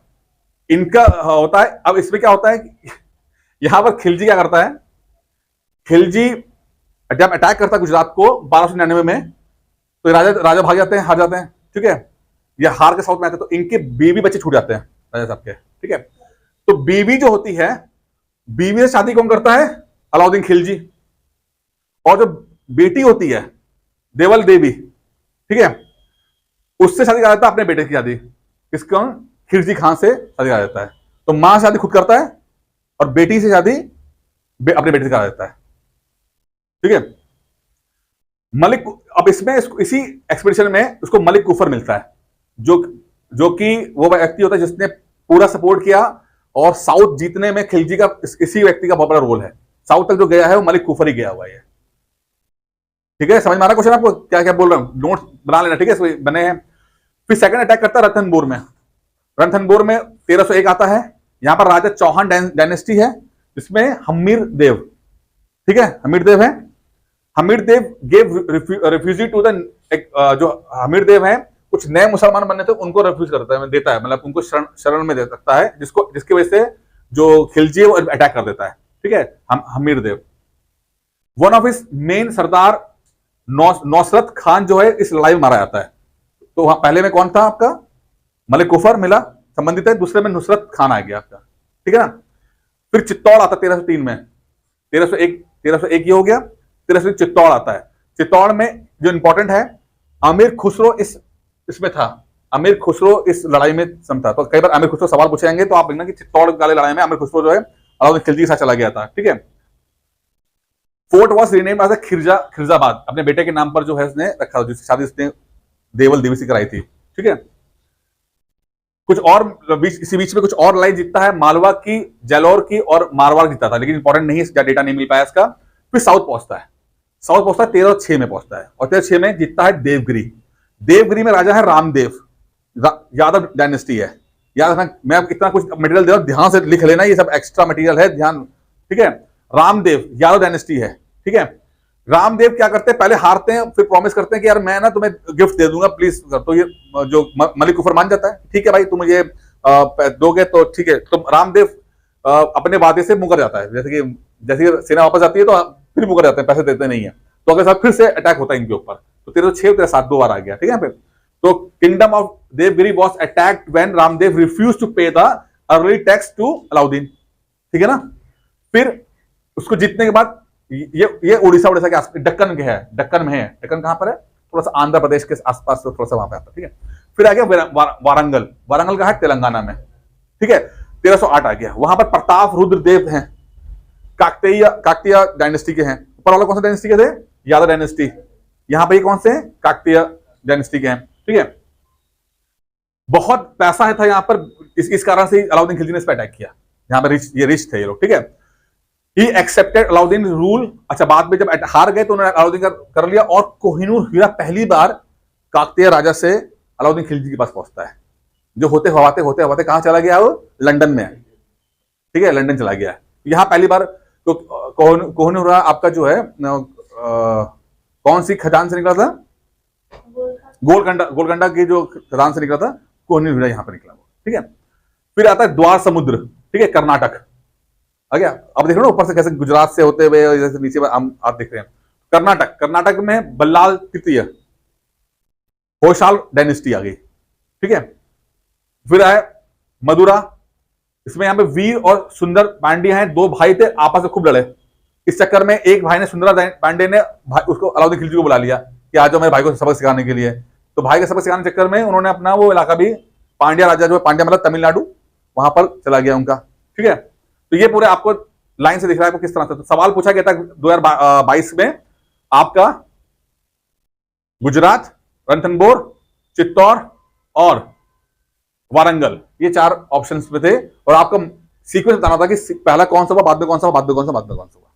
इनका होता है। अब इसमें क्या होता है कि यहां पर खिलजी क्या करता है? खिलजी जब अटैक करता है गुजरात को 1299 में, तो राजा भाग जाते हैं, हार जाते हैं। ठीक है, ये हार के साउथ में आते हैं, तो इनके बीवी बच्चे छूट जाते हैं राजा साहब के। ठीक है, तो बीवी जो होती है, बीवी से शादी कौन करता है? अलाउद्दीन खिलजी। और जो बेटी होती है देवल देवी, ठीक है, उससे शादी करा देता है अपने बेटे की शादी, किसको? खिलजी खान से शादी करा देता है। तो मां शादी खुद करता है और बेटी से शादी अपने बेटे से करा देता है। ठीक है, मलिक, अब इसमें इसी एक्सपीडिशन में उसको मलिक कुफर मिलता है, जो कि वो व्यक्ति होता है जिसने पूरा सपोर्ट किया, और साउथ जीतने में खिलजी का इसी व्यक्ति का बहुत बड़ा रोल है। साउथ तक जो गया है वो मलिक कुफर ही गया हुआ है। ठीक है, समझ में आ रहा क्वेश्चन आपको? क्या क्या बोल रहा हूं, नोट्स बना लेना। ठीक है, बने हैं। फिर सेकंड अटैक करता है रणथंबोर में। रणथंबोर में 1301 आता है। यहां पर राजा चौहान डायनेस्टी है, जिसमें हमीर देव, ठीक है, हमीर देव है। हमीर देव गेव रिफ्यूजी टू द, जो हमीर देव है, कुछ नए मुसलमान बनने थे उनको रिफ्यूज करता है, देता है, मतलब उनको शरण में दे सकता है, जिसकी वजह से जो खिलजी है वो अटैक कर देता है। ठीक है, हमीर देव। वन ऑफ हिज मेन सरदार नौसरत खान जो है इस लड़ाई में मारा जाता है। तो वहां पहले में कौन था आपका? मलिक कुफर मिला, संबंधित है। दूसरे में नुसरत खान आ गया आपका। ठीक है ना। फिर चित्तौड़ आता 1303 में, 1301 ये हो गया। 1303 चित्तौड़ आता है। चित्तौड़ में जो इंपॉर्टेंट है, अमीर खुसरो इसमें था। अमीर खुसरो इस लड़ाई में समझा। तो कई बार अमीर खुसरो सवाल पूछे जाएंगे, तो आप देखना कि चित्तौड़ वाले लड़ाई में अमीर खुसरो जो है अलाउद्दीन खिलजी के साथ चला गया था। ठीक है, fort was rename as Khirjabad, अपने बेटे के नाम पर जो है उसने रखा, जिसकी शादी उसने देवल देवी से कराई थी। ठीक है, कुछ और इसी बीच में कुछ और लड़ाई जीतता है, मालवा की, जैलोर की और मारवाड़ जीता था, लेकिन इंपॉर्टेंट नहीं है, डेटा नहीं मिल पाया इसका। फिर साउथ पहुंचता है। 1306 में पहुंचता है, और 1306 में जीतता है देवगिरी। देवगिरी में राजा है रामदेव, यादव डायनेस्टी है। याद रखना, मैं इतना कुछ मटेरियल दे रहा हूं, ध्यान से लिख लेना, ये सब एक्स्ट्रा मटेरियल है, ध्यान। ठीक है, रामदेव यादव डायनेस्टी है। ठीक है, रामदेव क्या करते हैं? पहले हारते हैं, फिर प्रॉमिस करते हैं कि यार मैं ना तुम्हें गिफ्ट दे दूंगा प्लीज। तो ये जो मलिक कुफर मान जाता है, ठीक है भाई तुम मुझे दोगे तो ठीक है। तो रामदेव अपने वादे से मुकर जाता है, जैसे सेना वापस आती है तो फिर मुकर जाते हैं, पैसे देते नहीं है। तो अगले साल फिर से अटैक होता है इनके ऊपर। तो 1306 1307 दो बार आ गया। ठीक है, तो kingdom of Devagiri was attacked when Ramdev refuse to pay the early tax to Alauddin. ठीक है ना। फिर उसको जीतने के बाद ये उड़ीसा के आसपास, दक्कन के है, दक्कन में है। दक्कन कहां पर है? थोड़ा सा आंध्र प्रदेश के आसपास, तो थोड़ा सा वहां पे आता है। ठीक है, फिर आ गया वारंगल। वारंगल का है तेलंगाना में। ठीक है, 1308 आ गया। वहां पर प्रताप रुद्र देव हैं, काकतीय डायनेस्टी के हैं। ऊपर वाला कौन सा डायनेस्टी के थे? यादव डायनेस्टी। यहां पर कौन से? काकतीय डायनेस्टी के हैं। ठीक है, बहुत पैसा था यहां पर, इस कारण से अलाउद्दीन खिलजी ने इस पर अटैक किया। यहां पर रिच थे ये लोग। ठीक है, ही एक्सेप्टेड अलाउद्दीन रूल। अच्छा, बाद में जब हार गए तो उन्होंने अलाउद्दीन का कर लिया, और कोहिनूर हीरा पहली बार काकतीय राजा से अलाउद्दीन खिलजी के पास पहुंचता है, जो होते हवाते कहां चला गया? वो लंदन में। ठीक है, लंदन चला गया। यहां पहली बार तो कोहिनूर हीरा आपका जो है कौन सी खदान से निकला था? गोलकंडा की जो खदान से निकला था, कोहिनूर हीरा यहां पर निकला। ठीक है, फिर आता है द्वार समुद्र। ठीक है, कर्नाटक आ गया। अब देख रहे हो ऊपर से कैसे गुजरात से होते हुए जैसे नीचे आप देख रहे हैं। कर्नाटक में बल्लाल तृतीय, होयसाल डायनेस्टी आ गई। ठीक है, फिर आए मदुरा। इसमें यहां पे वीर और सुंदर पांडे हैं, दो भाई थे, आपस में खूब लड़े। इस चक्कर में एक भाई ने, सुंदर पांडे ने उसको अलाउद्दीन खिलजी को बुला लिया कि आ जाओ मेरे भाई को सबक सिखाने के लिए। तो भाई का सबक सिखाने के चक्कर में उन्होंने अपना वो इलाका भी, पांड्या राजा जो है, पांड्या मतलब तमिलनाडु, वहां पर चला गया उनका। ठीक है, तो ये पूरे आपको लाइन से दिख रहा है किस तरह से। तो सवाल पूछा गया था 2022 में आपका गुजरात, रणथंबोर, चित्तौड़ और वारंगल, ये 4 ऑप्शंस में थे, और आपका सीक्वेंस बताना था कि पहला कौन सा हुआ, बाद में कौन सा हुआ, बाद में कौन सा, बाद में कौन सा हुआ।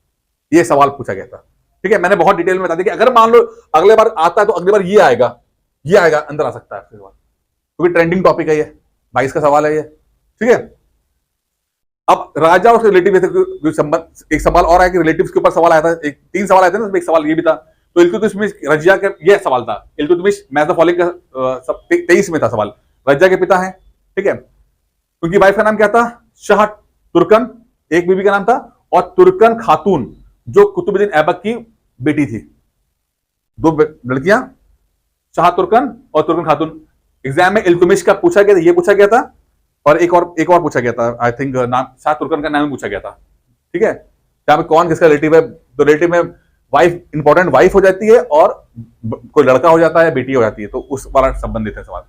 ये सवाल पूछा गया था। ठीक है, मैंने बहुत डिटेल में बता दिया कि अगर मान लो अगले बार आता है तो अगली बार ये आएगा, ये आएगा, अंदर आ सकता है आपके सवाल, क्योंकि ट्रेंडिंग टॉपिक है ये, 22 का सवाल है ये। ठीक है, अब राजा और रिलेटिव संबंध, एक सवाल और है कि रिलेटिव्स के ऊपर सवाल आया था, 3 सवाल आए थे ना, एक सवाल ये भी था। तो इल्तुतमिश रजिया का ये सवाल था, इल्तुतमिश मैच द फॉलोइंग का 23 में था सवाल, रजिया के पिता है। ठीक है, उनकी वाइफ का नाम क्या था, शाह तुर्कन, एक बीबी का नाम था, और तुर्कन खातून जो कुतुबुद्दीन ऐबक की बेटी थी। 2 लड़कियां, शाह तुर्कन और तुर्कन खातून। एग्जाम में इल्तुतमिश का पूछा गया था, ये पूछा गया था, और एक और पूछा गया था, आई थिंक नाम शाह तुर्कन का नाम पूछा गया था। ठीक है, यहाँ पे कौन किसका रिलेटिव है, तो रिलेटिव में वाइफ इंपॉर्टेंट वाइफ हो जाती है, और कोई लड़का हो जाता है, बेटी हो जाती है, तो उस वाला संबंधित है सवाल।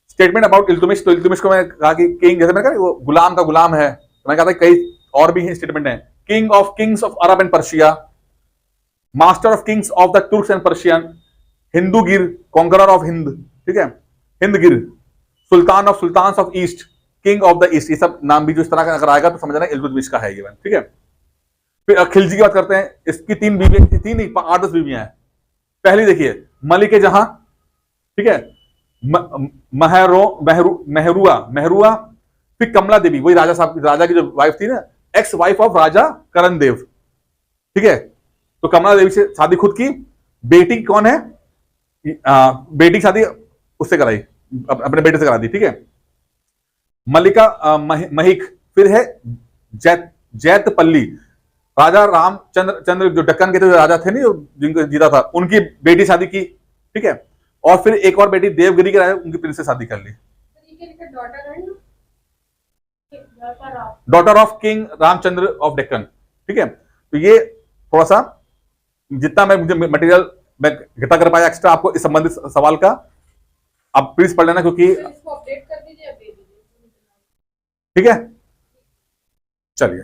स्टेटमेंट अबाउट इल्तुतमिश, तो इल्तुतमिश को मैं कहा कि किंग, जैसे मैंने कहा वो गुलाम का गुलाम है, तो मैं कहा था कई और भी स्टेटमेंट है, king of kings of Arab and Persia, master of kings of the Turks and Persian, हिंदू गिर, कॉन्करर ऑफ हिंद। ठीक है, हिंद गिर, sultan of sultan of east, king of the east, ये सब नाम भी जो इस तरह का अगर आएगा तो समझना इल्तुतमिश का है ये। ठीक है, फिर खिलजी की बात करते हैं, इसकी 3 बीवियां, 3 नहीं 8-10 बीवियां हैं। पहली देखिए मलिक जहां, ठीक है, मेहरुआ, फिर कमला देवी, वही राजा साहब, राजा की जो वाइफ थी ना, एक्स वाइफ ऑफ राजा करण देव। ठीक है, तो कमला देवी से शादी खुद की, बेटी कौन है, बेटी की शादी उससे कराई, अपने बेटे से करा दी। ठीक है, मल्लिका महिक, फिर है जैतपल्ली, राजा रामचंद्र जो डक्कन के थे, राजा थे नहीं जिनको जीता था, उनकी बेटी शादी की। ठीक है, और फिर एक और बेटी देवगिरी के राजा, उनकी प्रिंसेस शादी कर ली, daughter of king Ramchandra of Deccan. ठीक है, तो ये थोड़ा सा जितना मैं मुझे मटेरियल मैं इकट्ठा कर पाया एक्स्ट्रा आपको इस संबंधित सवाल का, आप प्लीज पढ़ लेना, क्योंकि इसको अपडेट कर दीजिए। ठीक है, चलिए।